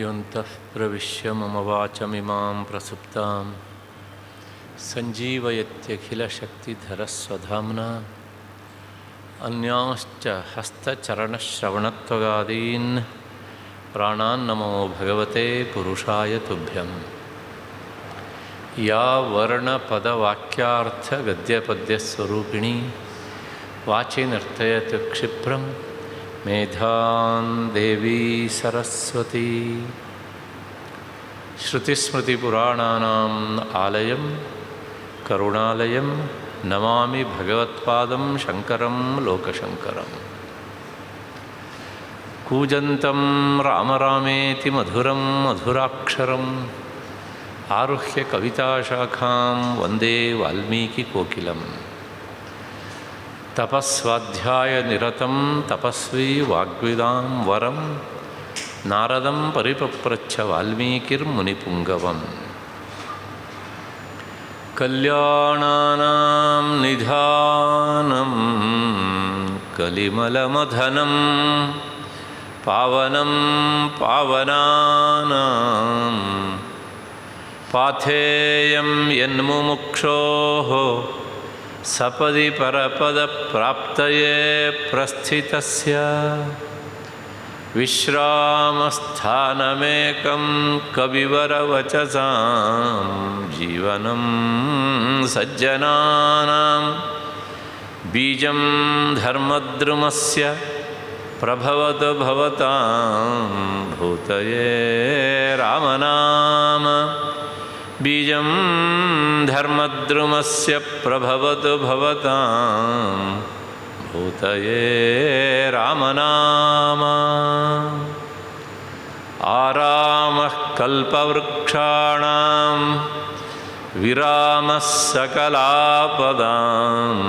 ಯೋಂತಃ ಪ್ರವಿಶ್ಯ ಮಮ ವಾಚಮಿಮಾಂ ಪ್ರಸುಪ್ತಾಂ ಸಂಜೀವಯತ್ಯಖಿಲಶಕ್ತಿಧರಸ್ವಧಾಮ್ನಾ ಅನ್ಯಾಶ್ಚ ಹಸ್ತಚರಣಶ್ರವಣತ್ವಗಾದೀನ್ ಪ್ರಾಣಾನ್ನಮೋ ಭಗವತೆ ಪುರುಷಾಯ ತುಭ್ಯಂ. ಯಾ ವರ್ಣಪದವಾಕ್ಯಾರ್ಥಗದ್ಯಪದ್ಯಸ್ವರೂಪಿಣಿ ವಾಚಿ ನರ್ತಯತಿ ಕ್ಷಿಪ್ರಂ ಮೇಧಾನ್ ದೇವಿ ಸರಸ್ವತಿ. ಶ್ರುತಿಸ್ಮೃತಿಪುರಾಣಾನಾಂ ಆಲಯಂ ಕರುಣಾಲಯಂ ನಮಾಮಿ ಭಗವತ್ಪಾದಂ ಶಂಕರಂ ಲೋಕಶಂಕರಂ. ಕೂಜಂತಂ ರಾಮ ರಾಮೇತಿ ಮಧುರಂ ಮಧುರಾಕ್ಷರಂ ಆರುಹ್ಯ ಕವಿತಾಶಾಖಾಂ ವಂದೇ ವಾಲ್ಮೀಕಿಕೋಕಿಲಂ. ತಪಸ್ವಾಧ್ಯಾಯ ನಿರತಂ ತಪಸ್ವಿ ವಾಗ್ವಿದಾಂ ವರಂ ನಾರದಂ ಪರಿಪಪ್ರಚ್ಛ ವಾಲ್ಮೀಕಿರ್ಮುನಿಪುಂಗವಂ. ಕಲ್ಯಾಣಾನಾಂ ನಿಧಾನಂ ಕಲಿಮಲಮಥನಂ ಪಾವನಂ ಪಾವನಾನಾಂ ಪಾಥೇಯಂ ಯನ್ಮುಮುಕ್ಷೋಃ ಸಪದಿ ಪರಪದಪ್ರಾಪ್ತಯೇ ಪ್ರಸ್ಥಿತಸ್ಯ ವಿಶ್ರಾಮಸ್ಥಾನಮೇಕಂ ಕವಿವರವಚಸಾಂ ಜೀವನಂ ಸಜ್ಜನಾನಾಂ ಬೀಜಂ ಧರ್ಮದ್ರುಮಸ್ಯ ಪ್ರಭವತು ಭವತಾಂ ಭೂತಯೇ ರಾಮನಾಮ. ಬೀಜಂ ಧರ್ಮದ್ರುಮಸ್ಯ ಪ್ರಭವತು ಭವತಾಂ ಭೂತಯೇ ರಾಮನಾಮ. ಆರಾಮಃ ಕಲ್ಪವೃಕ್ಷಾಣಾಂ ವಿರಾಮಃ ಸಕಲಾಪದಾಂ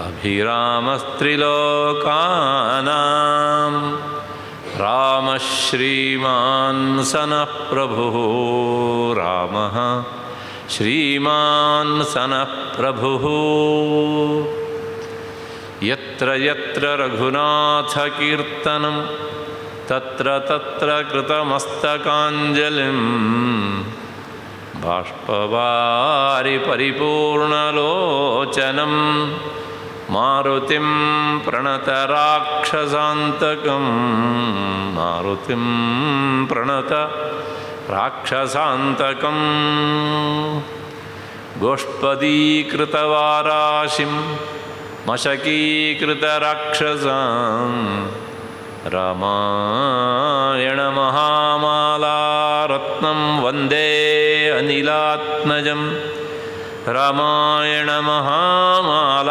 ಅಭಿರಾಮಸ್ತ್ರಿಲೋಕಾನಾಂ ರಾಮಃ ಶ್ರೀಮಾನ್ ಸನಃ ಪ್ರಭುಃ ರಾಮಃ ಶ್ರೀಮಾನ್ ಸನಃ ಪ್ರಭುಃ. ಯತ್ರ ಯತ್ರ ರಘುನಾಥಕೀರ್ತನಂ ತತ್ರ ತತ್ರ ಕೃತಮಸ್ತಕಾಂಜಲಿಂ ಬಾಷ್ಪವಾರಿ ಪರಿಪೂರ್ಣಲೋಚನಂ ಮಾರುತಿಂ ಪ್ರಣತರಾಕ್ಷಸಾಂತಕಂ. ಮಾರುತಿಂ ಪ್ರಣತ ರಾಕ್ಷಸಾಂತಕಂ. ಗೋಷ್ಪದೀಕೃತವಾರಾಶಿಂ ಮಶಕೀಕೃತರಾಕ್ಷಸಾಂ ರಾಮಾಯಣ ಮಹಾಮಾಲಾರತ್ನಂ ವಂದೇ ಅನಿಲಾತ್ಮಜಂ. ರಾಮಾಯಣ ಮಹಾಮಾಲಾರತ್ನಂ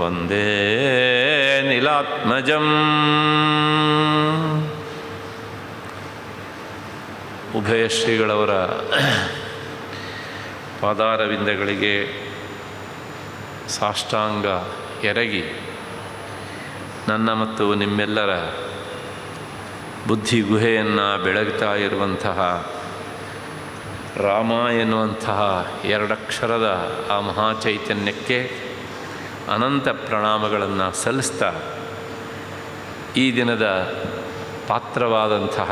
ವಂದೇ ನೀಲಾತ್ಮಜಂ. ಉಭಯ ಶ್ರೀಗಳವರ ಪಾದಾರವಿಂದಗಳಿಗೆ ಸಾಷ್ಟಾಂಗ ಎರಗಿ ನನ್ನ ಮತ್ತು ನಿಮ್ಮೆಲ್ಲರ ಬುದ್ಧಿ ಗುಹೆಯನ್ನು ಬೆಳಗ್ತಾ ಇರುವಂತಹ ರಾಮ ಎನ್ನುವಂತಹ ಎರಡಕ್ಷರದ ಆ ಮಹಾಚೈತನ್ಯಕ್ಕೆ ಅನಂತ ಪ್ರಣಾಮಗಳನ್ನು ಸಲ್ಲಿಸ್ತಾ, ಈ ದಿನದ ಪಾತ್ರವಾದಂತಹ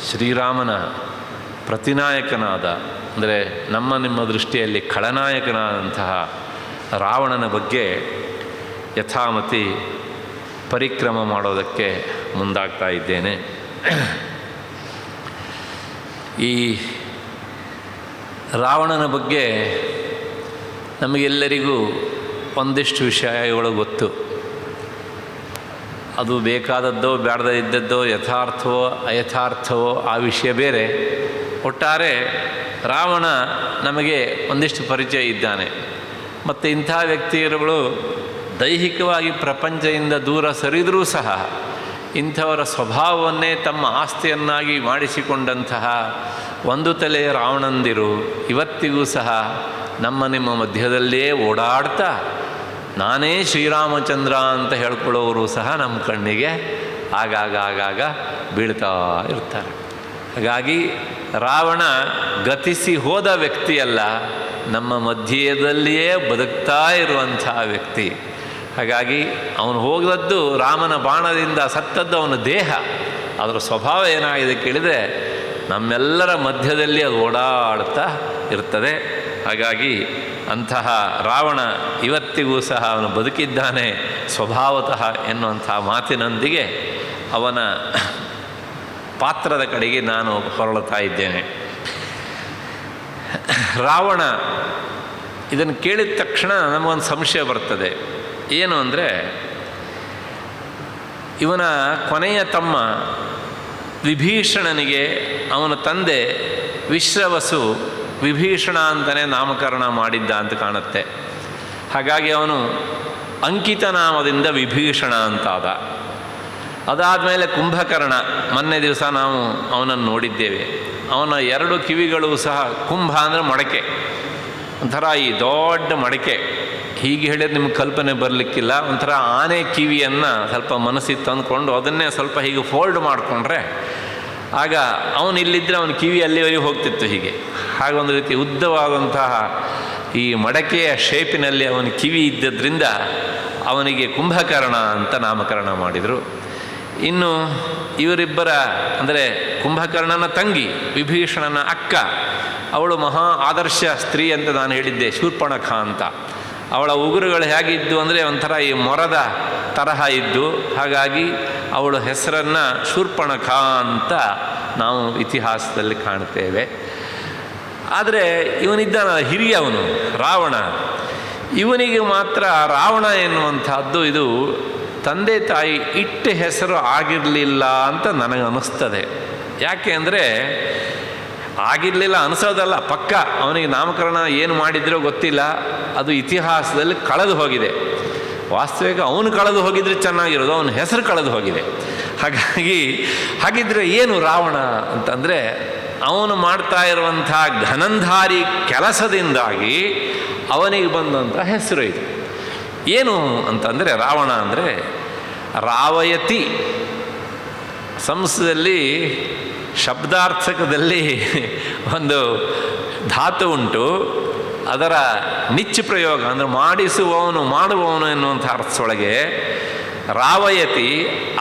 ಶ್ರೀರಾಮನ ಪ್ರತಿನಾಯಕನಾದ, ಅಂದರೆ ನಮ್ಮ ನಿಮ್ಮ ದೃಷ್ಟಿಯಲ್ಲಿ ಖಳನಾಯಕನಾದಂತಹ ರಾವಣನ ಬಗ್ಗೆ ಯಥಾಮತಿ ಪರಿಕ್ರಮ ಮಾಡೋದಕ್ಕೆ ಮುಂದಾಗ್ತಾ ಇದ್ದೇನೆ. ಈ ರಾವಣನ ಬಗ್ಗೆ ನಮಗೆಲ್ಲರಿಗೂ ಒಂದಿಷ್ಟು ವಿಷಯಗಳು ಗೊತ್ತು. ಅದು ಬೇಕಾದದ್ದೋ ಬೇಡದೇ ಇದ್ದದ್ದೋ, ಯಥಾರ್ಥವೋ ಅಯಥಾರ್ಥವೋ ಆ ವಿಷಯ ಬೇರೆ. ಒಟ್ಟಾರೆ ರಾವಣ ನಮಗೆ ಒಂದಿಷ್ಟು ಪರಿಚಯ ಇದ್ದಾನೆ. ಮತ್ತು ಇಂಥ ವ್ಯಕ್ತಿಗಳು ದೈಹಿಕವಾಗಿ ಪ್ರಪಂಚದಿಂದ ದೂರ ಸರಿದರೂ ಸಹ ಇಂಥವರ ಸ್ವಭಾವವನ್ನೇ ತಮ್ಮ ಆಸ್ತಿಯನ್ನಾಗಿ ಮಾಡಿಸಿಕೊಂಡಂತಹ ಒಂದು ತಲೆ ರಾವಣಂದಿರು ಇವತ್ತಿಗೂ ಸಹ ನಮ್ಮ ನಿಮ್ಮ ಮಧ್ಯದಲ್ಲೇ ಓಡಾಡ್ತಾ ನಾನೇ ಶ್ರೀರಾಮಚಂದ್ರ ಅಂತ ಹೇಳ್ಕೊಳ್ಳೋರು ಸಹ ನಮ್ಮ ಕಣ್ಣಿಗೆ ಆಗಾಗ ಬೀಳ್ತಾ ಇರ್ತಾರೆ. ಹಾಗಾಗಿ ರಾವಣ ಗತಿಸಿ ಹೋದ ವ್ಯಕ್ತಿಯಲ್ಲ, ನಮ್ಮ ಮಧ್ಯದಲ್ಲಿಯೇ ಬದುಕ್ತಾ ಇರುವಂಥ ವ್ಯಕ್ತಿ. ಹಾಗಾಗಿ ಅವನು ಹೋಗದದ್ದು ರಾಮನ ಬಾಣದಿಂದ ಸತ್ತದ್ದು ಅವನ ದೇಹ. ಅದರ ಸ್ವಭಾವ ಏನಾಗಿದೆ ಕೇಳಿದರೆ ನಮ್ಮೆಲ್ಲರ ಮಧ್ಯದಲ್ಲಿ ಅದು ಓಡಾಡುತ್ತಾ ಇರ್ತದೆ. ಹಾಗಾಗಿ ಅಂತಹ ರಾವಣ ಇವತ್ತಿಗೂ ಸಹ ಅವನು ಬದುಕಿದ್ದಾನೆ ಸ್ವಭಾವತಃ ಎನ್ನುವಂಥ ಮಾತಿನೊಂದಿಗೆ ಅವನ ಪಾತ್ರದ ಕಡೆಗೆ ನಾನು ಹೊರಳುತ್ತಾ ಇದ್ದೇನೆ. ರಾವಣ ಇದನ್ನು ಕೇಳಿದ ತಕ್ಷಣ ನಮಗೊಂದು ಸಂಶಯ ಬರ್ತದೆ. ಏನು ಅಂದರೆ, ಇವನ ಕೊನೆಯ ತಮ್ಮ ವಿಭೀಷಣನಿಗೆ ಅವನ ತಂದೆ ವಿಶ್ರವಸು ವಿಭೀಷಣ ಅಂತಲೇ ನಾಮಕರಣ ಮಾಡಿದ್ದ ಅಂತ ಕಾಣುತ್ತೆ. ಹಾಗಾಗಿ ಅವನು ಅಂಕಿತ ನಾಮದಿಂದ ವಿಭೀಷಣ ಅಂತಾದ. ಅದಾದಮೇಲೆ ಕುಂಭಕರ್ಣ, ಮೊನ್ನೆ ದಿವಸ ನಾವು ಅವನನ್ನು ನೋಡಿದ್ದೇವೆ. ಅವನ 2 ಕಿವಿಗಳು ಸಹ, ಕುಂಭ ಅಂದರೆ ಮಡಕೆ, ಒಂಥರ ಈ ದೊಡ್ಡ ಮಡಕೆ. ಹೀಗೆ ಹೇಳಿದ್ರೆ ನಿಮ್ಗೆ ಕಲ್ಪನೆ ಬರಲಿಕ್ಕಿಲ್ಲ. ಒಂಥರ ಆನೆ ಕಿವಿಯನ್ನು ಸ್ವಲ್ಪ ಮನಸ್ಸಿಗೆ ತಂದುಕೊಂಡು ಅದನ್ನೇ ಸ್ವಲ್ಪ ಹೀಗೆ ಫೋಲ್ಡ್ ಮಾಡಿಕೊಂಡ್ರೆ ಆಗ ಅವನು ಇಲ್ಲಿದ್ದರೆ ಅವನ ಕಿವಿ ಅಲ್ಲಿವರೆಗೆ ಹೋಗ್ತಿತ್ತು. ಹೀಗೆ ಹಾಗೊಂದು ರೀತಿ ಉದ್ದವಾದಂತಹ ಈ ಮಡಕೆಯ ಶೇಪಿನಲ್ಲಿ ಅವನ ಕಿವಿ ಇದ್ದದ್ರಿಂದ ಅವನಿಗೆ ಕುಂಭಕರ್ಣ ಅಂತ ನಾಮಕರಣ ಮಾಡಿದರು. ಇನ್ನು ಇವರಿಬ್ಬರ ಅಂದರೆ ಕುಂಭಕರ್ಣನ ತಂಗಿ ವಿಭೀಷಣನ ಅಕ್ಕ, ಅವಳು ಮಹಾ ಆದರ್ಶ ಸ್ತ್ರೀ ಅಂತ ನಾನು ಹೇಳಿದ್ದೆ, ಶೂರ್ಪಣಖ ಅಂತ. ಅವಳ ಉಗುರುಗಳು ಹೇಗಿದ್ದು ಅಂದರೆ ಒಂಥರ ಈ ಮೊರದ ತರಹ ಇದ್ದು. ಹಾಗಾಗಿ ಅವಳ ಹೆಸರನ್ನು ಶೂರ್ಪಣಖ ಅಂತ ನಾವು ಇತಿಹಾಸದಲ್ಲಿ ಕಾಣ್ತೇವೆ. ಆದರೆ ಇವನಿದ್ದಾನ ಹಿರಿಯವನು ರಾವಣ, ಇವನಿಗೆ ಮಾತ್ರ ರಾವಣ ಎನ್ನುವಂಥದ್ದು ಇದು ತಂದೆ ತಾಯಿ ಇಟ್ಟ ಹೆಸರು ಆಗಿರಲಿಲ್ಲ ಅಂತ ನನಗೆ ಅನ್ನಿಸ್ತದೆ. ಯಾಕೆ ಅಂದರೆ ಆಗಿರಲಿಲ್ಲ ಅನಿಸೋದಲ್ಲ, ಪಕ್ಕ ಅವನಿಗೆ ನಾಮಕರಣ ಏನು ಮಾಡಿದ್ರೋ ಗೊತ್ತಿಲ್ಲ, ಅದು ಇತಿಹಾಸದಲ್ಲಿ ಕಳೆದು ಹೋಗಿದೆ. ವಾಸ್ತವಿಕ ಅವನು ಕಳೆದು ಹೋಗಿದ್ರೆ ಚೆನ್ನಾಗಿರೋದು, ಅವನ ಹೆಸರು ಕಳೆದು ಹೋಗಿದೆ. ಹಾಗಿದ್ರೆ ಏನು ರಾವಣ ಅಂತಂದರೆ, ಅವನು ಮಾಡ್ತಾ ಇರುವಂಥ ಘನಂಧಾರಿ ಕೆಲಸದಿಂದಾಗಿ ಅವನಿಗೆ ಬಂದಂಥ ಹೆಸರು ಇದು. ಏನು ಅಂತಂದರೆ ರಾವಣ ಅಂದರೆ ರಾವಯತಿ. ಸಂಸ್ಕೃತದಲ್ಲಿ ಶಬ್ದಾರ್ಥಕದಲ್ಲಿ ಒಂದು ಧಾತು ಉಂಟು, ಅದರ ನಿಚ್ಚು ಪ್ರಯೋಗ ಅಂದರೆ ಮಾಡಿಸುವವನು, ಮಾಡುವವನು ಎನ್ನುವಂಥ ಅರ್ಥದೊಳಗೆ ರಾವಯತಿ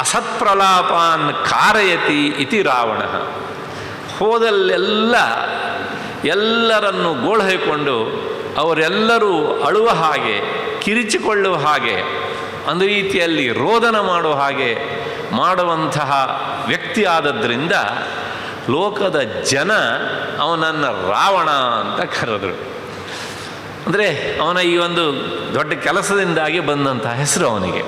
ಅಸತ್ಪ್ರಲಾಪಾನ್ ಕಾರಯತಿ ಇತಿ ರಾವಣ. ಹೋದಲ್ಲೆಲ್ಲ ಎಲ್ಲರನ್ನು ಗೋಳೈಕೊಂಡು ಅವರೆಲ್ಲರೂ ಅಳುವ ಹಾಗೆ, ಕಿರಿಚಿಕೊಳ್ಳುವ ಹಾಗೆ, ಒಂದು ರೀತಿಯಲ್ಲಿ ರೋದನ ಮಾಡುವ ಹಾಗೆ ಮಾಡುವಂತಹ ವ್ಯಕ್ತಿ ಆದದ್ರಿಂದ ಲೋಕದ ಜನ ಅವನನ್ನು ರಾವಣ ಅಂತ ಕರೆದರು. ಅಂದರೆ ಅವನ ಈ ಒಂದು ದೊಡ್ಡ ಕೆಲಸದಿಂದಾಗಿ ಬಂದಂತಹ ಹೆಸರು ಅವನಿಗೆ.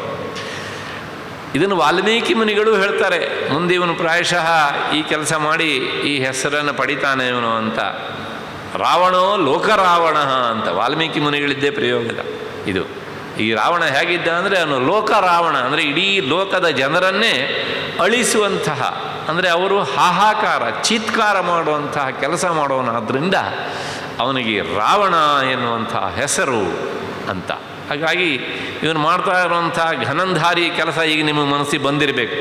ಇದನ್ನು ವಾಲ್ಮೀಕಿ ಮುನಿಗಳು ಹೇಳ್ತಾರೆ, ಮುಂದೆ ಇವನು ಪ್ರಾಯಶಃ ಈ ಕೆಲಸ ಮಾಡಿ ಈ ಹೆಸರನ್ನು ಪಡಿತಾನೆ ಇವನು ಅಂತ. ರಾವಣೋ ಲೋಕರಾವಣ ಅಂತ ವಾಲ್ಮೀಕಿ ಮುನಿಗಳಿದ್ದೇ ಪ್ರಯೋಗದ ಇದು. ಈ ರಾವಣ ಹೇಗಿದ್ದ ಅಂದರೆ ಅವನು ಲೋಕ ರಾವಣ, ಅಂದರೆ ಇಡೀ ಲೋಕದ ಜನರನ್ನೇ ಅಳಿಸುವಂತಹ, ಅಂದರೆ ಅವರು ಹಾಹಾಕಾರ ಚೀತ್ಕಾರ ಮಾಡುವಂತಹ ಕೆಲಸ ಮಾಡುವನಾದ್ದರಿಂದ ಅವನಿಗೆ ರಾವಣ ಎನ್ನುವಂಥ ಹೆಸರು ಅಂತ. ಹಾಗಾಗಿ ಇವನು ಮಾಡ್ತಾ ಇರುವಂಥ ಘನಂಧಾರಿ ಕೆಲಸ ಈಗ ನಿಮ್ಮ ಮನಸ್ಸಿಗೆ ಬಂದಿರಬೇಕು.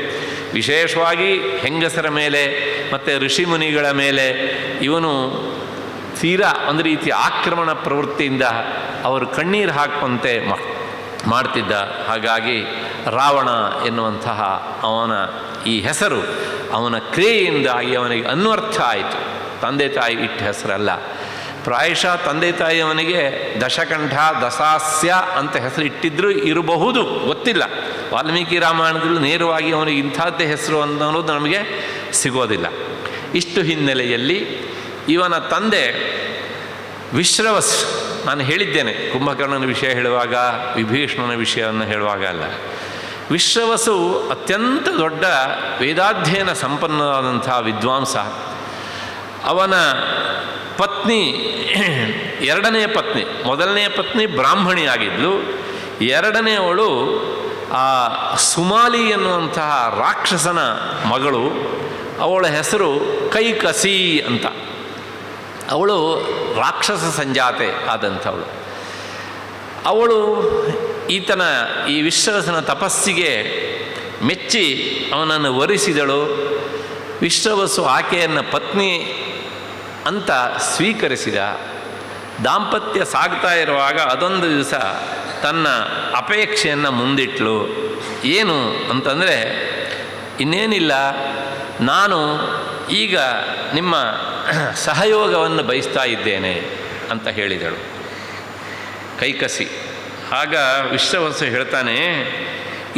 ವಿಶೇಷವಾಗಿ ಹೆಂಗಸರ ಮೇಲೆ ಮತ್ತು ಋಷಿಮುನಿಗಳ ಮೇಲೆ ಇವನು ತೀರಾ ಒಂದು ರೀತಿಯ ಆಕ್ರಮಣ ಪ್ರವೃತ್ತಿಯಿಂದ ಅವರು ಕಣ್ಣೀರು ಹಾಕುವಂತೆ ಮಾಡ್ತಿದ್ದ. ಹಾಗಾಗಿ ರಾವಣ ಎನ್ನುವಂತಹ ಅವನ ಈ ಹೆಸರು ಅವನ ಕ್ರಿಯೆಯಿಂದಾಗಿ ಅವನಿಗೆ ಅನ್ವರ್ಥ ಆಯಿತು. ತಂದೆ ತಾಯಿ ಇಟ್ಟ ಹೆಸರಲ್ಲ. ಪ್ರಾಯಶಃ ತಂದೆ ತಾಯಿ ಅವನಿಗೆ ದಶಕಂಠ ದಸಾಸ್ಯ ಅಂತ ಹೆಸರು ಇಟ್ಟಿದ್ದರೂ ಇರಬಹುದು, ಗೊತ್ತಿಲ್ಲ. ವಾಲ್ಮೀಕಿ ರಾಮಾಯಣದಲ್ಲೂ ನೇರವಾಗಿ ಅವನಿಗೆ ಇಂಥದ್ದೇ ಹೆಸರು ಅನ್ನೋದು ನಮಗೆ ಸಿಗೋದಿಲ್ಲ. ಇಷ್ಟು ಹಿನ್ನೆಲೆಯಲ್ಲಿ ಇವನ ತಂದೆ ವಿಶ್ರವಸ್, ನಾನು ಹೇಳಿದ್ದೇನೆ ಕುಂಭಕರ್ಣನ ವಿಷಯ ಹೇಳುವಾಗ ವಿಭೀಷಣನ ವಿಷಯವನ್ನು ಹೇಳುವಾಗ ಅಲ್ಲ, ವಿಶ್ರವಸು ಅತ್ಯಂತ ದೊಡ್ಡ ವೇದಾಧ್ಯಯನ ಸಂಪನ್ನವಾದಂಥ ವಿದ್ವಾಂಸ. ಅವನ ಪತ್ನಿ, ಎರಡನೆಯ ಪತ್ನಿ, ಮೊದಲನೆಯ ಪತ್ನಿ ಬ್ರಾಹ್ಮಣಿಯಾಗಿದ್ಲು, ಎರಡನೆಯವಳು ಆ ಸುಮಾಲಿ ಎನ್ನುವಂತಹ ರಾಕ್ಷಸನ ಮಗಳು. ಅವಳ ಹೆಸರು ಕೈಕಸಿ ಅಂತ. ಅವಳು ರಾಕ್ಷಸ ಸಂಜಾತೆ ಆದಂಥವಳು. ಅವಳು ಈತನ ಈ ವಿಶ್ರವಸನ ತಪಸ್ಸಿಗೆ ಮೆಚ್ಚಿ ಅವನನ್ನು ವರಿಸಿದಳು. ವಿಶ್ರವಸು ಆಕೆಯನ್ನು ಪತ್ನಿ ಅಂತ ಸ್ವೀಕರಿಸಿದ. ದಾಂಪತ್ಯ ಸಾಗ್ತಾ ಇರುವಾಗ ಅದೊಂದು ದಿವಸ ತನ್ನ ಅಪೇಕ್ಷೆಯನ್ನು ಮುಂದಿಟ್ಲು. ಏನು ಅಂತಂದರೆ, ಇನ್ನೇನಿಲ್ಲ, ನಾನು ಈಗ ನಿಮ್ಮ ಸಹಯೋಗವನ್ನು ಬಯಸ್ತಾ ಇದ್ದೇನೆ ಅಂತ ಹೇಳಿದಳು ಕೈಕಸಿ. ಆಗ ವಿಶ್ವವಸು ಹೇಳ್ತಾನೆ,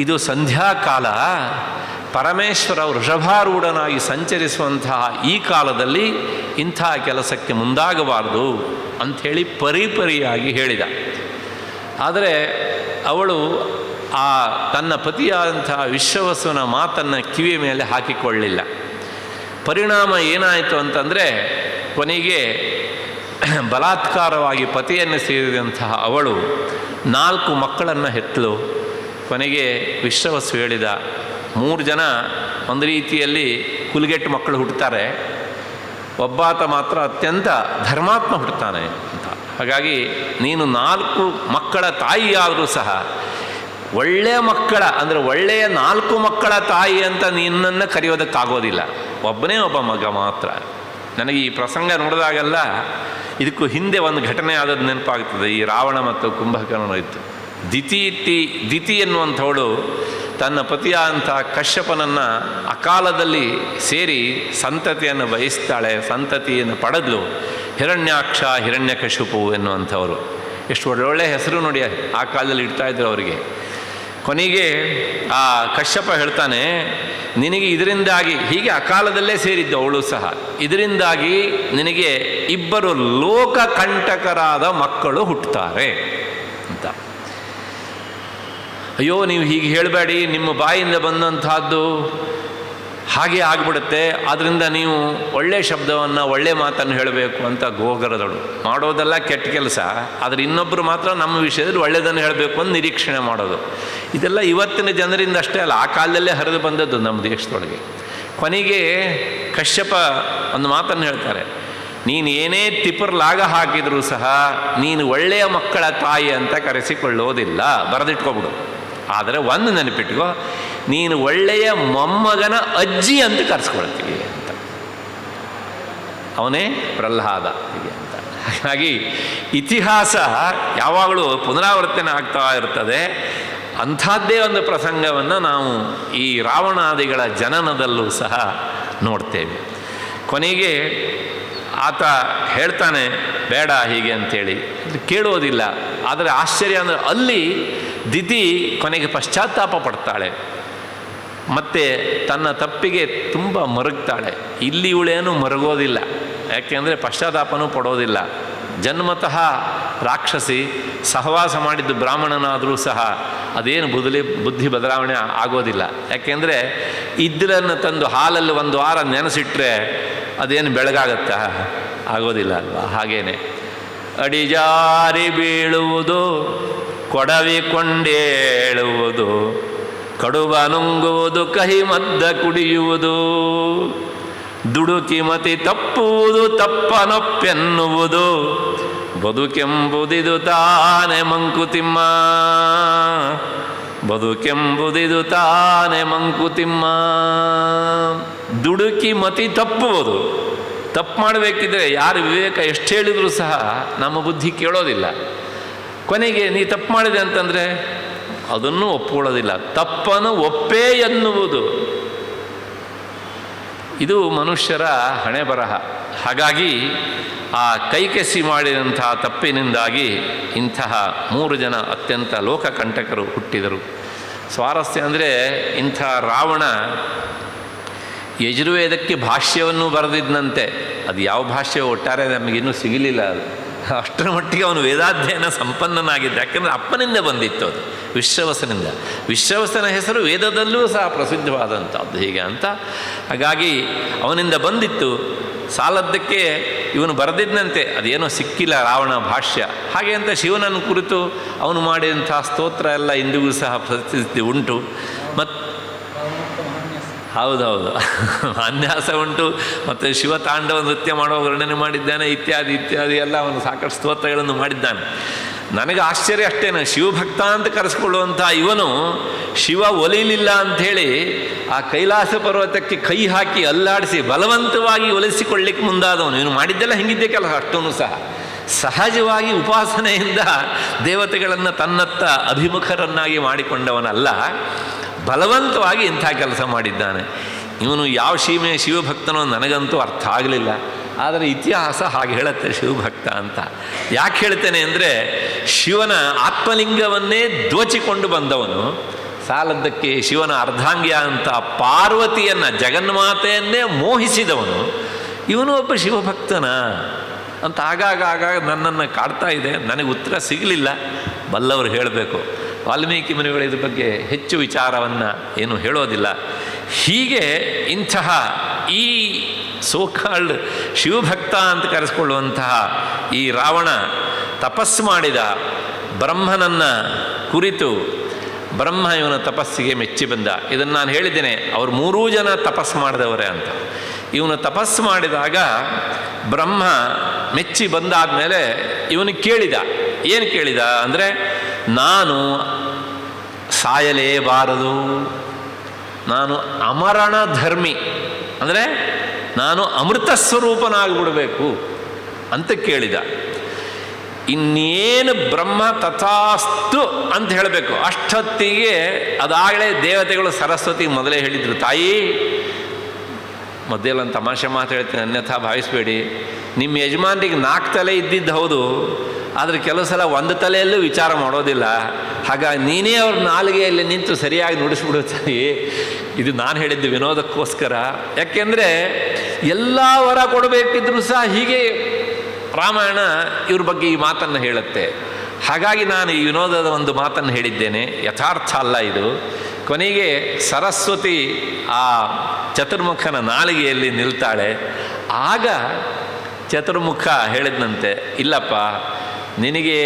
ಇದು ಸಂಧ್ಯಾಕಾಲ, ಪರಮೇಶ್ವರ ವೃಷಭಾರೂಢನಾಗಿ ಸಂಚರಿಸುವಂತಹ ಈ ಕಾಲದಲ್ಲಿ ಇಂಥ ಕೆಲಸಕ್ಕೆ ಮುಂದಾಗಬಾರದು ಅಂಥೇಳಿ ಪರಿಪರಿಯಾಗಿ ಹೇಳಿದ. ಆದರೆ ಅವಳು ಆ ತನ್ನ ಪತಿಯಾದಂತಹ ವಿಶ್ವವಸುವಿನ ಮಾತನ್ನು ಕಿವಿಯ ಮೇಲೆ ಹಾಕಿಕೊಳ್ಳಲಿಲ್ಲ. ಪರಿಣಾಮ ಏನಾಯಿತು ಅಂತಂದರೆ, ಕೊನೆಗೆ ಬಲಾತ್ಕಾರವಾಗಿ ಪತಿಯನ್ನು ಸೇರಿದಂತಹ ಅವಳು 4 ಮಕ್ಕಳನ್ನು ಹೆತ್ತಳು. ಕೊನೆಗೆ ವಿಶ್ವವಸು ಹೇಳಿದ, 3 ಜನ ಒಂದು ರೀತಿಯಲ್ಲಿ ಕುಲಗೆಟ್ಟು ಮಕ್ಕಳು ಹುಟ್ಟುತ್ತಾರೆ, ಒಬ್ಬಾತ ಮಾತ್ರ ಅತ್ಯಂತ ಧರ್ಮಾತ್ಮ ಹುಟ್ಟುತ್ತಾನೆ ಅಂತ. ಹಾಗಾಗಿ ನೀನು 4 ಮಕ್ಕಳ ತಾಯಿಯಾದರೂ ಸಹ ಒಳ್ಳೆಯ ಮಕ್ಕಳ ಅಂದರೆ ಒಳ್ಳೆಯ 4 ಮಕ್ಕಳ ತಾಯಿ ಅಂತ ನಿನ್ನನ್ನು ಕರೆಯೋದಕ್ಕಾಗೋದಿಲ್ಲ, ಒಬ್ಬನೇ ಒಬ್ಬ ಮಗ ಮಾತ್ರ. ನನಗೆ ಈ ಪ್ರಸಂಗ ನೋಡಿದಾಗೆಲ್ಲ ಇದಕ್ಕೂ ಹಿಂದೆ ಒಂದು ಘಟನೆ ಆದದ್ದು ನೆನಪಾಗ್ತದೆ. ಈ ರಾವಣ ಮತ್ತು ಕುಂಭಕರ್ಣ ಇತ್ತು. ದಿತಿ ಎನ್ನುವಂಥವಳು ತನ್ನ ಪತಿಯಾದಂಥ ಕಶ್ಯಪನನ್ನು ಅಕಾಲದಲ್ಲಿ ಸೇರಿ ಸಂತತಿಯನ್ನು ಬಯಸ್ತಾಳೆ, ಸಂತತಿಯನ್ನು ಪಡೆದ್ಲು. ಹಿರಣ್ಯಾಕ್ಷ, ಹಿರಣ್ಯಕಶಿಪು ಎನ್ನುವಂಥವರು. ಎಷ್ಟು ಒಳ್ಳೊಳ್ಳೆ ಹೆಸರು ನೋಡಿ ಆ ಕಾಲದಲ್ಲಿ ಇಡ್ತಾಯಿದ್ರು ಅವರಿಗೆ. ಕೊನೆಗೆ ಆ ಕಶ್ಯಪ ಹೇಳ್ತಾನೆ, ನಿನಗೆ ಇದರಿಂದಾಗಿ, ಹೀಗೆ ಅಕಾಲದಲ್ಲೇ ಸೇರಿದ್ದು ಅವಳು ಸಹ, ಇದರಿಂದಾಗಿ ನಿನಗೆ 2 ಲೋಕಕಂಟಕರಾದ ಮಕ್ಕಳು ಹುಟ್ಟುತ್ತಾರೆ ಅಂತ. ಅಯ್ಯೋ, ನೀವು ಹೀಗೆ ಹೇಳಬೇಡಿ, ನಿಮ್ಮ ಬಾಯಿಂದ ಬಂದಂತಹದ್ದು ಹಾಗೆ ಆಗಿಬಿಡುತ್ತೆ, ಆದ್ದರಿಂದ ನೀವು ಒಳ್ಳೆಯ ಶಬ್ದವನ್ನು, ಒಳ್ಳೆಯ ಮಾತನ್ನು ಹೇಳಬೇಕು ಅಂತ ಗೋಗರದಳು. ಮಾಡೋದೆಲ್ಲ ಕೆಟ್ಟ ಕೆಲಸ, ಆದರೆ ಇನ್ನೊಬ್ಬರು ಮಾತ್ರ ನಮ್ಮ ವಿಷಯದಲ್ಲಿ ಒಳ್ಳೆಯದನ್ನು ಹೇಳಬೇಕು ಅಂತ ನಿರೀಕ್ಷಣೆ ಮಾಡೋದು. ಇದೆಲ್ಲ ಇವತ್ತಿನ ಜನರಿಂದ ಅಷ್ಟೇ ಅಲ್ಲ, ಆ ಕಾಲದಲ್ಲೇ ಹರಿದು ಬಂದದ್ದು ನಮ್ಮ ದೇಶದೊಳಗೆ. ಕೊನೆಗೆ ಕಶ್ಯಪ ಒಂದು ಮಾತನ್ನು ಹೇಳ್ತಾರೆ, ನೀನು ಏನೇ ತಿಪ್ಪರ್ಲಾಗ ಹಾಕಿದರೂ ಸಹ ನೀನು ಒಳ್ಳೆಯ ಮಕ್ಕಳ ತಾಯಿ ಅಂತ ಕರೆಸಿಕೊಳ್ಳೋದಿಲ್ಲ, ಬರೆದಿಟ್ಕೊಬಿಡು. ಆದರೆ ಒಂದು ನೆನಪಿಟ್ಕೋ, ನೀನು ಒಳ್ಳೆಯ ಮೊಮ್ಮಗನ ಅಜ್ಜಿ ಅಂತ ಕರೆಸ್ಕೊಳ್ತೀವಿ ಅಂತ. ಅವನೇ ಪ್ರಹ್ಲಾದ ಹೀಗೆ ಅಂತ. ಹಾಗಾಗಿ ಇತಿಹಾಸ ಯಾವಾಗಲೂ ಪುನರಾವರ್ತನೆ ಆಗ್ತಾ ಇರ್ತದೆ. ಅಂಥದ್ದೇ ಒಂದು ಪ್ರಸಂಗವನ್ನು ನಾವು ಈ ರಾವಣಾದಿಗಳ ಜನನದಲ್ಲೂ ಸಹ ನೋಡ್ತೇವೆ. ಕೊನೆಗೆ ಆತ ಹೇಳ್ತಾನೆ ಬೇಡ ಹೀಗೆ ಅಂಥೇಳಿ, ಕೇಳೋದಿಲ್ಲ. ಆದರೆ ಆಶ್ಚರ್ಯ ಅಂದರೆ ಅಲ್ಲಿ ದಿತಿ ಕೊನೆಗೆ ಪಶ್ಚಾತ್ತಾಪ ಪಡ್ತಾಳೆ, ಮತ್ತು ತನ್ನ ತಪ್ಪಿಗೆ ತುಂಬ ಮರುಗ್ತಾಳೆ. ಇಲ್ಲಿ ಇವಳೇನು ಮರುಗೋದಿಲ್ಲ, ಯಾಕೆಂದರೆ ಪಶ್ಚಾತ್ತಾಪನೂ ಪಡೋದಿಲ್ಲ. ಜನ್ಮತಃ ರಾಕ್ಷಸಿ, ಸಹವಾಸ ಮಾಡಿದ್ದು ಬ್ರಾಹ್ಮಣನಾದರೂ ಸಹ ಅದೇನು ಬುದ್ಧಿ ಬದಲಾವಣೆ ಆಗೋದಿಲ್ಲ. ಯಾಕೆಂದರೆ ಇದ್ರನ್ನು ತಂದು ಹಾಲಲ್ಲಿ 1 ವಾರ ನೆನೆಸಿಟ್ರೆ ಅದೇನು ಬೆಳಗಾಗತ್ತಾ? ಆಗೋದಿಲ್ಲ ಅಲ್ವಾ? ಹಾಗೇನೆ ಅಡಿಜಾರಿ ಬೀಳುವುದು, ಕೊಡವಿಕೊಂಡೇಳುವುದು, ಕಡುಬ ನುಂಗುವುದು, ಕಹಿ ಮದ್ದ ಕುಡಿಯುವುದು, ದುಡುಕಿ ಮತಿ ತಪ್ಪುವುದು, ತಪ್ಪನೊಪ್ಪೆನ್ನುವುದು, ಬದುಕೆಂಬುದಿದು ತಾನೆ ಮಂಕುತಿಮ್ಮ, ಬದುಕೆಂಬುದಿದು ತಾನೆ ಮಂಕುತಿಮ್ಮ. ದುಡುಕಿ ಮತಿ ತಪ್ಪುವುದು, ತಪ್ಪು ಮಾಡಬೇಕಿದ್ರೆ ಯಾರು ವಿವೇಕ ಎಷ್ಟು ಹೇಳಿದರೂ ಸಹ ನಮ್ಮ ಬುದ್ಧಿ ಕೇಳೋದಿಲ್ಲ. ಕೊನೆಗೆ ನೀ ತಪ್ಪು ಮಾಡಿದೆ ಅಂತಂದರೆ ಅದನ್ನು ಒಪ್ಕೊಳ್ಳೋದಿಲ್ಲ. ತಪ್ಪನ್ನು ಒಪ್ಪೇ ಎನ್ನುವುದು ಇದು ಮನುಷ್ಯರ ಹಣೆ ಬರಹ. ಹಾಗಾಗಿ ಆ ಕೈಕೆಸಿ ಮಾಡಿದಂತಹ ತಪ್ಪಿನಿಂದಾಗಿ ಇಂತಹ 3 ಜನ ಅತ್ಯಂತ ಲೋಕಕಂಟಕರು ಹುಟ್ಟಿದರು. ಸ್ವಾರಸ್ಯ ಅಂದರೆ ಇಂಥ ರಾವಣ ಯಜುರ್ವೇದಕ್ಕೆ ಭಾಷ್ಯವನ್ನು ಬರೆದಿದ್ದಂತೆ. ಅದು ಯಾವ ಭಾಷ್ಯ ಒಟ್ಟಾರೆ ನಮಗಿನ್ನೂ ಸಿಗಲಿಲ್ಲ. ಅದು ಅಷ್ಟರ ಮಟ್ಟಿಗೆ ಅವನು ವೇದಾಧ್ಯಯನ ಸಂಪನ್ನನಾಗಿದ್ದ. ಯಾಕೆಂದರೆ ಅಪ್ಪನಿಂದ ಬಂದಿತ್ತು ಅದು, ವಿಶ್ವವಸನಿಂದ. ವಿಶ್ವವಸನ ಹೆಸರು ವೇದದಲ್ಲೂ ಸಹ ಪ್ರಸಿದ್ಧವಾದಂಥದ್ದು ಹೀಗೆ ಅಂತ. ಹಾಗಾಗಿ ಅವನಿಂದ ಬಂದಿತ್ತು. ಸಾಲದ್ದಕ್ಕೆ ಇವನು ಬರೆದಿದ್ದಂತೆ ಅದೇನೋ ಸಿಕ್ಕಿಲ್ಲ ರಾವಣ ಭಾಷ್ಯ. ಹಾಗೆ ಅಂತ ಶಿವನನ್ನು ಕುರಿತು ಅವನು ಮಾಡಿದಂಥ ಸ್ತೋತ್ರ ಎಲ್ಲ ಇಂದಿಗೂ ಸಹ ಪ್ರಸಿದ್ಧಿ ಉಂಟು. ಮತ್ತು ಹೌದೌದು, ಅನ್ಯಾಸ ಉಂಟು. ಮತ್ತು ಶಿವತಾಂಡವ ನೃತ್ಯ ಮಾಡುವ ವರ್ಣನೆ ಮಾಡಿದ್ದಾನೆ, ಇತ್ಯಾದಿ ಇತ್ಯಾದಿ ಎಲ್ಲ ಅವನು ಸಾಕಷ್ಟು ಸ್ತೋತ್ರಗಳನ್ನು ಮಾಡಿದ್ದಾನೆ. ನನಗೆ ಆಶ್ಚರ್ಯ ಅಷ್ಟೇನೆ, ಶಿವಭಕ್ತ ಅಂತ ಕರೆಸ್ಕೊಳ್ಳುವಂಥ ಇವನು ಶಿವ ಒಲಿಲಿಲ್ಲ ಅಂಥೇಳಿ ಆ ಕೈಲಾಸ ಪರ್ವತಕ್ಕೆ ಕೈ ಹಾಕಿ ಅಲ್ಲಾಡಿಸಿ ಬಲವಂತವಾಗಿ ಒಲಿಸಿಕೊಳ್ಳಿಕ್ಕೆ ಮುಂದಾದವನು. ಇವನು ಮಾಡಿದ್ದೆಲ್ಲ ಹಿಂಗಿದ್ದೇ ಕೆಲಸ ಅಷ್ಟೂ ಸಹ. ಸಹಜವಾಗಿ ಉಪಾಸನೆಯಿಂದ ದೇವತೆಗಳನ್ನು ತನ್ನತ್ತ ಅಭಿಮುಖರನ್ನಾಗಿ ಮಾಡಿಕೊಂಡವನಲ್ಲ, ಬಲವಂತವಾಗಿ ಇಂಥ ಕೆಲಸ ಮಾಡಿದ್ದಾನೆ. ಇವನು ಯಾವ ಶಿವಭಕ್ತನೋ ನನಗಂತೂ ಅರ್ಥ ಆಗಲಿಲ್ಲ, ಆದರೆ ಇತಿಹಾಸ ಹಾಗೆ ಹೇಳುತ್ತೆ ಶಿವಭಕ್ತ ಅಂತ. ಯಾಕೆ ಹೇಳ್ತೇನೆ ಅಂದರೆ, ಶಿವನ ಆತ್ಮಲಿಂಗವನ್ನೇ ದೋಚಿಕೊಂಡು ಬಂದವನು, ಸಾಲದ್ದಕ್ಕೆ ಶಿವನ ಅರ್ಧಾಂಗಿಯ ಅಂತ ಪಾರ್ವತಿಯನ್ನು, ಜಗನ್ಮಾತೆಯನ್ನೇ ಮೋಹಿಸಿದವನು, ಇವನು ಒಬ್ಬ ಶಿವಭಕ್ತನ ಅಂತ ಆಗಾಗ ನನ್ನನ್ನು ಕಾಡ್ತಾ ಇದೆ. ನನಗೆ ಉತ್ತರ ಸಿಗಲಿಲ್ಲ, ಬಲ್ಲವರು ಹೇಳಬೇಕು. ವಾಲ್ಮೀಕಿ ಮುನಿಗಳು ಇದ್ರ ಬಗ್ಗೆ ಹೆಚ್ಚು ವಿಚಾರವನ್ನು ಏನು ಹೇಳೋದಿಲ್ಲ. ಹೀಗೆ ಇಂತಹ ಈ ಸೋಕಾಲ್ಡ್ ಶಿವಭಕ್ತ ಅಂತ ಕರೆಸ್ಕೊಳ್ಳುವಂತಹ ಈ ರಾವಣ ತಪಸ್ಸು ಮಾಡಿದ ಬ್ರಹ್ಮನನ್ನು ಕುರಿತು ಬ್ರಹ್ಮ ಇವನ ತಪಸ್ಸಿಗೆ ಮೆಚ್ಚಿ ಬಂದ. ಇದನ್ನು ನಾನು ಹೇಳಿದ್ದೇನೆ, ಅವರು 3 ಜನ ತಪಸ್ಸು ಮಾಡಿದವರೇ ಅಂತ. ಇವನು ತಪಸ್ಸು ಮಾಡಿದಾಗ ಬ್ರಹ್ಮ ಮೆಚ್ಚಿ ಬಂದಾದ ಮೇಲೆ ಇವನು ಕೇಳಿದ. ಏನು ಕೇಳಿದ ಅಂದರೆ, ನಾನು ಸಾಯಲೇಬಾರದು, ನಾನು ಅಮರಣ ಧರ್ಮಿ, ಅಂದರೆ ನಾನು ಅಮೃತ ಸ್ವರೂಪನಾಗಿಬಿಡಬೇಕು ಅಂತ ಕೇಳಿದ. ಇನ್ನೇನು ಬ್ರಹ್ಮ ತಥಾಸ್ತು ಅಂತ ಹೇಳಬೇಕು. ಅಷ್ಟೊತ್ತಿಗೆ ಅದಾಗಲೇ ದೇವತೆಗಳು ಸರಸ್ವತಿ ಮೊದಲೇ ಹೇಳಿದರು, ತಾಯಿ ಮೊದಲೊಂದು ತಮಾಷೆ ಮಾತು ಹೇಳ್ತೀನಿ, ಅನ್ಯಥಾ ಭಾವಿಸಬೇಡಿ. ನಿಮ್ಮ ಯಜಮಾನ್ರಿಗೆ 4 ತಲೆ ಇದ್ದಿದ್ದು ಹೌದು, ಆದರೆ ಕೆಲವು ಸಲ 1 ತಲೆಯಲ್ಲೂ ವಿಚಾರ ಮಾಡೋದಿಲ್ಲ. ಹಾಗಾಗಿ ನೀನೇ ಅವ್ರ ನಾಲಿಗೆಯಲ್ಲಿ ನಿಂತು ಸರಿಯಾಗಿ ನುಡಿಸ್ಬಿಡುತ್ತೆ. ಇದು ನಾನು ಹೇಳಿದ್ದು ವಿನೋದಕ್ಕೋಸ್ಕರ. ಯಾಕೆಂದರೆ ಎಲ್ಲ ವರ ಕೊಡಬೇಕಿದ್ರೂ ಸಹ ಹೀಗೆ ರಾಮಾಯಣ ಇವ್ರ ಬಗ್ಗೆ ಈ ಮಾತನ್ನು ಹೇಳುತ್ತೆ. ಹಾಗಾಗಿ ನಾನು ಈ ವಿನೋದದ ಒಂದು ಮಾತನ್ನು ಹೇಳಿದ್ದೇನೆ, ಯಥಾರ್ಥ ಅಲ್ಲ ಇದು. ಕೊನೆಗೆ ಸರಸ್ವತಿ ಆ ಚತುರ್ಮುಖನ ನಾಲಿಗೆಯಲ್ಲಿ ನಿಲ್ತಾಳೆ. ಆಗ ಚತುರ್ಮುಖ ಹೇಳಿದಂತೆ, ಇಲ್ಲಪ್ಪ, ನಿನಗೆ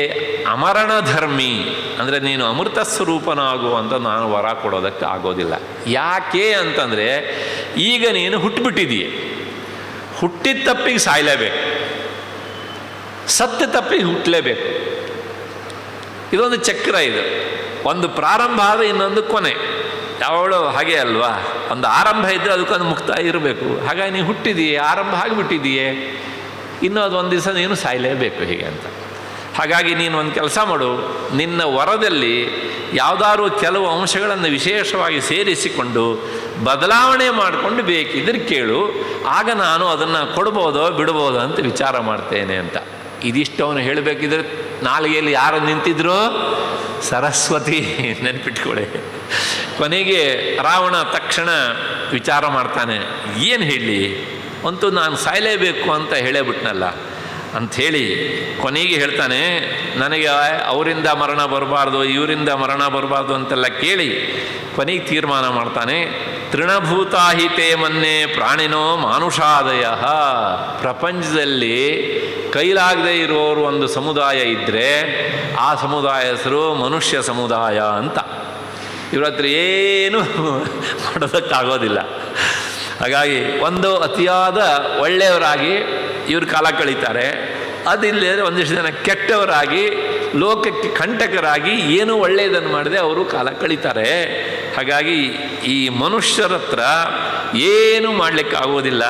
ಅಮರಣ ಧರ್ಮಿ ಅಂದರೆ ನೀನು ಅಮೃತ ಸ್ವರೂಪನಾಗು ಅಂತ ನಾನು ವರ ಕೊಡೋದಕ್ಕೆ ಆಗೋದಿಲ್ಲ. ಯಾಕೆ ಅಂತಂದರೆ, ಈಗ ನೀನು ಹುಟ್ಟುಬಿಟ್ಟಿದೀಯ, ಹುಟ್ಟಿದ ತಪ್ಪಿಗೆ ಸಾಯಲೇಬೇಕು, ಸತ್ತ ತಪ್ಪಿಗೆ ಹುಟ್ಟಲೇಬೇಕು. ಇದೊಂದು ಚಕ್ರ. ಇದು ಒಂದು ಪ್ರಾರಂಭ ಆದರೆ ಇನ್ನೊಂದು ಕೊನೆ. ಯಾವಳು ಹಾಗೆ ಅಲ್ವಾ, ಒಂದು ಆರಂಭ ಇದ್ದರೆ ಅದಕ್ಕೊಂದು ಮುಕ್ತಾಯ ಇರಬೇಕು. ಹಾಗಾಗಿ ನೀನು ಹುಟ್ಟಿದೀಯೇ, ಆರಂಭ ಆಗಿಬಿಟ್ಟಿದೆಯೇ, ಇನ್ನೂ ಅದು ಒಂದು ದಿವಸ ನೀನು ಸಾಯಲೇಬೇಕು ಹೀಗೆ ಅಂತ. ಹಾಗಾಗಿ ನೀನು ಒಂದು ಕೆಲಸ ಮಾಡು, ನಿನ್ನ ವರದಲ್ಲಿ ಯಾವುದಾದ್ರೂ ಕೆಲವು ಅಂಶಗಳನ್ನು ವಿಶೇಷವಾಗಿ ಸೇರಿಸಿಕೊಂಡು ಬದಲಾವಣೆ ಮಾಡಿಕೊಂಡು ಬೇಕಿದ್ರೆ ಕೇಳು, ಆಗ ನಾನು ಅದನ್ನು ಕೊಡ್ಬೋದೋ ಬಿಡ್ಬೋದೋ ಅಂತ ವಿಚಾರ ಮಾಡ್ತೇನೆ ಅಂತ. ಇದಿಷ್ಟು ಅವನು ಹೇಳಬೇಕಿದ್ರೆ ನಾಲಿಗೆಯಲ್ಲಿ ಯಾರು ನಿಂತಿದ್ರು? ಸರಸ್ವತಿ, ನೆನ್ಪಿಟ್ಕೊಳ್ಳಿ. ಕೊನೆಗೆ ರಾವಣ ತಕ್ಷಣ ವಿಚಾರ ಮಾಡ್ತಾನೆ, ಏನು ಹೇಳಿ, ಅಂತೂ ನಾನು ಸಾಯಲೇಬೇಕು ಅಂತ ಹೇಳೇಬಿಟ್ನಲ್ಲ ಅಂಥೇಳಿ ಕೊನೆಗೆ ಹೇಳ್ತಾನೆ, ನನಗೆ ಅವರಿಂದ ಮರಣ ಬರಬಾರ್ದು, ಇವರಿಂದ ಮರಣ ಬರಬಾರ್ದು ಅಂತೆಲ್ಲ ಕೇಳಿ ಕೊನೆಗೆ ತೀರ್ಮಾನ ಮಾಡ್ತಾನೆ, ತೃಣಭೂತಾಹಿತೇ ಮನ್ನೆ ಪ್ರಾಣಿನೋ ಮಾನುಷಾದಯ. ಪ್ರಪಂಚದಲ್ಲಿ ಕೈಲಾಗದೇ ಇರೋರು ಒಂದು ಸಮುದಾಯ ಇದ್ದರೆ ಆ ಸಮುದಾಯ ಹೆಸರು ಮನುಷ್ಯ ಸಮುದಾಯ ಅಂತ. ಇವ್ರ ಹತ್ರ ಏನೂ ಮಾಡೋದಕ್ಕಾಗೋದಿಲ್ಲ. ಹಾಗಾಗಿ ಒಂದು ಅತಿಯಾದ ಒಳ್ಳೆಯವರಾಗಿ ಇವರು ಕಾಲ ಕಳೀತಾರೆ. ಅದಿಲ್ಲದೆ ಒಂದಿಷ್ಟು ಜನ ಕೆಟ್ಟವರಾಗಿ ಲೋಕಕ್ಕೆ ಕಂಟಕರಾಗಿ ಏನೂ ಒಳ್ಳೆಯದನ್ನು ಮಾಡದೆ ಅವರು ಕಾಲ ಕಳೀತಾರೆ. ಹಾಗಾಗಿ ಈ ಮನುಷ್ಯರ ಹತ್ರ ಏನೂ ಮಾಡಲಿಕ್ಕಾಗೋದಿಲ್ಲ.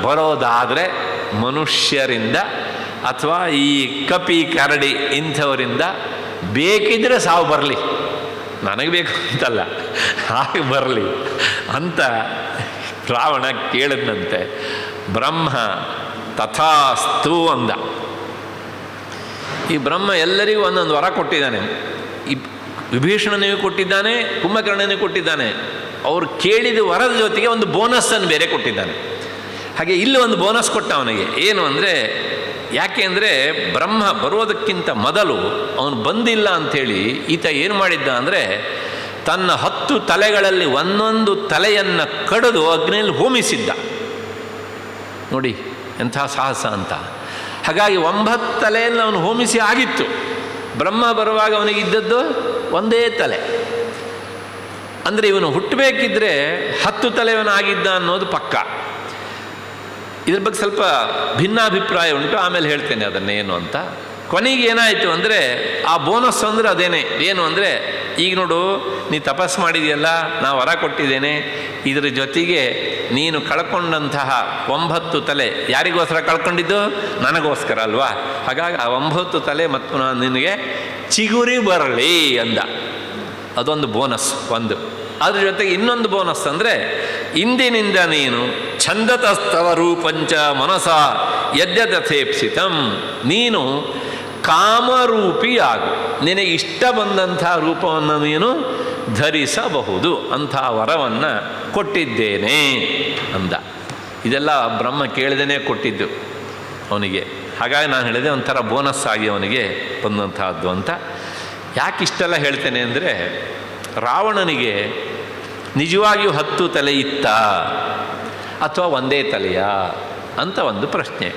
ಬರೋದಾದರೆ ಮನುಷ್ಯರಿಂದ ಅಥವಾ ಈ ಕಪಿ ಕರಡಿ ಇಂಥವರಿಂದ ಬೇಕಿದ್ರೆ ಸಾವು ಬರಲಿ, ನನಗೆ ಬೇಕು ಅಂತಲ್ಲ, ಹಾಗೆ ಬರಲಿ ಅಂತ ರಾವಣ ಕೇಳಿದಂತೆ ಬ್ರಹ್ಮ ತಥಾಸ್ತು ಅಂದ. ಈ ಬ್ರಹ್ಮ ಎಲ್ಲರಿಗೂ ಒಂದೊಂದು ವರ ಕೊಟ್ಟಿದ್ದಾನೆ. ಈ ವಿಭೀಷಣನಿಗೂ ಕೊಟ್ಟಿದ್ದಾನೆ, ಕುಂಭಕರ್ಣನಿಗೂ ಕೊಟ್ಟಿದ್ದಾನೆ. ಅವರು ಕೇಳಿದ ವರದ ಜೊತೆಗೆ ಒಂದು ಬೋನಸ್ಸನ್ನು ಬೇರೆ ಕೊಟ್ಟಿದ್ದಾನೆ. ಹಾಗೆ ಇಲ್ಲಿ ಒಂದು ಬೋನಸ್ ಕೊಟ್ಟ ಅವನಿಗೆ. ಏನು ಅಂದರೆ, ಯಾಕೆ ಅಂದರೆ ಬ್ರಹ್ಮ ಬರೋದಕ್ಕಿಂತ ಮೊದಲು ಅವನು ಬಂದಿಲ್ಲ ಅಂಥೇಳಿ ಈತ ಏನು ಮಾಡಿದ್ದ ಅಂದರೆ, ತನ್ನ 10 ತಲೆಗಳಲ್ಲಿ ಒಂದೊಂದು ತಲೆಯನ್ನು ಕಡಿದು ಅಗ್ನಿಯಲ್ಲಿ ಹೋಮಿಸಿದ್ದ. ನೋಡಿ ಎಂಥ ಸಾಹಸ ಅಂತ. ಹಾಗಾಗಿ 9 ತಲೆಯಲ್ಲಿ ಅವನು ಹೋಮಿಸಿ ಆಗಿತ್ತು. ಬ್ರಹ್ಮ ಬರುವಾಗ ಅವನಿಗಿದ್ದದ್ದು ಒಂದೇ ತಲೆ. ಅಂದರೆ ಇವನು ಹುಟ್ಟಬೇಕಿದ್ರೆ 10 ತಲೆಯವನಾಗಿದ್ದ ಅನ್ನೋದು ಪಕ್ಕ. ಇದ್ರ ಬಗ್ಗೆ ಸ್ವಲ್ಪ ಭಿನ್ನಾಭಿಪ್ರಾಯ ಉಂಟು, ಆಮೇಲೆ ಹೇಳ್ತೇನೆ ಅದನ್ನೇನು ಅಂತ. ಕೊನೆಗೆ ಏನಾಯಿತು ಅಂದರೆ ಆ ಬೋನಸ್ ಅಂದರೆ ಅದೇನೆ. ಏನು ಅಂದರೆ, ಈಗ ನೋಡು ನೀ ತಪಸ್ಸು ಮಾಡಿದೆಯಲ್ಲ, ನಾವು ವರ ಕೊಟ್ಟಿದ್ದೇನೆ, ಇದರ ಜೊತೆಗೆ ನೀನು ಕಳ್ಕೊಂಡಂತಹ 9 ತಲೆ ಯಾರಿಗೋಸ್ಕರ ಕಳ್ಕೊಂಡಿದ್ದು? ನನಗೋಸ್ಕರ ಅಲ್ವಾ? ಹಾಗಾಗಿ ಆ 9 ತಲೆ ಮತ್ತು ನಾನು ನಿನಗೆ ಚಿಗುರಿ ಬರಲಿ ಅಂದ. ಅದೊಂದು ಬೋನಸ್ ಒಂದು. ಅದ್ರ ಜೊತೆಗೆ ಇನ್ನೊಂದು ಬೋನಸ್ ಅಂದರೆ, ಇಂದಿನಿಂದ ನೀನು ಛಂದತಸ್ತವ ರೂಪಂಚ ಮನಸ ಯದ್ಯಥೇಪ್ಸಿತಂ, ನೀನು ಕಾಮರೂಪಿಯಾಗು, ನಿನಗೆ ಇಷ್ಟ ಬಂದಂಥ ರೂಪವನ್ನು ನೀನು ಧರಿಸಬಹುದು, ಅಂಥ ವರವನ್ನು ಕೊಟ್ಟಿದ್ದೇನೆ ಅಂದ. ಇದೆಲ್ಲ ಬ್ರಹ್ಮ ಕೇಳದೇನೆ ಕೊಟ್ಟಿದ್ದು ಅವನಿಗೆ. ಹಾಗಾಗಿ ನಾನು ಹೇಳಿದೆ ಒಂಥರ ಬೋನಸ್ ಆಗಿ ಅವನಿಗೆ ಬಂದಂತಹದ್ದು ಅಂತ. ಯಾಕೆ ಇಷ್ಟೆಲ್ಲ ಹೇಳ್ತೇನೆ ಅಂದರೆ, ರಾವಣನಿಗೆ ನಿಜವಾಗಿಯೂ 10 ತಲೆ ಇತ್ತ ಅಥವಾ ಒಂದೇ ತಲೆಯ ಅಂತ ಒಂದು ಪ್ರಶ್ನೆ.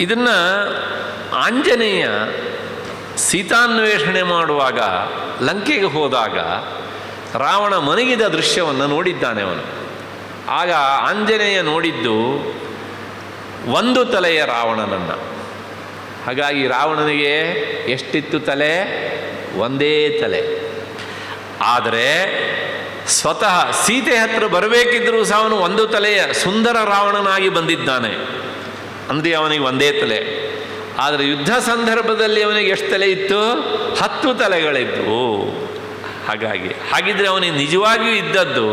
ಇದನ್ನು ಆಂಜನೇಯ ಸೀತಾನ್ವೇಷಣೆ ಮಾಡುವಾಗ ಲಂಕೆಗೆ ಹೋದಾಗ ರಾವಣ ಮನಗಿದ ದೃಶ್ಯವನ್ನು ನೋಡಿದ್ದಾನೆ ಅವನು. ಆಗ ಆಂಜನೇಯ ನೋಡಿದ್ದು 1 ತಲೆಯ ರಾವಣನನ್ನು. ಹಾಗಾಗಿ ರಾವಣನಿಗೆ ಎಷ್ಟಿತ್ತು ತಲೆ? ಒಂದೇ ತಲೆ. ಆದರೆ ಸ್ವತಃ ಸೀತೆ ಹತ್ರ ಬರಬೇಕಿದ್ದರೂ ಸಹ ಅವನು 1 ತಲೆಯ ಸುಂದರ ರಾವಣನಾಗಿ ಬಂದಿದ್ದಾನೆ, ಅಂದರೆ ಅವನಿಗೆ ಒಂದೇ ತಲೆ. ಆದರೆ ಯುದ್ಧ ಸಂದರ್ಭದಲ್ಲಿ ಅವನಿಗೆ ಎಷ್ಟು ತಲೆ ಇತ್ತು? 10 ತಲೆಗಳಿದ್ದವು. ಹಾಗಿದ್ರೆ ಅವನಿಗೆ ನಿಜವಾಗಿಯೂ ಇದ್ದದ್ದು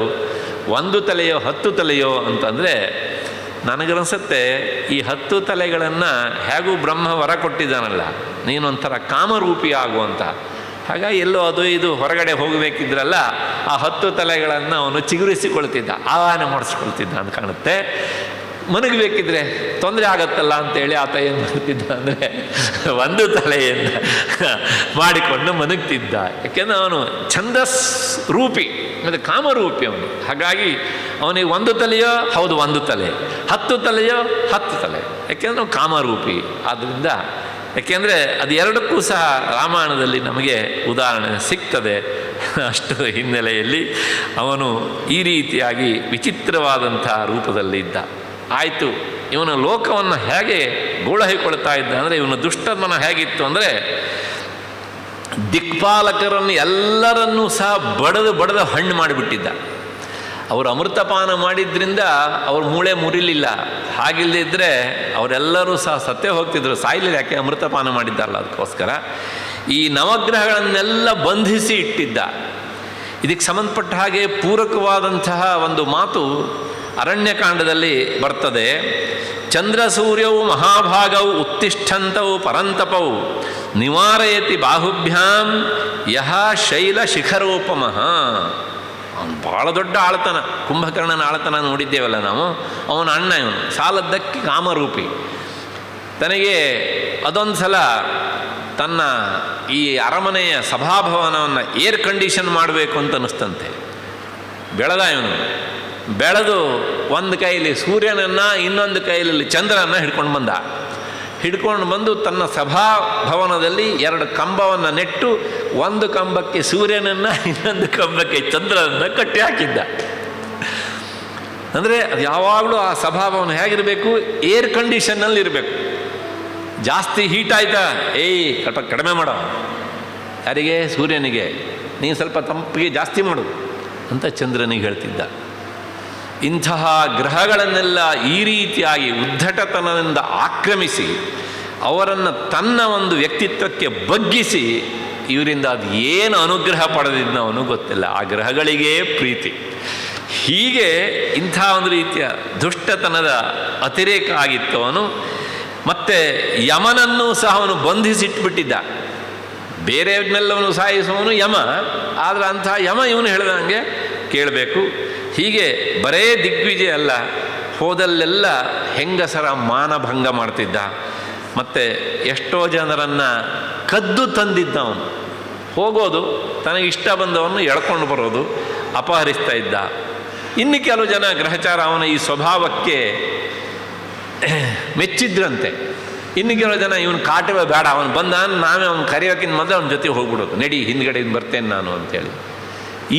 1 ತಲೆಯೋ 10 ತಲೆಯೋ ಅಂತಂದರೆ, ನನಗನ್ನಿಸುತ್ತೆ ಈ 10 ತಲೆಗಳನ್ನು ಹೇಗೂ ಬ್ರಹ್ಮ ವರ ಕೊಟ್ಟಿದ್ದಾನಲ್ಲ, ನೀನೊಂಥರ ಕಾಮರೂಪಿ ಆಗುವಂಥ. ಹಾಗಾಗಿ ಎಲ್ಲೋ ಅದು ಇದು ಹೊರಗಡೆ ಹೋಗಬೇಕಿದ್ರಲ್ಲ, ಆ 10 ತಲೆಗಳನ್ನು ಅವನು ಚಿಗುರಿಸಿಕೊಳ್ತಿದ್ದ, ಆವಾಹನೆ ಮಾಡಿಸ್ಕೊಳ್ತಿದ್ದ ಅಂತ ಕಾಣುತ್ತೆ. ಮನಗಬೇಕಿದ್ರೆ ತೊಂದರೆ ಆಗತ್ತಲ್ಲ ಅಂತೇಳಿ ಆತ ಏನು ಮಾಡ್ತಿದ್ದ ಅಂದರೆ 1 ತಲೆಯನ್ನು ಮಾಡಿಕೊಂಡು ಮನಗ್ತಿದ್ದ. ಯಾಕೆಂದರೆ ಅವನು ಛಂದಸ್ ರೂಪಿ ಮತ್ತು ಕಾಮರೂಪಿ ಅವನು. ಹಾಗಾಗಿ ಅವನಿಗೆ 1 ತಲೆಯೋ ಹೌದು 1 ತಲೆ, 10 ತಲೆಯೋ 10 ತಲೆ, ಯಾಕೆಂದರೆ ಅವನು ಕಾಮರೂಪಿ. ಆದ್ದರಿಂದ ಯಾಕೆಂದರೆ ಅದು ಎರಡಕ್ಕೂ ಸಹ ರಾಮಾಯಣದಲ್ಲಿ ನಮಗೆ ಉದಾಹರಣೆ ಸಿಗ್ತದೆ. ಅಷ್ಟು ಹಿನ್ನೆಲೆಯಲ್ಲಿ ಅವನು ಈ ರೀತಿಯಾಗಿ ವಿಚಿತ್ರವಾದಂಥ ರೂಪದಲ್ಲಿದ್ದ. ಆಯಿತು, ಇವನ ಲೋಕವನ್ನು ಹೇಗೆ ಗೋಳಹಿಕೊಳ್ತಾ ಇದ್ದ ಅಂದರೆ, ಇವನ ದುಷ್ಟತನ ಹೇಗಿತ್ತು ಅಂದರೆ, ದಿಕ್ಪಾಲಕರನ್ನು ಎಲ್ಲರನ್ನೂ ಸಹ ಬಡದು ಹಣ್ಣು ಮಾಡಿಬಿಟ್ಟಿದ್ದ. ಅವರು ಅಮೃತಪಾನ ಮಾಡಿದ್ರಿಂದ ಅವ್ರ ಮೂಳೆ ಮುರಿಲಿಲ್ಲ. ಹಾಗಿಲ್ಲದಿದ್ದರೆ ಅವರೆಲ್ಲರೂ ಸಹ ಸತ್ತೇ ಹೋಗ್ತಿದ್ರು, ಸಾಯ್ಲಿಲ್ಲ. ಯಾಕೆ? ಅಮೃತಪಾನ ಮಾಡಿದ್ದಾರಲ್ಲ, ಅದಕ್ಕೋಸ್ಕರ ಈ ನವಗ್ರಹಗಳನ್ನೆಲ್ಲ ಬಂಧಿಸಿ ಇಟ್ಟಿದ್ದ. ಇದಕ್ಕೆ ಸಂಬಂಧಪಟ್ಟ ಹಾಗೆ ಪೂರಕವಾದಂತಹ ಒಂದು ಮಾತು ಅರಣ್ಯಕಾಂಡದಲ್ಲಿ ಬರ್ತದೆ. ಚಂದ್ರ ಸೂರ್ಯವು ಮಹಾಭಾಗವು ಉತ್ತಿಷ್ಠಂತವು ಪರಂತಪವು ನಿವಾರಯತಿ ಬಾಹುಭ್ಯಾಂ ಯಹ ಶೈಲ ಶಿಖರೋಪಮಃ. ಅವನು ಭಾಳ ದೊಡ್ಡ ಆಳ್ತನ, ಕುಂಭಕರ್ಣನ ಆಳ್ತನ ನೋಡಿದ್ದೇವಲ್ಲ ನಾವು. ಅವನ ಅಣ್ಣ ಇವನು, ಸಾಲದ್ದಕ್ಕೆ ಕಾಮರೂಪಿ. ತನಗೆ ಅದೊಂದು ಸಲ ತನ್ನ ಈ ಅರಮನೆಯ ಸಭಾಭವನವನ್ನು ಏರ್ ಕಂಡೀಷನ್ ಮಾಡಬೇಕು ಅಂತ ಅನ್ನಿಸ್ತಂತೆ. ಬೆಳೆದ ಇವನು, ಬೆಳೆದು ಒಂದು ಕೈಯಲ್ಲಿ ಸೂರ್ಯನನ್ನು ಇನ್ನೊಂದು ಕೈಯಲ್ಲಿ ಚಂದ್ರನ ಹಿಡ್ಕೊಂಡು ಬಂದು ತನ್ನ ಸಭಾಭವನದಲ್ಲಿ 2 ಕಂಬವನ್ನು ನೆಟ್ಟು, ಒಂದು ಕಂಬಕ್ಕೆ ಸೂರ್ಯನನ್ನು ಇನ್ನೊಂದು ಕಂಬಕ್ಕೆ ಚಂದ್ರನನ್ನು ಕಟ್ಟಿ ಹಾಕಿದ್ದ. ಅಂದರೆ ಅದು ಯಾವಾಗಲೂ ಆ ಸಭಾಭವನ ಹೇಗಿರಬೇಕು? ಏರ್ ಕಂಡೀಷನ್ನಲ್ಲಿ ಇರಬೇಕು. ಜಾಸ್ತಿ ಹೀಟ್ ಆಯ್ತಾ, ಕಡಿಮೆ ಮಾಡೋ, ಯಾರಿಗೆ? ಸೂರ್ಯನಿಗೆ. ನೀನು ಸ್ವಲ್ಪ ತಂಪಿಗೆ ಜಾಸ್ತಿ ಮಾಡು ಅಂತ ಚಂದ್ರನಿಗೆ ಹೇಳ್ತಿದ್ದ. ಇಂತಹ ಗ್ರಹಗಳನ್ನೆಲ್ಲ ಈ ರೀತಿಯಾಗಿ ಉದ್ಧಟತನದಿಂದ ಆಕ್ರಮಿಸಿ ಅವರನ್ನು ತನ್ನ ಒಂದು ವ್ಯಕ್ತಿತ್ವಕ್ಕೆ ಬಗ್ಗಿಸಿ ಇವರಿಂದ ಅದು ಏನು ಅನುಗ್ರಹ ಪಡೆದಿದ್ದ ಅವನು ಗೊತ್ತಿಲ್ಲ. ಆ ಗ್ರಹಗಳಿಗೇ ಪ್ರೀತಿ. ಹೀಗೆ ಇಂಥ ಒಂದು ರೀತಿಯ ದುಷ್ಟತನದ ಅತಿರೇಕ ಆಗಿತ್ತು ಅವನು. ಮತ್ತು ಯಮನನ್ನು ಸಹ ಅವನು ಬಂಧಿಸಿಟ್ಬಿಟ್ಟಿದ್ದ. ಬೇರೆಯವನ್ನೆಲ್ಲವನು ಸಾಯಿಸುವವನು ಯಮ, ಆದರೆ ಅಂಥ ಯಮ ಇವನು ಹೇಳ್ದಂಗೆ ಕೇಳಬೇಕು. ಹೀಗೆ ಬರೇ ದಿಗ್ವಿಜಯ ಅಲ್ಲ, ಹೋದಲ್ಲೆಲ್ಲ ಹೆಂಗಸರ ಮಾನಭಂಗ ಮಾಡ್ತಿದ್ದ. ಮತ್ತು ಎಷ್ಟೋ ಜನರನ್ನು ಕದ್ದು ತಂದಿದ್ದ ಅವನು. ಹೋಗೋದು, ತನಗಿಷ್ಟ ಬಂದವನ್ನು ಎಳ್ಕೊಂಡು ಬರೋದು, ಅಪಹರಿಸ್ತಾ ಇದ್ದ. ಇನ್ನು ಕೆಲವು ಜನ ಗ್ರಹಚಾರ ಅವನ ಈ ಸ್ವಭಾವಕ್ಕೆ ಮೆಚ್ಚಿದ್ರಂತೆ. ಇನ್ನು ಕೆಲವು ಜನ ಇವನು ಕಾಟವೇ ಬೇಡ, ಅವನು ಬಂದ ನಾವೇ ಅವ್ನು ಕರೆಯೋಕ್ಕಿಂತ ಮೊದಲು ಅವನ ಜೊತೆ ಹೋಗ್ಬಿಡೋದು, ನಡಿ ಹಿಂದ್ಗಡೆಯಿಂದ ಬರ್ತೇನೆ ನಾನು ಅಂತೇಳಿ.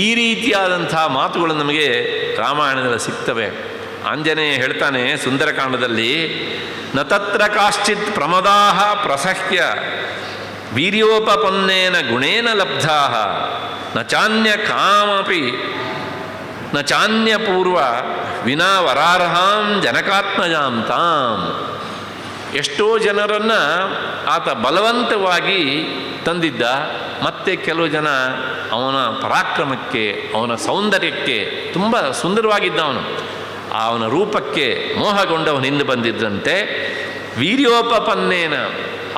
ಈ ರೀತಿಯಾದಂಥ ಮಾತುಗಳು ನಮಗೆ ರಾಮಾಯಣದಲ್ಲಿ ಸಿಗ್ತವೆ. ಆಂಜನೇಯ ಹೇಳ್ತಾನೆ ಸುಂದರಕಾಂಡದಲ್ಲಿ, ನ ತತ್ರ ಕಾಶ್ಚಿತ್ ಪ್ರಮದಾಹ ಪ್ರಸಹ್ಯ ವೀರ್ಯೋಪಪನ್ನೇನ ಗುಣೇನ ಲಬ್ಧಾಹ ನ ಚಾನ್ಯ ಕಾಮಪಿ ನ ಚಾನ್ಯ ಪೂರ್ವ ವಿನಾ ವರಾರ್ಹಾಂ ಜನಕಾತ್ಮಜಾಂ ತಾಂ. ಎಷ್ಟೋ ಜನರನ್ನು ಆತ ಬಲವಂತವಾಗಿ ತಂದಿದ್ದ. ಮತ್ತೆ ಕೆಲವು ಜನ ಅವನ ಪರಾಕ್ರಮಕ್ಕೆ, ಅವನ ಸೌಂದರ್ಯಕ್ಕೆ, ತುಂಬ ಸುಂದರವಾಗಿದ್ದ ಅವನ ರೂಪಕ್ಕೆ ಮೋಹಗೊಂಡವನು ಹಿಂದೆ ಬಂದಿದ್ದಂತೆ. ವೀರ್ಯೋಪಪನ್ನೇನ,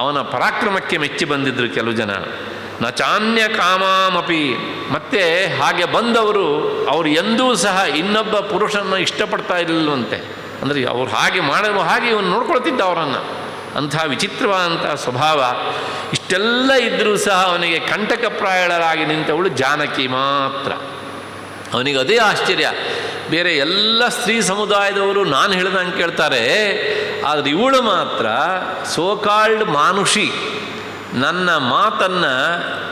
ಅವನ ಪರಾಕ್ರಮಕ್ಕೆ ಮೆಚ್ಚಿ ಬಂದಿದ್ದರು ಕೆಲವು ಜನ. ನ ಚಾನ್ಯ ಕಾಮಾಮಪಿ, ಮತ್ತೆ ಹಾಗೆ ಬಂದವರು ಅವರು ಎಂದೂ ಸಹ ಇನ್ನೊಬ್ಬ ಪುರುಷನ ಇಷ್ಟಪಡ್ತಾ ಇರಲಿಲ್ಲವಂತೆ. ಅಂದರೆ ಅವ್ರು ಹಾಗೆ ಮಾಡುವ ಹಾಗೆ ಇವನು ನೋಡ್ಕೊಳ್ತಿದ್ದ ಅವರನ್ನು. ಅಂಥ ವಿಚಿತ್ರವಾದಂಥ ಸ್ವಭಾವ. ಇಷ್ಟೆಲ್ಲ ಇದ್ದರೂ ಸಹ ಅವನಿಗೆ ಕಂಟಕಪ್ರಾಯಳರಾಗಿ ನಿಂತವಳು ಜಾನಕಿ ಮಾತ್ರ. ಅವನಿಗೆ ಅದೇ ಆಶ್ಚರ್ಯ. ಬೇರೆ ಎಲ್ಲ ಸ್ತ್ರೀ ಸಮುದಾಯದವರು ನಾನು ಹೇಳ್ದಂಗೆ ಕೇಳ್ತಾರೆ, ಆದರೆ ಇವಳು ಮಾತ್ರ ಸೋಕಾಲ್ಡ್ ಮಾನುಷಿ, ನನ್ನ ಮಾತನ್ನು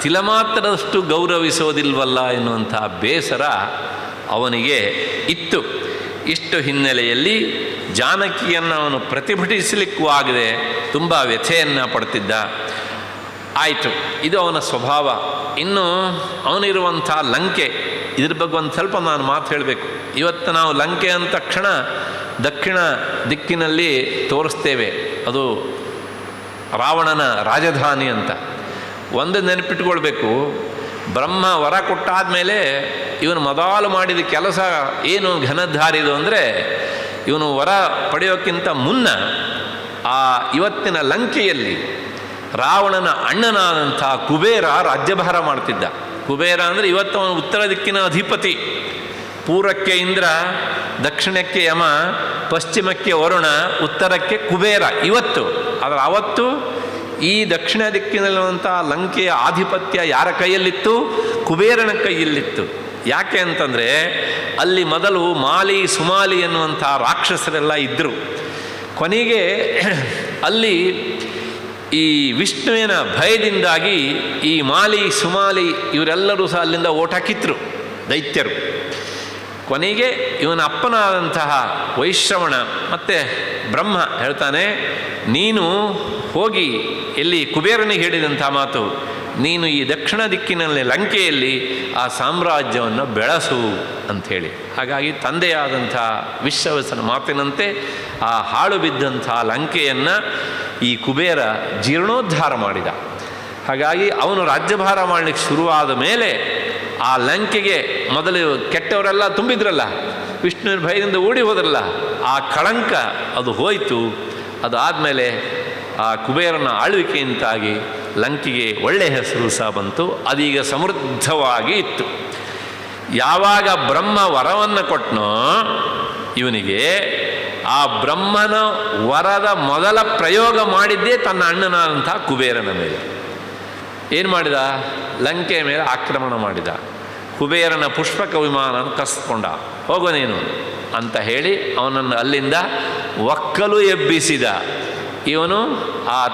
ತಿಲಮಾತ್ರದಷ್ಟು ಗೌರವಿಸೋದಿಲ್ವಲ್ಲ ಎನ್ನುವಂಥ ಬೇಸರ ಅವನಿಗೆ ಇತ್ತು. ಇಷ್ಟು ಹಿನ್ನೆಲೆಯಲ್ಲಿ ಜಾನಕಿಯನ್ನು ಅವನು ಪ್ರತಿಭಟಿಸಲಿಕ್ಕೂ ಆಗದೆ ತುಂಬ ವ್ಯಥೆಯನ್ನು ಪಡ್ತಿದ್ದ. ಆಯಿತು, ಇದು ಅವನ ಸ್ವಭಾವ. ಇನ್ನು ಅವನಿರುವಂಥ ಲಂಕೆ, ಇದ್ರ ಬಗ್ಗೆ ಒಂದು ಸ್ವಲ್ಪ ನಾನು ಮಾತು ಹೇಳಬೇಕು. ಇವತ್ತು ನಾವು ಲಂಕೆ ಅಂದ ತಕ್ಷಣ ದಕ್ಷಿಣ ದಿಕ್ಕಿನಲ್ಲಿ ತೋರಿಸ್ತೇವೆ, ಅದು ರಾವಣನ ರಾಜಧಾನಿ ಅಂತ. ಒಂದು ನೆನಪಿಟ್ಕೊಳ್ಬೇಕು, ಬ್ರಹ್ಮ ವರ ಕೊಟ್ಟಾದ ಮೇಲೆ ಇವನು ಮೊದಲು ಮಾಡಿದ ಕೆಲಸ ಏನು ಘನಧಾರಿದು ಅಂದರೆ, ಇವನು ವರ ಪಡೆಯೋಕ್ಕಿಂತ ಮುನ್ನ ಇವತ್ತಿನ ಲಂಕೆಯಲ್ಲಿ ರಾವಣನ ಅಣ್ಣನಾದಂಥ ಕುಬೇರ ರಾಜ್ಯಭಾರ ಮಾಡ್ತಿದ್ದ. ಕುಬೇರ ಅಂದರೆ ಇವತ್ತು ಅವನು ಉತ್ತರ ದಿಕ್ಕಿನ ಅಧಿಪತಿ. ಪೂರ್ವಕ್ಕೆ ಇಂದ್ರ, ದಕ್ಷಿಣಕ್ಕೆ ಯಮ, ಪಶ್ಚಿಮಕ್ಕೆ ವರುಣ, ಉತ್ತರಕ್ಕೆ ಕುಬೇರ ಇವತ್ತು. ಆದರೆ ಅವತ್ತು ಈ ದಕ್ಷಿಣ ದಿಕ್ಕಿನಲ್ಲಿರುವಂಥ ಲಂಕೆಯ ಆಧಿಪತ್ಯ ಯಾರ ಕೈಯಲ್ಲಿತ್ತು? ಕುಬೇರನ ಕೈಯಲ್ಲಿತ್ತು. ಯಾಕೆ ಅಂತಂದರೆ ಅಲ್ಲಿ ಮೊದಲು ಮಾಲಿ ಸುಮಾಲಿ ಎನ್ನುವಂಥ ರಾಕ್ಷಸರೆಲ್ಲ ಇದ್ದರು. ಕೊನೆಗೆ ಅಲ್ಲಿ ಈ ವಿಷ್ಣುವಿನ ಭಯದಿಂದಾಗಿ ಈ ಮಾಲಿ ಸುಮಾಲಿ ಇವರೆಲ್ಲರೂ ಸಹ ಅಲ್ಲಿಂದ ಓಟಾಕಿದ್ರು ದೈತ್ಯರು. ಕೊನೆಗೆ ಇವನ ಅಪ್ಪನಾದಂತಹ ವೈಶ್ರವಣ ಮತ್ತು ಬ್ರಹ್ಮ ಹೇಳ್ತಾನೆ, ನೀನು ಹೋಗಿ ಎಲ್ಲಿ ಕುಬೇರನಿಗೆ ಹೇಳಿದಂಥ ಮಾತು, ನೀನು ಈ ದಕ್ಷಿಣ ದಿಕ್ಕಿನಲ್ಲಿ ಲಂಕೆಯಲ್ಲಿ ಆ ಸಾಮ್ರಾಜ್ಯವನ್ನು ಬೆಳೆಸು ಅಂಥೇಳಿ. ಹಾಗಾಗಿ ತಂದೆಯಾದಂಥ ವಿಶ್ವವಸನ ಮಾತಿನಂತೆ ಆ ಹಾಳು ಬಿದ್ದಂಥ ಲಂಕೆಯನ್ನು ಈ ಕುಬೇರ ಜೀರ್ಣೋದ್ಧಾರ ಮಾಡಿದ. ಹಾಗಾಗಿ ಅವನು ರಾಜ್ಯಭಾರ ಮಾಡಲಿಕ್ಕೆ ಶುರುವಾದ ಮೇಲೆ ಆ ಲಂಕೆಗೆ ಮೊದಲು ಕೆಟ್ಟವರೆಲ್ಲ ತುಂಬಿದ್ರಲ್ಲ, ವಿಷ್ಣುವಿನ ಭಯದಿಂದ ಓಡಿ ಹೋದ್ರಲ್ಲ, ಆ ಕಳಂಕ ಅದು ಹೋಯಿತು. ಅದಾದಮೇಲೆ ಆ ಕುಬೇರನ ಆಳ್ವಿಕೆಯಿಂದಾಗಿ ಲಂಕೆಗೆ ಒಳ್ಳೆಯ ಹೆಸರು ಸಹ ಬಂತು. ಅದೀಗ ಸಮೃದ್ಧವಾಗಿ ಇತ್ತು. ಯಾವಾಗ ಬ್ರಹ್ಮ ವರವನ್ನು ಕೊಟ್ಟನೋ ಇವನಿಗೆ, ಆ ಬ್ರಹ್ಮನ ವರದ ಮೊದಲ ಪ್ರಯೋಗ ಮಾಡಿದ್ದೇ ತನ್ನ ಅಣ್ಣನಾದಂಥ ಕುಬೇರನ ಮೇಲೆ. ಏನು ಮಾಡಿದ? ಲಂಕೆಯ ಮೇಲೆ ಆಕ್ರಮಣ ಮಾಡಿದ. ಕುಬೇರನ ಪುಷ್ಪಕ ವಿಮಾನ ಕಸ್ಕೊಂಡ. ಹೋಗೋ ನೀನು ಅಂತ ಹೇಳಿ ಅವನನ್ನು ಅಲ್ಲಿಂದ ಒಕ್ಕಲು ಎಬ್ಬಿಸಿದ. ಇವನು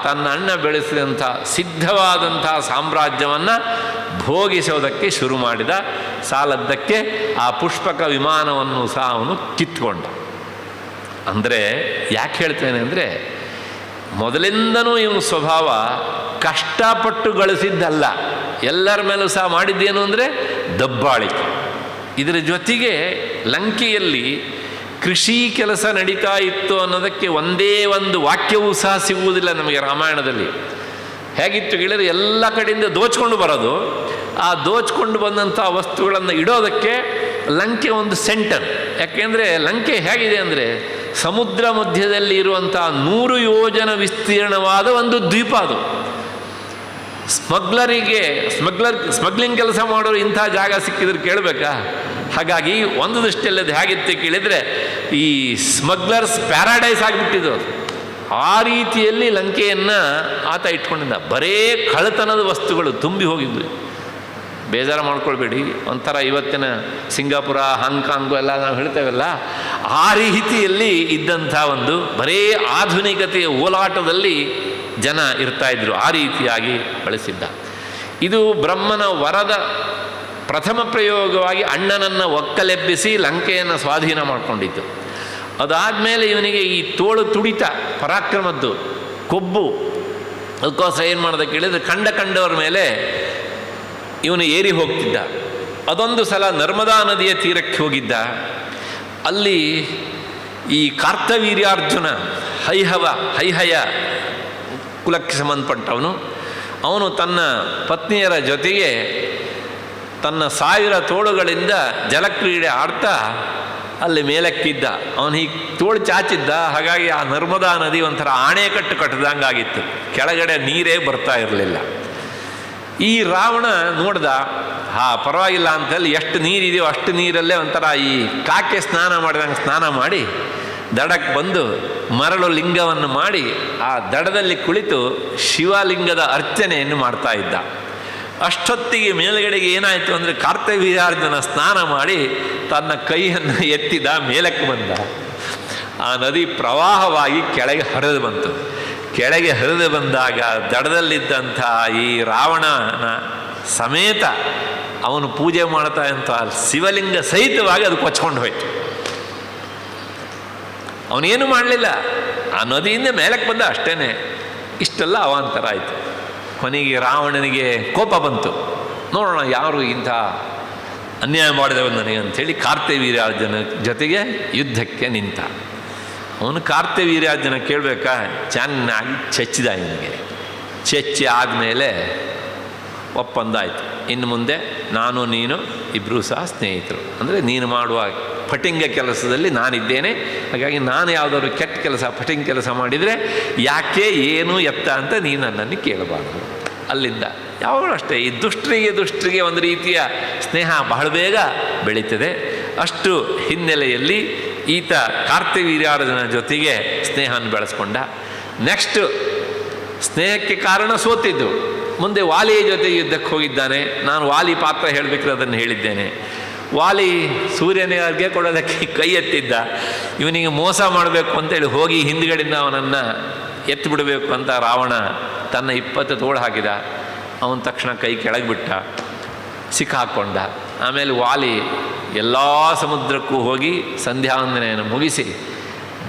ತನ್ನ ಅಣ್ಣ ಬೆಳೆಸಿದಂಥ ಸಿದ್ಧವಾದಂಥ ಸಾಮ್ರಾಜ್ಯವನ್ನು ಭೋಗಿಸೋದಕ್ಕೆ ಶುರು ಮಾಡಿದ. ಸಾಲದ್ದಕ್ಕೆ ಆ ಪುಷ್ಪಕ ವಿಮಾನವನ್ನು ಸಹ ಅವನು ಕಿತ್ಕೊಂಡ. ಅಂದರೆ ಯಾಕೆ ಹೇಳ್ತೇನೆ ಅಂದರೆ, ಮೊದಲಿಂದನೂ ಇವನ ಸ್ವಭಾವ ಕಷ್ಟಪಟ್ಟು ಗಳಿಸಿದ್ದಲ್ಲ, ಎಲ್ಲರ ಮೇಲೂ ಸಹ ಮಾಡಿದ್ದೇನು ಅಂದರೆ ದಬ್ಬಾಳಿಕೆ. ಇದರ ಜೊತೆಗೆ ಲಂಕೆಯಲ್ಲಿ ಕೃಷಿ ಕೆಲಸ ನಡೀತಾ ಇತ್ತು ಅನ್ನೋದಕ್ಕೆ ಒಂದೇ ಒಂದು ವಾಕ್ಯವೂ ಸಹ ಸಿಗುವುದಿಲ್ಲ ನಮಗೆ ರಾಮಾಯಣದಲ್ಲಿ. ಹೇಗಿತ್ತು ಕೇಳಿದರೆ, ಎಲ್ಲ ಕಡೆಯಿಂದ ದೋಚ್ಕೊಂಡು ಬರೋದು, ಆ ದೋಚ್ಕೊಂಡು ಬಂದಂಥ ವಸ್ತುಗಳನ್ನು ಇಡೋದಕ್ಕೆ ಲಂಕೆ ಒಂದು ಸೆಂಟರ್. ಯಾಕೆಂದರೆ ಲಂಕೆ ಹೇಗಿದೆ ಅಂದರೆ ಸಮುದ್ರ ಮಧ್ಯದಲ್ಲಿ ಇರುವಂಥ 100 ಯೋಜನ ವಿಸ್ತೀರ್ಣವಾದ ಒಂದು ದ್ವೀಪ ಅದು. ಸ್ಮಗ್ಲಿಂಗ್ ಕೆಲಸ ಮಾಡೋರು ಇಂಥ ಜಾಗ ಸಿಕ್ಕಿದ್ರೆ ಕೇಳಬೇಕಾ? ಹಾಗಾಗಿ ಒಂದು ದೃಷ್ಟಿಯಲ್ಲದು ಹೇಗಿತ್ತು ಕೇಳಿದರೆ ಈ ಸ್ಮಗ್ಲರ್ಸ್ ಪ್ಯಾರಾಡೈಸ್ ಆಗಿಬಿಟ್ಟಿದ್ದು. ಆ ರೀತಿಯಲ್ಲಿ ಲಂಕೆಯನ್ನು ಆತ ಇಟ್ಕೊಂಡಿದ್ದ. ಬರೇ ಕಳ್ಳತನದ ವಸ್ತುಗಳು ತುಂಬಿ ಹೋಗಿದ್ವು. ಬೇಜಾರು ಮಾಡ್ಕೊಳ್ಬೇಡಿ, ಒಂಥರ ಇವತ್ತಿನ ಸಿಂಗಾಪುರ, ಹಾಂಗ್ಕಾಂಗು ಎಲ್ಲ ನಾವು ಹೇಳ್ತೇವಲ್ಲ, ಆ ರೀತಿಯಲ್ಲಿ ಇದ್ದಂಥ ಒಂದು ಬರೇ ಆಧುನಿಕತೆಯ ಓಲಾಟದಲ್ಲಿ ಜನ ಇರ್ತಾಯಿದ್ರು. ಆ ರೀತಿಯಾಗಿ ಬಳಸಿದ್ದ. ಇದು ಬ್ರಹ್ಮನ ವರದ ಪ್ರಥಮ ಪ್ರಯೋಗವಾಗಿ ಅಣ್ಣನನ್ನು ಒಕ್ಕಲೆಬ್ಬಿಸಿ ಲಂಕೆಯನ್ನು ಸ್ವಾಧೀನ ಮಾಡಿಕೊಂಡಿತ್ತು. ಅದಾದಮೇಲೆ ಇವನಿಗೆ ಈ ತೋಳು ತುಡಿತ ಪರಾಕ್ರಮದ್ದು ಕೊಬ್ಬು, ಅದಕ್ಕೋಸ್ಕರ ಏನು ಮಾಡೋದ ಕೇಳಿದರೆ ಕಂಡವರ ಮೇಲೆ ಇವನು ಏರಿ ಹೋಗ್ತಿದ್ದ. ಅದೊಂದು ಸಲ ನರ್ಮದಾ ನದಿಯ ತೀರಕ್ಕೆ ಹೋಗಿದ್ದ. ಅಲ್ಲಿ ಈ ಕಾರ್ತವೀರ್ಯಾರ್ಜುನ ಹೈಹಯ ಕುಲಕ್ಕೆ ಸಂಬಂಧಪಟ್ಟವನು. ಅವನು ತನ್ನ ಪತ್ನಿಯರ ಜೊತೆಗೆ ತನ್ನ 1000 ತೋಳುಗಳಿಂದ ಜಲಕ್ರೀಡೆ ಆಡ್ತಾ ಅಲ್ಲಿ ಮೇಲಕ್ಕಿದ್ದ. ಅವನು ಹೀಗೆ ತೋಳು ಚಾಚಿದ್ದ. ಹಾಗಾಗಿ ಆ ನರ್ಮದಾ ನದಿ ಒಂಥರ ಆಣೆಕಟ್ಟು ಕಟ್ಟದಂಗಾಗಿತ್ತು, ಕೆಳಗಡೆ ನೀರೇ ಬರ್ತಾ ಇರಲಿಲ್ಲ. ಈ ರಾವಣ ನೋಡ್ದ, ಪರವಾಗಿಲ್ಲ ಅಂತಲ್ಲಿ ಎಷ್ಟು ನೀರಿದೆಯೋ ಅಷ್ಟು ನೀರಲ್ಲೇ ಒಂಥರ ಈ ಕಾಕೆ ಸ್ನಾನ ಮಾಡಿದಂಗೆ ಸ್ನಾನ ಮಾಡಿ ದಡಕ್ಕೆ ಬಂದು ಮರಳು ಲಿಂಗವನ್ನು ಮಾಡಿ ಆ ದಡದಲ್ಲಿ ಕುಳಿತು ಶಿವಲಿಂಗದ ಅರ್ಚನೆಯನ್ನು ಮಾಡ್ತಾ ಇದ್ದ. ಅಷ್ಟೊತ್ತಿಗೆ ಮೇಲುಗಡೆಗೆ ಏನಾಯಿತು ಅಂದರೆ ಕಾರ್ತವೀರ್ಯಾರ್ಜುನ ಸ್ನಾನ ಮಾಡಿ ತನ್ನ ಕೈಯನ್ನು ಎತ್ತಿದ, ಮೇಲಕ್ಕೆ ಬಂದ. ಆ ನದಿ ಪ್ರವಾಹವಾಗಿ ಕೆಳಗೆ ಹರಿದು ಬಂತು. ಕೆಳಗೆ ಹರಿದು ಬಂದಾಗ ದಡದಲ್ಲಿದ್ದಂಥ ಈ ರಾವಣನ ಸಮೇತ ಅವನು ಪೂಜೆ ಮಾಡ್ತಾ ಅಂತ ಶಿವಲಿಂಗ ಸಹಿತವಾಗಿ ಅದು ಕೊಚ್ಕೊಂಡು ಹೋಯ್ತು. ಅವನೇನು ಮಾಡಲಿಲ್ಲ, ಆ ನದಿಯಿಂದ ಮೇಲಕ್ಕೆ ಬಂದ ಅಷ್ಟೇ. ಇಷ್ಟೆಲ್ಲ ಅವಾಂತರ ಆಯಿತು. ಕೊನೆಗೆ ರಾವಣನಿಗೆ ಕೋಪ ಬಂತು. ನೋಡೋಣ ಯಾರು ಇಂಥ ಅನ್ಯಾಯ ಮಾಡಿದವ ನನಗೆ ಅಂಥೇಳಿ ಕಾರ್ತವೀರ್ಯಾರ್ಜುನ ಜೊತೆಗೆ ಯುದ್ಧಕ್ಕೆ ನಿಂತ. ಅವನು ಕಾರ್ತವೀರ್ಯಾರ್ಜುನ ಕೇಳಬೇಕಾ, ಚೆನ್ನಾಗಿ ಚಚ್ಚಿದ. ಇವನಿಗೆ ಚಚ್ಚಿ ಆದಮೇಲೆ ಒಪ್ಪಂದ ಆಯಿತು. ಇನ್ನು ಮುಂದೆ ನಾನು ನೀನು ಇಬ್ಬರೂ ಸಹ ಸ್ನೇಹಿತರು. ಅಂದರೆ ನೀನು ಮಾಡುವ ಪಟಿಂಗ ಕೆಲಸದಲ್ಲಿ ನಾನಿದ್ದೇನೆ, ಹಾಗಾಗಿ ನಾನು ಯಾವುದಾದ್ರು ಕೆಟ್ಟ ಕೆಲಸ ಪಟಿಂಗ ಕೆಲಸ ಮಾಡಿದರೆ ಯಾಕೆ ಏನು ಎತ್ತ ಅಂತ ನೀನು ನನ್ನನ್ನು ಕೇಳಬಾರ್ದು. ಅಲ್ಲಿಂದ ಯಾವಾಗಲೂ ಅಷ್ಟೇ ಈ ದುಷ್ಟರಿಗೆ ಒಂದು ರೀತಿಯ ಸ್ನೇಹ ಬಹಳ ಬೇಗ ಬೆಳೀತದೆ. ಅಷ್ಟು ಹಿನ್ನೆಲೆಯಲ್ಲಿ ಈತ ಕಾರ್ತವೀರ್ಯಾರ್ಜುನ ಜೊತೆಗೆ ಸ್ನೇಹವನ್ನು ಬೆಳೆಸ್ಕೊಂಡ. ನೆಕ್ಸ್ಟು ಸ್ನೇಹಕ್ಕೆ ಕಾರಣ ಸೋತಿದ್ದು. ಮುಂದೆ ವಾಲಿಯ ಜೊತೆ ಯುದ್ಧಕ್ಕೆ ಹೋಗಿದ್ದಾನೆ. ನಾನು ವಾಲಿ ಪಾತ್ರ ಹೇಳಬೇಕಾದ್ರೆ ಅದನ್ನು ಹೇಳಿದ್ದೇನೆ. ವಾಲಿ ಸೂರ್ಯನಿಗೆ ಅರ್ಘ್ಯ ಕೊಡೋದಕ್ಕೆ ಕೈ ಎತ್ತಿದ್ದ. ಇವನಿಗೆ ಮೋಸ ಮಾಡಬೇಕು ಅಂತೇಳಿ ಹೋಗಿ ಹಿಂದ್ಗಡೆಯಿಂದ ಅವನನ್ನು ಎತ್ತಿಬಿಡಬೇಕು ಅಂತ ರಾವಣ ತನ್ನ 20 ತೋಳು ಹಾಕಿದ. ಅವನ ತಕ್ಷಣ ಕೈ ಕೆಳಗೆ ಬಿಟ್ಟ, ಸಿಕ್ಕಾಕ್ಕೊಂಡ. ಆಮೇಲೆ ವಾಲಿ ಎಲ್ಲ ಸಮುದ್ರಕ್ಕೂ ಹೋಗಿ ಸಂಧ್ಯಾವಂದನೆಯನ್ನು ಮುಗಿಸಿ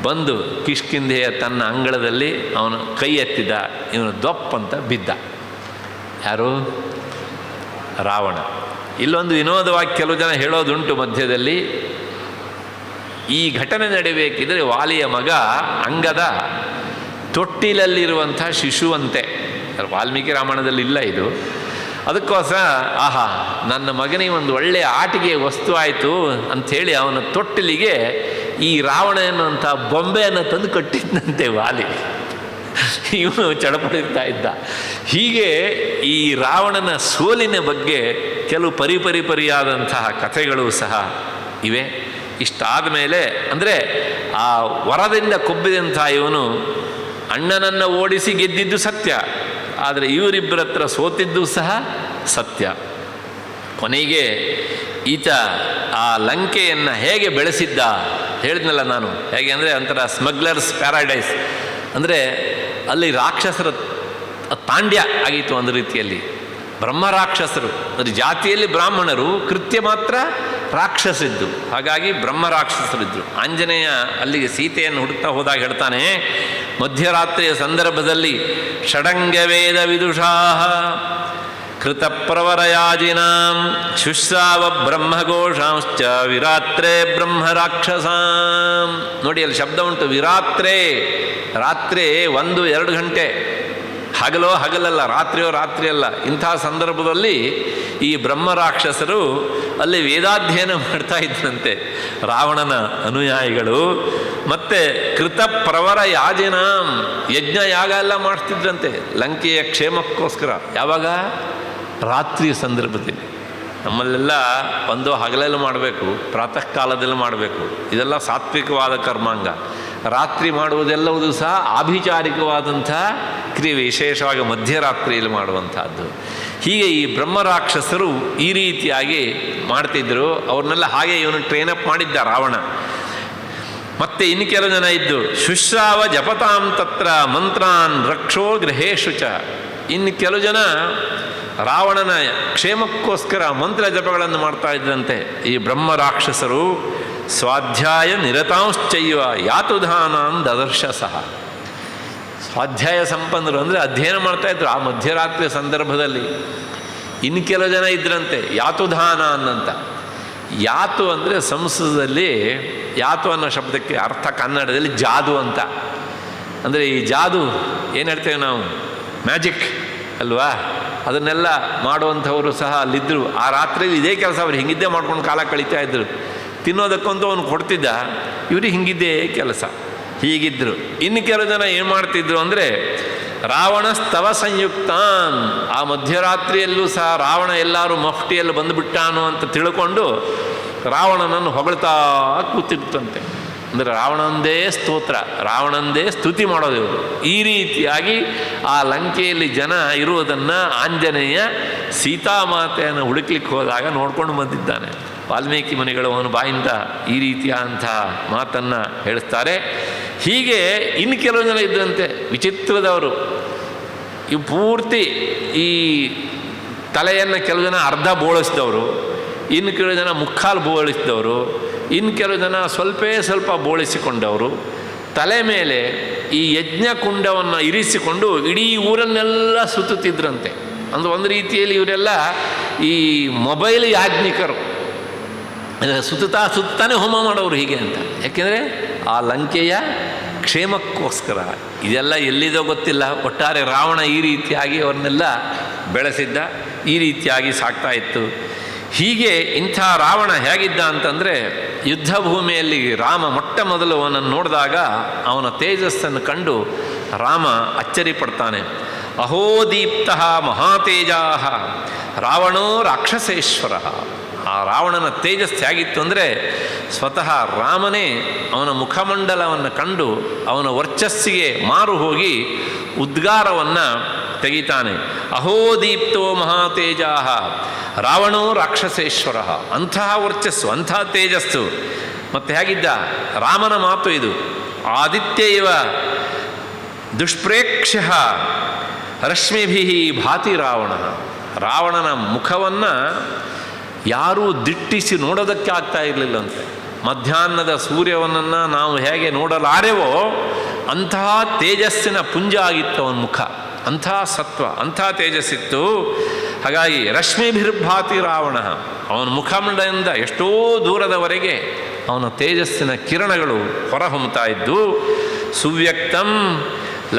ಬಂದು ಕಿಷ್ಕಿಂಧೆಯ ತನ್ನ ಅಂಗಳದಲ್ಲಿ ಅವನು ಕೈ ಎತ್ತಿದ. ಇವನು ದೊಪ್ಪಂತ ಬಿದ್ದ. ಯಾರು? ರಾವಣ. ಇಲ್ಲೊಂದು ವಿನೋದವಾಗಿ ಕೆಲವು ಜನ ಹೇಳೋದುಂಟು ಮಧ್ಯದಲ್ಲಿ, ಈ ಘಟನೆ ನಡೀಬೇಕಿದ್ರೆ ವಾಲಿಯ ಮಗ ಅಂಗದ ತೊಟ್ಟಿಲಲ್ಲಿರುವಂಥ ಶಿಶುವಂತೆ. ವಾಲ್ಮೀಕಿ ರಾಮಾಯಣದಲ್ಲಿ ಇಲ್ಲ ಇದು. ಅದಕ್ಕೋಸ್ಕರ ನನ್ನ ಮಗನಿಗೆ ಒಂದು ಒಳ್ಳೆಯ ಆಟಿಕೆ ವಸ್ತು ಆಯಿತು ಅಂಥೇಳಿ ಅವನ ತೊಟ್ಟಿಲಿಗೆ ಈ ರಾವಣ ಎನ್ನುವಂಥ ಬೊಂಬೆಯನ್ನು ತಂದು ಕಟ್ಟಿದ್ದಂತೆ ವಾಲಿ. ಇವನು ಚಡಪಡಿರ್ತಾ ಇದ್ದ. ಹೀಗೆ ಈ ರಾವಣನ ಸೋಲಿನ ಬಗ್ಗೆ ಕೆಲವು ಪರಿಯಾದಂತಹ ಕಥೆಗಳು ಸಹ ಇವೆ. ಇಷ್ಟಾದ ಮೇಲೆ ಅಂದರೆ ಆ ವರದಿಂದ ಕೊಬ್ಬಿದಂಥ ಇವನು ಅಣ್ಣನನ್ನು ಓಡಿಸಿ ಗೆದ್ದಿದ್ದು ಸತ್ಯ, ಆದರೆ ಇವರಿಬ್ಬರ ಹತ್ರ ಸೋತಿದ್ದು ಸಹ ಸತ್ಯ. ಕೊನೆಗೆ ಈತ ಆ ಲಂಕೆಯನ್ನು ಹೇಗೆ ಬೆಳೆಸಿದ್ದ ಹೇಳಿದ್ನಲ್ಲ ನಾನು. ಹೇಗೆ ಅಂದರೆ ಒಂಥರ ಸ್ಮಗ್ಲರ್ಸ್ ಪ್ಯಾರಡೈಸ್. ಅಂದರೆ ಅಲ್ಲಿ ರಾಕ್ಷಸರ ತಾಂಡ್ಯ ಆಗಿತ್ತು. ಒಂದು ರೀತಿಯಲ್ಲಿ ಬ್ರಹ್ಮ ರಾಕ್ಷಸರು, ಅಂದರೆ ಜಾತಿಯಲ್ಲಿ ಬ್ರಾಹ್ಮಣರು, ಕೃತ್ಯ ಮಾತ್ರ ರಾಕ್ಷಸರಿದ್ದು. ಹಾಗಾಗಿ ಬ್ರಹ್ಮ ರಾಕ್ಷಸರಿದ್ದರು. ಆಂಜನೇಯ ಅಲ್ಲಿಗೆ ಸೀತೆಯನ್ನು ಹುಡುಕ್ತಾ ಹೋದಾಗ ಹೇಳ್ತಾನೆ, ಮಧ್ಯರಾತ್ರಿಯ ಸಂದರ್ಭದಲ್ಲಿ ಷಡಂಗವೇದ ವಿದುಷಾಃ ಕೃತಪ್ರವರಯಾಜಿನಾಂ ಶುಶ್ರಾವ ಬ್ರಹ್ಮಘೋಷಾಂಶ್ಚ ವಿರಾತ್ರೇ ಬ್ರಹ್ಮ ರಾಕ್ಷಸಾಂ. ನೋಡಿ ಅಲ್ಲಿ ಶಬ್ದ ಉಂಟು, ವಿರಾತ್ರೇ. ರಾತ್ರಿ 1-2 ಗಂಟೆ, ಹಗಲಲ್ಲ, ರಾತ್ರಿ ಅಲ್ಲ. ಇಂಥ ಸಂದರ್ಭದಲ್ಲಿ ಈ ಬ್ರಹ್ಮ ರಾಕ್ಷಸರು ಅಲ್ಲಿ ವೇದಾಧ್ಯಯನ ಮಾಡ್ತಾ ಇದ್ದಂತೆ, ರಾವಣನ ಅನುಯಾಯಿಗಳು. ಮತ್ತು ಕೃತ ಪ್ರವರ ಯಾಜಿನಾಂ, ಯಜ್ಞ ಯಾಗ ಎಲ್ಲ ಮಾಡ್ತಿದ್ರಂತೆ ಲಂಕೆಯ ಕ್ಷೇಮಕ್ಕೋಸ್ಕರ. ಯಾವಾಗ? ರಾತ್ರಿಯ ಸಂದರ್ಭದಲ್ಲಿ. ನಮ್ಮಲ್ಲೆಲ್ಲ ಒಂದು ಹಗಲಲ್ಲಿ ಮಾಡಬೇಕು, ಪ್ರಾತಃ ಕಾಲದಲ್ಲಿ ಮಾಡಬೇಕು. ಇದೆಲ್ಲ ಸಾತ್ವಿಕವಾದ ಕರ್ಮಾಂಗ. ರಾತ್ರಿ ಮಾಡುವುದೆಲ್ಲವೂ ಸಹ ಆಭಿಚಾರಿಕವಾದಂಥ ಕ್ರಿಯೆ, ವಿಶೇಷವಾಗಿ ಮಧ್ಯರಾತ್ರಿಯಲ್ಲಿ ಮಾಡುವಂಥದ್ದು. ಹೀಗೆ ಈ ಬ್ರಹ್ಮರಾಕ್ಷಸರು ಈ ರೀತಿಯಾಗಿ ಮಾಡ್ತಿದ್ದರು. ಅವ್ರನ್ನೆಲ್ಲ ಹಾಗೆ ಇವನು ಟ್ರೈನಪ್ ಮಾಡಿದ್ದ ರಾವಣ. ಮತ್ತೆ ಇನ್ನು ಕೆಲವು ಜನ ಇದ್ದು, ಶುಶ್ರಾವ ಜಪತಾಂ ತತ್ರ ಮಂತ್ರಾನ್ ರಕ್ಷೋ ಗೃಹೇಶು ಚ. ಇನ್ನು ಕೆಲವು ಜನ ರಾವಣನ ಕ್ಷೇಮಕ್ಕೋಸ್ಕರ ಮಂತ್ರ ಜಪಗಳನ್ನು ಮಾಡ್ತಾ ಇದ್ದಂತೆ ಈ ಬ್ರಹ್ಮ ರಾಕ್ಷಸರು. ಸ್ವಾಧ್ಯಾಯ ನಿರತಾಂಶ್ಚೈವ ಯಾತುಧಾನಾನ್ ದದರ್ಶ ಸಹ. ಸ್ವಾಧ್ಯಾಯ ಸಂಪನ್ನರು ಅಂದರೆ ಅಧ್ಯಯನ ಮಾಡ್ತಾಯಿದ್ರು ಆ ಮಧ್ಯರಾತ್ರಿಯ ಸಂದರ್ಭದಲ್ಲಿ. ಇನ್ನು ಕೆಲವು ಜನ ಇದ್ರಂತೆ ಯಾತುಧಾನ ಅನ್ನಂತ. ಯಾತು ಅಂದರೆ ಸಂಸ್ಕೃತದಲ್ಲಿ ಯಾತು ಅನ್ನೋ ಶಬ್ದಕ್ಕೆ ಅರ್ಥ ಕನ್ನಡದಲ್ಲಿ ಜಾದು ಅಂತ. ಅಂದರೆ ಈ ಜಾದು ಏನು ಹೇಳ್ತೇವೆ ನಾವು, ಮ್ಯಾಜಿಕ್ ಅಲ್ವಾ, ಅದನ್ನೆಲ್ಲ ಮಾಡುವಂಥವರು ಸಹ ಅಲ್ಲಿದ್ದರು. ಆ ರಾತ್ರಿಯಲ್ಲಿ ಇದೇ ಕೆಲಸ ಅವ್ರು ಹಿಂಗಿದ್ದೇ ಮಾಡ್ಕೊಂಡು ಕಾಲ ಕಳೀತಾ ಇದ್ದರು. ತಿನ್ನೋದಕ್ಕಂತೂ ಅವನು ಕೊಡ್ತಿದ್ದ, ಇವ್ರಿಗೆ ಹಿಂಗಿದ್ದೇ ಕೆಲಸ, ಹೀಗಿದ್ದರು. ಇನ್ನು ಕೆಲವು ಜನ ಏನು ಮಾಡ್ತಿದ್ರು ಅಂದರೆ ರಾವಣ ಸ್ತವ ಸಂಯುಕ್ತಾನ್, ಆ ಮಧ್ಯರಾತ್ರಿಯಲ್ಲೂ ಸಹ ರಾವಣ ಎಲ್ಲರೂ ಮಫ್ಟಿಯಲ್ಲಿ ಬಂದುಬಿಟ್ಟಾನು ಅಂತ ತಿಳ್ಕೊಂಡು ರಾವಣನನ್ನು ಹೊಗಳ್ತಾ ಕೂತಿರ್ತಂತೆ. ಅಂದರೆ ರಾವಣಂದೇ ಸ್ತೋತ್ರ, ರಾವಣಂದೇ ಸ್ತುತಿ ಮಾಡೋದು ಇವರು. ಈ ರೀತಿಯಾಗಿ ಆ ಲಂಕೆಯಲ್ಲಿ ಜನ ಇರುವುದನ್ನು ಆಂಜನೇಯ ಸೀತಾಮಾತೆಯನ್ನು ಹುಡುಕ್ಲಿಕ್ಕೆ ಹೋದಾಗ ನೋಡ್ಕೊಂಡು ಬಂದಿದ್ದಾನೆ. ವಾಲ್ಮೀಕಿ ಮುನಿಗಳು ಅವನ ಬಾಯಿಂದ ಈ ರೀತಿಯಾದಂಥ ಮಾತನ್ನು ಹೇಳಿಸ್ತಾರೆ. ಹೀಗೆ ಇನ್ನು ಕೆಲವು ಜನ ಇದ್ದಂತೆ ವಿಚಿತ್ರದವರು. ಇವು ಪೂರ್ತಿ ಈ ತಲೆಯನ್ನು ಕೆಲವು ಜನ ಅರ್ಧ ಬೋಳಿಸಿದವರು, ಇನ್ನು ಕೆಲವು ಜನ ಮುಕ್ಕಾಲು ಬೋಳಿಸಿದವರು, ಇನ್ನು ಕೆಲವು ಜನ ಸ್ವಲ್ಪ ಬೋಳಿಸಿಕೊಂಡವರು. ತಲೆ ಮೇಲೆ ಈ ಯಜ್ಞ ಕುಂಡವನ್ನು ಇರಿಸಿಕೊಂಡು ಇಡೀ ಊರನ್ನೆಲ್ಲ ಸುತ್ತುತ್ತಿದ್ರಂತೆ. ಅಂದರೆ ಒಂದು ರೀತಿಯಲ್ಲಿ ಇವರೆಲ್ಲ ಈ ಮೊಬೈಲ್ ಯಾಜ್ಞಿಕರು, ಸುತ್ತಾನೆ ಹೋಮ ಮಾಡೋರು ಹೀಗೆ ಅಂತ. ಯಾಕೆಂದರೆ ಆ ಲಂಕೆಯ ಕ್ಷೇಮಕ್ಕೋಸ್ಕರ. ಇದೆಲ್ಲ ಎಲ್ಲಿದೋ ಗೊತ್ತಿಲ್ಲ. ಒಟ್ಟಾರೆ ರಾವಣ ಈ ರೀತಿಯಾಗಿ ಅವ್ರನ್ನೆಲ್ಲ ಬೆಳೆಸಿದ್ದ, ಈ ರೀತಿಯಾಗಿ ಸಾಕ್ತಾ ಇತ್ತು. ಹೀಗೆ ಇಂಥ ರಾವಣ ಹೇಗಿದ್ದ ಅಂತಂದರೆ, ಯುದ್ಧ ಭೂಮಿಯಲ್ಲಿ ರಾಮ ಮೊಟ್ಟ ಮೊದಲು ಅವನನ್ನು ನೋಡಿದಾಗ ಅವನ ತೇಜಸ್ಸನ್ನು ಕಂಡು ರಾಮ ಅಚ್ಚರಿ ಪಡ್ತಾನೆ. ಅಹೋದೀಪ್ತ ಮಹಾತೇಜಾ ರಾವಣೋ ರಾಕ್ಷಸೇಶ್ವರ. ಆ ರಾವಣನ ತೇಜಸ್ಸು ಹೇಗಿತ್ತು ಅಂದರೆ, ಸ್ವತಃ ರಾಮನೇ ಅವನ ಮುಖಮಂಡಲವನ್ನು ಕಂಡು ಅವನ ವರ್ಚಸ್ಸಿಗೆ ಮಾರು ಹೋಗಿ ಉದ್ಗಾರವನ್ನು ತೆಗಿತಾನೆ. ಅಹೋದೀಪ್ತೋ ಮಹಾತೇಜಾ ರಾವಣೋ ರಾಕ್ಷಸೇಶ್ವರ. ಅಂತಹ ವರ್ಚಸ್ಸು, ಅಂಥ ತೇಜಸ್ಸು. ಮತ್ತು ಹೇಗಿದ್ದ ರಾಮನ ಮಾತು ಇದು, ಆದಿತ್ಯ ಇವ ದುಷ್ಪ್ರೇಕ್ಷ್ಯ ರಶ್ಮಿಭಿ ಭಾತಿ ರಾವಣ. ರಾವಣನ ಮುಖವನ್ನು ಯಾರೂ ದಿಟ್ಟಿಸಿ ನೋಡೋದಕ್ಕೆ ಆಗ್ತಾ ಇರಲಿಲ್ಲಂತೆ. ಮಧ್ಯಾಹ್ನದ ಸೂರ್ಯನನ್ನು ನಾವು ಹೇಗೆ ನೋಡಲಾರೆವೋ ಅಂತಹ ತೇಜಸ್ಸಿನ ಪುಂಜ ಆಗಿತ್ತು ಅವನ ಮುಖ. ಅಂಥ ಸತ್ವ, ಅಂಥ ತೇಜಸ್ಸಿತ್ತು. ಹಾಗಾಗಿ ರಶ್ಮಿಭಿರ್ಭಾತಿ ರಾವಣ, ಅವನ ಮುಖಮಂಡಲದಿಂದ ಎಷ್ಟೋ ದೂರದವರೆಗೆ ಅವನ ತೇಜಸ್ಸಿನ ಕಿರಣಗಳು ಹೊರಹೊಮ್ಮುತ್ತಾ ಇದ್ದು. ಸುವ್ಯಕ್ತಂ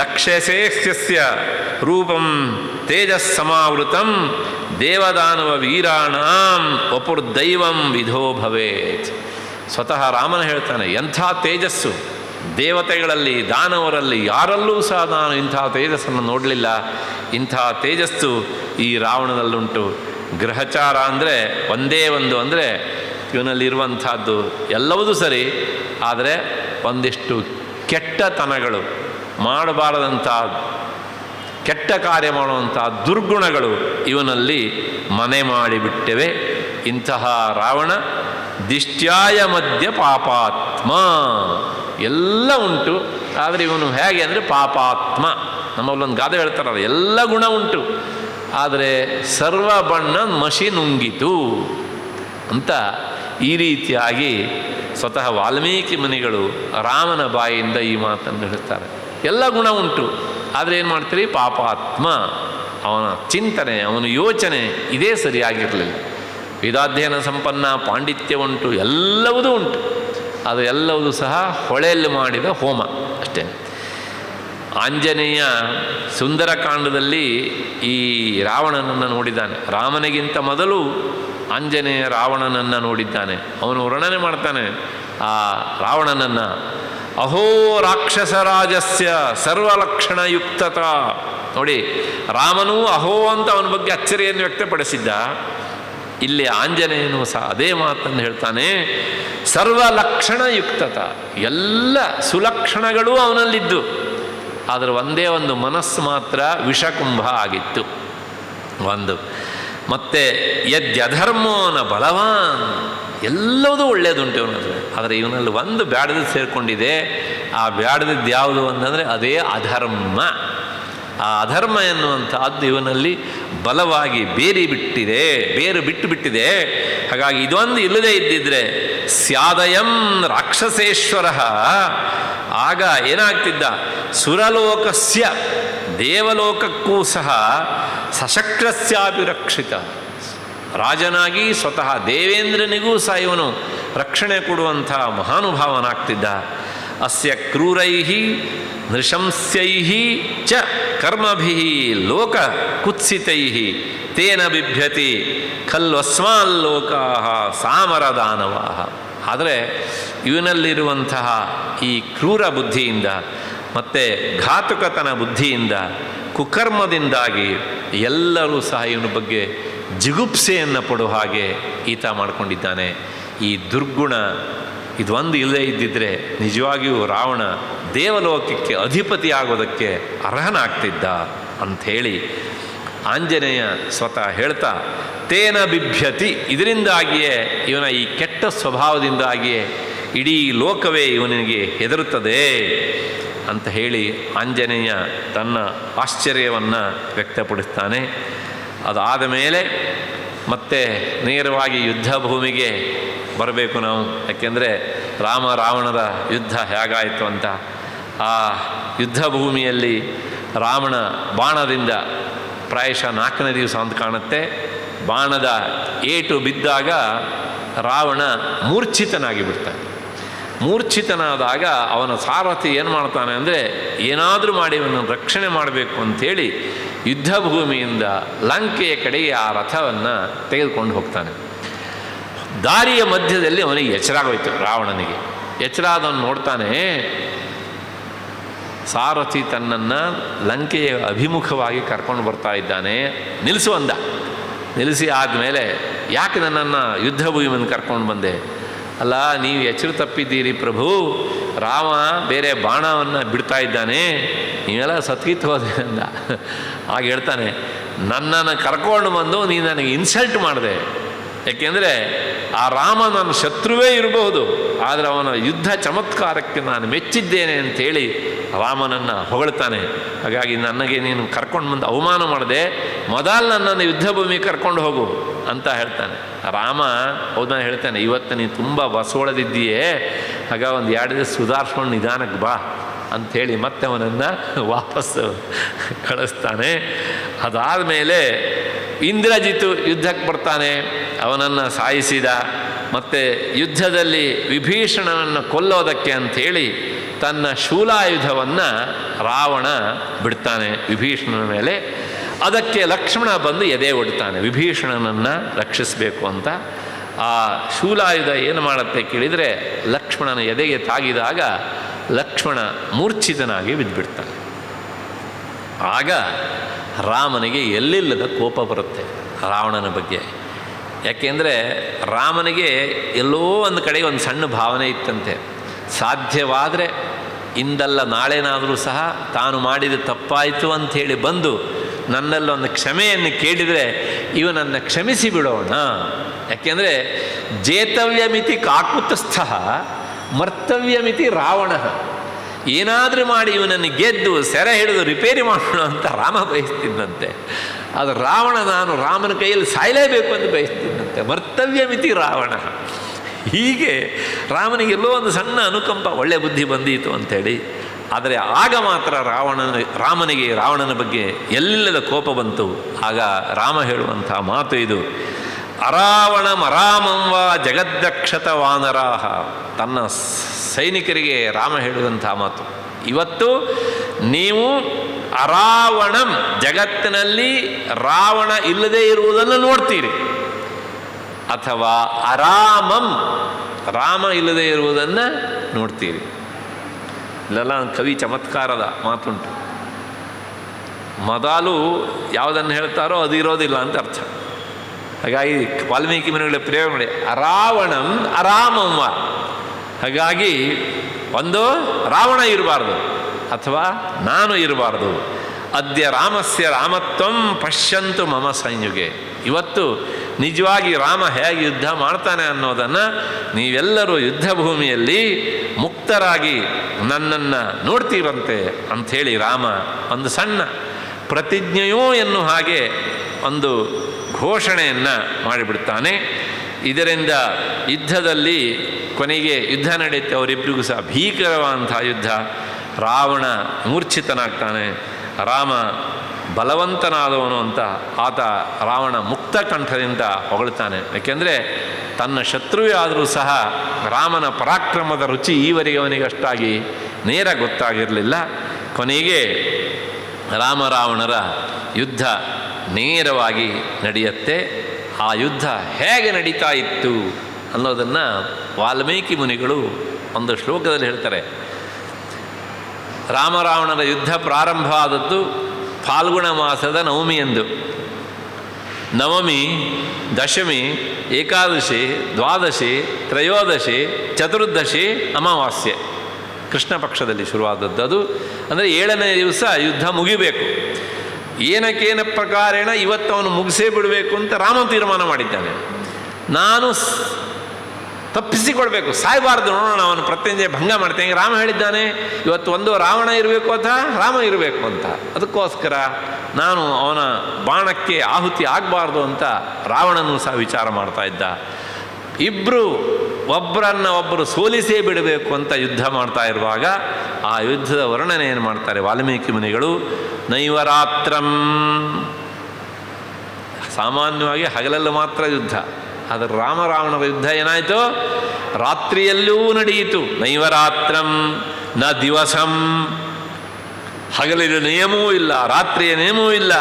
ಲಕ್ಷ್ಯಸೇಸ್ಯ ರೂಪಂ ತೇಜಸ್ಸಮಾವೃತಂ ದೇವದಾನವ ವೀರಾಣಾಂ ವಪುರ್ದೈವಂ ವಿಧೋ ಭವೇತ್. ಸ್ವತಃ ರಾಮನ ಹೇಳ್ತಾನೆ, ಎಂಥ ತೇಜಸ್ಸು, ದೇವತೆಗಳಲ್ಲಿ ದಾನವರಲ್ಲಿ ಯಾರಲ್ಲೂ ಸಹ ನಾನು ಇಂಥ ತೇಜಸ್ಸನ್ನು ನೋಡಲಿಲ್ಲ. ಇಂಥ ತೇಜಸ್ಸು ಈ ರಾವಣನಲ್ಲುಂಟು. ಗ್ರಹಚಾರ ಅಂದರೆ ಒಂದೇ ಒಂದು, ಅಂದರೆ ಇವನಲ್ಲಿರುವಂಥದ್ದು ಎಲ್ಲವೂ ಸರಿ, ಆದರೆ ಒಂದಿಷ್ಟು ಕೆಟ್ಟತನಗಳು, ಮಾಡಬಾರದಂಥ ಕೆಟ್ಟ ಕಾರ್ಯ ಮಾಡುವಂಥ ದುರ್ಗುಣಗಳು ಇವನಲ್ಲಿ ಮನೆ ಮಾಡಿಬಿಟ್ಟಿವೆ. ಇಂತಹ ರಾವಣ ದಿಷ್ಟ್ಯಾಯ ಮಧ್ಯ ಪಾಪಾತ್ಮ. ಎಲ್ಲ ಉಂಟು, ಆದರೆ ಇವನು ಹೇಗೆ ಅಂದರೆ ಪಾಪಾತ್ಮ. ನಮ್ಮಲ್ಲೊಂದು ಗಾದೆ ಹೇಳ್ತಾರಲ್ಲ, ಎಲ್ಲ ಗುಣ ಉಂಟು, ಆದರೆ ಸರ್ವ ಬಣ್ಣ ಮಸಿ ನುಂಗಿತು ಅಂತ. ಈ ರೀತಿಯಾಗಿ ಸ್ವತಃ ವಾಲ್ಮೀಕಿ ಮುನಿಗಳು ರಾಮನ ಬಾಯಿಯಿಂದ ಈ ಮಾತನ್ನು ಹೇಳ್ತಾರೆ. ಎಲ್ಲ ಗುಣ ಉಂಟು, ಆದರೆ ಏನು ಮಾಡ್ತೀರಿ, ಪಾಪಾತ್ಮ. ಅವನ ಚಿಂತನೆ, ಅವನ ಯೋಚನೆ ಇದೇ ಸರಿಯಾಗಿರಲಿಲ್ಲ. ವೇದಾಧ್ಯಯನ ಸಂಪನ್ನ, ಪಾಂಡಿತ್ಯ ಉಂಟು, ಎಲ್ಲವುದೂ ಉಂಟು, ಅದು ಎಲ್ಲವೂ ಸಹ ಹೊಳೆಯಲ್ಲಿ ಮಾಡಿದ ಹೋಮ ಅಷ್ಟೇ. ಆಂಜನೇಯ ಸುಂದರಕಾಂಡದಲ್ಲಿ ಈ ರಾವಣನನ್ನು ನೋಡಿದ್ದಾನೆ. ರಾಮನಿಗಿಂತ ಮೊದಲು ಆಂಜನೇಯ ರಾವಣನನ್ನು ನೋಡಿದ್ದಾನೆ. ಅವನು ವರ್ಣನೆ ಮಾಡ್ತಾನೆ ಆ ರಾವಣನನ್ನು. ಅಹೋ ರಾಕ್ಷಸರಾಜಸ್ಯ ಸರ್ವಲಕ್ಷಣಯುಕ್ತತ. ನೋಡಿ, ರಾಮನೂ ಅಹೋ ಅಂತ ಅವನ ಬಗ್ಗೆ ಅಚ್ಚರಿಯನ್ನು ವ್ಯಕ್ತಪಡಿಸಿದ್ದ. ಇಲ್ಲಿ ಆಂಜನೇಯನು ಸಹ ಅದೇ ಮಾತನ್ನು ಹೇಳ್ತಾನೆ, ಸರ್ವಲಕ್ಷಣಯುಕ್ತತ. ಎಲ್ಲ ಸುಲಕ್ಷಣಗಳೂ ಅವನಲ್ಲಿದ್ದು, ಆದರೆ ಒಂದೇ ಒಂದು ಮನಸ್ಸು ಮಾತ್ರ ವಿಷಕುಂಭ ಆಗಿತ್ತು ಒಂದು. ಮತ್ತು ಯದ್ಯಧರ್ಮೋನ ಬಲವಾನ್, ಎಲ್ಲವೂ ಒಳ್ಳೆಯದುಂಟು ಇವನಲ್ಲಿ, ಆದರೆ ಇವನಲ್ಲಿ ಒಂದು ಬ್ಯಾಡದು ಸೇರಿಕೊಂಡಿದೆ. ಆ ಬ್ಯಾಡದಿದ್ದು ಯಾವುದು ಅಂತಂದರೆ ಅದೇ ಅಧರ್ಮ. ಆ ಅಧರ್ಮ ಎನ್ನುವಂಥದ್ದು ಇವನಲ್ಲಿ ಬಲವಾಗಿ ಬೇರು ಬಿಟ್ಟು ಬಿಟ್ಟಿದೆ. ಹಾಗಾಗಿ ಇದೊಂದು ಇಲ್ಲದೇ ಇದ್ದಿದ್ರೆ ಸ್ಯಾದಯಂ ರಾಕ್ಷಸೇಶ್ವರ, ಆಗ ಏನಾಗ್ತಿದ್ದ, ಸುರಲೋಕಸ್ಯ ದೇವಲೋಕಕ್ಕೂ ಸಹ ಸಶಕ್ರಸ್ಯಾಪಿ ರಕ್ಷಿತ, ರಾಜನಾಗಿ ಸ್ವತಃ ದೇವೇಂದ್ರನಿಗೂ ಸಹ ಇವನು ರಕ್ಷಣೆ ಕೊಡುವಂಥ ಮಹಾನುಭಾವನಾಗ್ತಿದ್ದ. ಅಸ್ಯ ಕ್ರೂರೈ ನೃಶಂಸ್ಯೈ ಚ ಕರ್ಮಭಿ ಲೋಕ ಕುತ್ಸಿತೈ ತೇನ ಬಿಭ್ಯತಿ ಖಲ್ವಸ್ಮಾಲ್ಲೋಕಾ ಸಾಮರದಾನವಾ. ಆದರೆ ಇವನಲ್ಲಿರುವಂತಹ ಈ ಕ್ರೂರ ಬುದ್ಧಿಯಿಂದ ಮತ್ತು ಘಾತುಕತನ ಬುದ್ಧಿಯಿಂದ, ಕುಕರ್ಮದಿಂದಾಗಿ ಎಲ್ಲರೂ ಸಹ ಇವನ ಬಗ್ಗೆ ಜಿಗುಪ್ಸೆಯನ್ನು ಪಡುವ ಹಾಗೆ ಈತ ಮಾಡಿಕೊಂಡಿದ್ದಾನೆ. ಈ ದುರ್ಗುಣ ಇದೊಂದು ಇಲ್ಲದೇ ಇದ್ದಿದ್ದರೆ ನಿಜವಾಗಿಯೂ ರಾವಣ ದೇವಲೋಕಕ್ಕೆ ಅಧಿಪತಿ ಆಗೋದಕ್ಕೆ ಅರ್ಹನಾಗ್ತಿದ್ದ ಅಂಥೇಳಿ ಆಂಜನೇಯ ಸ್ವತಃ ಹೇಳ್ತಾ, ತೇನ ಬಿಭ್ಯತಿ, ಇದರಿಂದಾಗಿಯೇ ಇವನ ಈ ಕೆಟ್ಟ ಸ್ವಭಾವದಿಂದಾಗಿಯೇ ಇಡೀ ಲೋಕವೇ ಇವನಿಗೆ ಹೆದರುತ್ತದೆ ಅಂತ ಹೇಳಿ ಆಂಜನೇಯ ತನ್ನ ಆಶ್ಚರ್ಯವನ್ನು ವ್ಯಕ್ತಪಡಿಸ್ತಾನೆ. ಅದಾದ ಮೇಲೆ ಮತ್ತೆ ನೇರವಾಗಿ ಯುದ್ಧ ಭೂಮಿಗೆ ಬರಬೇಕು ನಾವು. ಯಾಕೆಂದರೆ ರಾವಣರ ಯುದ್ಧ ಹೇಗಾಯಿತು ಅಂತ. ಆ ಯುದ್ಧ ಭೂಮಿಯಲ್ಲಿ ರಾವಣ ಬಾಣದಿಂದ ಪ್ರಾಯಶಃ 4ನೇ ದಿವಸ ಅಂತ ಕಾಣುತ್ತೆ, ಬಾಣದ ಏಟು ಬಿದ್ದಾಗ ರಾವಣ ಮೂರ್ಛಿತನಾಗಿ ಬಿಡ್ತಾನೆ. ಮೂರ್ಛಿತನಾದಾಗ ಅವನ ಸಾರಥಿ ಏನು ಮಾಡ್ತಾನೆ ಅಂದರೆ, ಏನಾದರೂ ಮಾಡಿ ಅವನನ್ನು ರಕ್ಷಣೆ ಮಾಡಬೇಕು ಅಂಥೇಳಿ ಯುದ್ಧ ಭೂಮಿಯಿಂದ ಲಂಕೆಯ ಕಡೆಗೆ ಆ ರಥವನ್ನು ತೆಗೆದುಕೊಂಡು ಹೋಗ್ತಾನೆ. ದಾರಿಯ ಮಧ್ಯದಲ್ಲಿ ಅವನಿಗೆ ಎಚ್ಚರಾಗೋಯ್ತು. ರಾವಣನಿಗೆ ಎಚ್ಚರಾದವನು ನೋಡ್ತಾನೆ, ಸಾರಥಿ ತನ್ನನ್ನು ಲಂಕೆಯ ಅಭಿಮುಖವಾಗಿ ಕರ್ಕೊಂಡು ಬರ್ತಾ ಇದ್ದಾನೆ. ನಿಲ್ಲಿಸು ಅಂದ. ನಿಲ್ಲಿಸಿ ಆದಮೇಲೆ, ಯಾಕೆ ನನ್ನನ್ನು ಯುದ್ಧ ಭೂಮಿಯನ್ನು ಕರ್ಕೊಂಡು ಬಂದೆ? ಅಲ್ಲ, ನೀವು ಎಚ್ಚರ ತಪ್ಪಿದ್ದೀರಿ ಪ್ರಭು, ರಾಮ ಬೇರೆ ಬಾಣವನ್ನು ಬಿಡ್ತಾ ಇದ್ದಾನೆ, ನೀವೆಲ್ಲ ಸತ್ಕಿತ್ತು ಹೋದೆ ಅಂದ. ಆಗ ಹೇಳ್ತಾನೆ, ನನ್ನನ್ನು ಕರ್ಕೊಂಡು ಬಂದು ನೀನು ನನಗೆ ಇನ್ಸಲ್ಟ್ ಮಾಡಿದೆ. ಯಾಕೆಂದರೆ ಆ ರಾಮ ನನ್ನ ಶತ್ರುವೇ ಇರಬಹುದು, ಆದರೆ ಅವನ ಯುದ್ಧ ಚಮತ್ಕಾರಕ್ಕೆ ನಾನು ಮೆಚ್ಚಿದ್ದೇನೆ ಅಂಥೇಳಿ ರಾಮನನ್ನು ಹೊಗಳ್ತಾನೆ. ಹಾಗಾಗಿ ನನಗೆ ನೀನು ಕರ್ಕೊಂಡು ಬಂದು ಅವಮಾನ ಮಾಡಿದೆ, ಮೊದಲು ನನ್ನನ್ನು ಯುದ್ಧ ಭೂಮಿಗೆ ಕರ್ಕೊಂಡು ಹೋಗು ಅಂತ ಹೇಳ್ತಾನೆ. ರಾಮ ಹೌದಾ ಹೇಳ್ತಾನೆ, ಇವತ್ತು ನೀನು ತುಂಬ ಬಸವಳದಿದ್ದೀಯೇ, ಆಗ ಒಂದು 2 ದಿವಸ ಸುಧಾರಿಸ್ಕೊಂಡು ನಿಧಾನಕ್ಕೆ ಬಾ ಅಂಥೇಳಿ ಮತ್ತೆ ಅವನನ್ನು ವಾಪಸ್ಸು ಕಳಿಸ್ತಾನೆ. ಅದಾದ ಮೇಲೆ ಇಂದ್ರಜಿತು ಯುದ್ಧಕ್ಕೆ ಬರ್ತಾನೆ, ಅವನನ್ನು ಸಾಯಿಸಿದ. ಮತ್ತು ಯುದ್ಧದಲ್ಲಿ ವಿಭೀಷಣನನ್ನು ಕೊಲ್ಲೋದಕ್ಕೆ ಅಂಥೇಳಿ ತನ್ನ ಶೂಲಾಯುಧವನ್ನು ರಾವಣ ಬಿಡ್ತಾನೆ ವಿಭೀಷಣನ ಮೇಲೆ. ಅದಕ್ಕೆ ಲಕ್ಷ್ಮಣ ಬಂದು ಎದೆ ಒಡ್ತಾನೆ ವಿಭೀಷಣನನ್ನು ರಕ್ಷಿಸಬೇಕು ಅಂತ. ಆ ಶೂಲಾಯುಧ ಏನು ಮಾಡುತ್ತೆ ಕೇಳಿದರೆ, ಲಕ್ಷ್ಮಣನ ಎದೆಗೆ ತಾಗಿದಾಗ ಲಕ್ಷ್ಮಣ ಮೂರ್ಛಿತನಾಗಿ ಬಿದ್ದುಬಿಡ್ತಾನೆ. ಆಗ ರಾಮನಿಗೆ ಎಲ್ಲಿಲ್ಲದ ಕೋಪ ಬರುತ್ತೆ ರಾವಣನ ಬಗ್ಗೆ. ಯಾಕೆಂದರೆ ರಾಮನಿಗೆ ಎಲ್ಲೋ ಒಂದು ಕಡೆಗೆ ಒಂದು ಸಣ್ಣ ಭಾವನೆ ಇತ್ತಂತೆ, ಸಾಧ್ಯವಾದರೆ ಇಂದಲ್ಲ ನಾಳೆನಾದರೂ ಸಹ ತಾನು ಮಾಡಿದ ತಪ್ಪಾಯಿತು ಅಂಥೇಳಿ ಬಂದು ನನ್ನಲ್ಲೊಂದು ಕ್ಷಮೆಯನ್ನು ಕೇಳಿದರೆ ಇವನನ್ನು ಕ್ಷಮಿಸಿ ಬಿಡೋಣ. ಯಾಕೆಂದರೆ ಜೇತವ್ಯಮಿತಿ ಕಾಕುತಸ್ಥ ಮರ್ತವ್ಯಮಿತಿ ರಾವಣ, ಏನಾದರೂ ಮಾಡಿ ಇವನನ್ನು ಗೆದ್ದು ಸೆರೆ ಹಿಡಿದು ರಿಪೇರಿ ಮಾಡೋಣ ಅಂತ ರಾಮ ಬಯಸ್ತಿದ್ದಂತೆ. ಅದು ರಾವಣ, ನಾನು ರಾಮನ ಕೈಯಲ್ಲಿ ಸಾಯಲೇಬೇಕು ಅಂತ ಬಯಸ್ತಿದ್ದಂತೆ. ಮರ್ತವ್ಯಮಿತಿ ರಾವಣ. ಹೀಗೆ ರಾಮನಿಗೆ ಎಲ್ಲೋ ಒಂದು ಸಣ್ಣ ಅನುಕಂಪ, ಒಳ್ಳೆ ಬುದ್ಧಿ ಬಂದೀತು ಅಂಥೇಳಿ. ಆದರೆ ಆಗ ಮಾತ್ರ ರಾಮನಿಗೆ ರಾವಣನ ಬಗ್ಗೆ ಎಲ್ಲಿಲ್ಲದ ಕೋಪ ಬಂತು. ಆಗ ರಾಮ ಹೇಳುವಂಥ ಮಾತು ಇದು, ಅರಾವಣಮರಾಮಂವ ಜಗದ್ದಕ್ಷತ ವಾನರಾಹ. ತನ್ನ ಸೈನಿಕರಿಗೆ ರಾಮ ಹೇಳುವಂಥ ಮಾತು, ಇವತ್ತು ನೀವು ಅರಾವಣಂ, ಜಗತ್ತಿನಲ್ಲಿ ರಾವಣ ಇಲ್ಲದೇ ಇರುವುದನ್ನು ನೋಡ್ತೀರಿ, ಅಥವಾ ಅರಾಮಂ, ರಾಮ ಇಲ್ಲದೇ ಇರುವುದನ್ನು ನೋಡ್ತೀರಿ. ಇಲ್ಲೆಲ್ಲ ಕವಿ ಚಮತ್ಕಾರದ ಮಾತುಂಟು. ಮೊದಲು ಯಾವುದನ್ನು ಹೇಳ್ತಾರೋ ಅದು ಇರೋದಿಲ್ಲ ಅಂತ ಅರ್ಥ. ಹಾಗಾಗಿ ವಾಲ್ಮೀಕಿ ಮುನಿಗಳ ಪ್ರಯೋಗ ಮಾಡಿ, ಅರಾವಣಂ ಅರಾಮಂವ. ಹಾಗಾಗಿ ಒಂದು ರಾವಣ ಇರಬಾರ್ದು ಅಥವಾ ನಾನು ಇರಬಾರ್ದು. ಅದ್ಯ ರಾಮಸ್ಯ ರಾಮತ್ವಂ ಪಶ್ಯಂತು ಮಮ ಸಂಯುಗೆ. ಇವತ್ತು ನಿಜವಾಗಿ ರಾಮ ಹೇಗೆ ಯುದ್ಧ ಮಾಡ್ತಾನೆ ಅನ್ನೋದನ್ನು ನೀವೆಲ್ಲರೂ ಯುದ್ಧ ಭೂಮಿಯಲ್ಲಿ ಮುಕ್ತರಾಗಿ ನನ್ನನ್ನು ನೋಡ್ತೀರಂತೆ ಅಂಥೇಳಿ ರಾಮ ಒಂದು ಸಣ್ಣ ಪ್ರತಿಜ್ಞೆಯೋ ಎನ್ನುವ ಹಾಗೆ ಒಂದು ಘೋಷಣೆಯನ್ನು ಮಾಡಿಬಿಡ್ತಾನೆ. ಇದರಿಂದ ಯುದ್ಧದಲ್ಲಿ ಕೊನೆಗೆ ಯುದ್ಧ ನಡೆಯುತ್ತೆ. ಅವರಿಬ್ಬರಿಗೂ ಸಹ ಭೀಕರವಾದಂಥ ಯುದ್ಧ. ರಾವಣ ಮೂರ್ಛಿತನಾಗ್ತಾನೆ, ರಾಮ ಬಲವಂತನಾದವನು ಅಂತ ಆತ ರಾವಣ ಮುಕ್ತ ಕಂಠದಿಂದ ಹೊಗಳ್ತಾನೆ. ಯಾಕೆಂದರೆ ತನ್ನ ಶತ್ರುವೇ ಆದರೂ ಸಹ ರಾಮನ ಪರಾಕ್ರಮದ ರುಚಿ ಈವರೆಗೆ ಅವನಿಗೆ ಅಷ್ಟಾಗಿ ನೇರ ಗೊತ್ತಾಗಿರಲಿಲ್ಲ. ಕೊನೆಗೆ ರಾಮರಾವಣರ ಯುದ್ಧ ನೇರವಾಗಿ ನಡೆಯುತ್ತೆ. ಆ ಯುದ್ಧ ಹೇಗೆ ನಡೀತಾ ಇತ್ತು ಅನ್ನೋದನ್ನು ವಾಲ್ಮೀಕಿ ಮುನಿಗಳು ಒಂದು ಶ್ಲೋಕದಲ್ಲಿ ಹೇಳ್ತಾರೆ. ರಾಮರಾವಣರ ಯುದ್ಧ ಪ್ರಾರಂಭ ಆದದ್ದು ಫಾಲ್ಗುಣ ಮಾಸದ ನವಮಿಯಂದು. ನವಮಿ, ದಶಮಿ, ಏಕಾದಶಿ, ದ್ವಾದಶಿ, ತ್ರಯೋದಶಿ, ಚತುರ್ದಶಿ, ಅಮಾವಾಸ್ಯೆ ಕೃಷ್ಣ ಪಕ್ಷದಲ್ಲಿ ಶುರುವಾದದ್ದು. ಅದು ಅಂದರೆ 7ನೇ ದಿವಸ ಯುದ್ಧ ಮುಗಿಬೇಕು. ಏನಕ್ಕೇನ ಪ್ರಕಾರೇಣ ಇವತ್ತು ಅವನು ಮುಗಿಸೇ ಬಿಡಬೇಕು ಅಂತ ರಾಮ ತೀರ್ಮಾನ ಮಾಡಿದ್ದಾನೆ. ನಾನು ತಪ್ಪಿಸಿಕೊಳ್ಬೇಕು, ಸಾಯಬಾರ್ದು, ನೋಡೋಣ ಅವನು ಪ್ರತ್ಯಂಜಯ ಭಂಗ ಮಾಡ್ತೇನೆ. ರಾಮ ಹೇಳಿದ್ದಾನೆ ಇವತ್ತು ಒಂದು ರಾವಣ ಇರಬೇಕು ಅಥವಾ ರಾಮ ಇರಬೇಕು ಅಂತ. ಅದಕ್ಕೋಸ್ಕರ ನಾನು ಅವನ ಬಾಣಕ್ಕೆ ಆಹುತಿ ಆಗಬಾರ್ದು ಅಂತ ರಾವಣನೂ ಸಹ ವಿಚಾರ ಮಾಡ್ತಾ ಇದ್ದ. ಇಬ್ಬರು ಒಬ್ಬರು ಸೋಲಿಸೇ ಬಿಡಬೇಕು ಅಂತ ಯುದ್ಧ ಮಾಡ್ತಾ ಇರುವಾಗ ಆ ಯುದ್ಧದ ವರ್ಣನೆ ಏನು ಮಾಡ್ತಾರೆ ವಾಲ್ಮೀಕಿ ಮುನಿಗಳು. ನೈವರಾತ್ರಂ, ಸಾಮಾನ್ಯವಾಗಿ ಹಗಲಲ್ಲಿ ಮಾತ್ರ ಯುದ್ಧ, ಆದರೆ ರಾಮರಾವಣರ ಯುದ್ಧ ಏನಾಯಿತು, ರಾತ್ರಿಯಲ್ಲೂ ನಡೆಯಿತು. ನೈವರಾತ್ರಂ ನ ದಿವಸಂ, ಹಗಲಿನ ನಿಯಮವೂ ಇಲ್ಲ, ರಾತ್ರಿಯ ನಿಯಮವೂ ಇಲ್ಲ.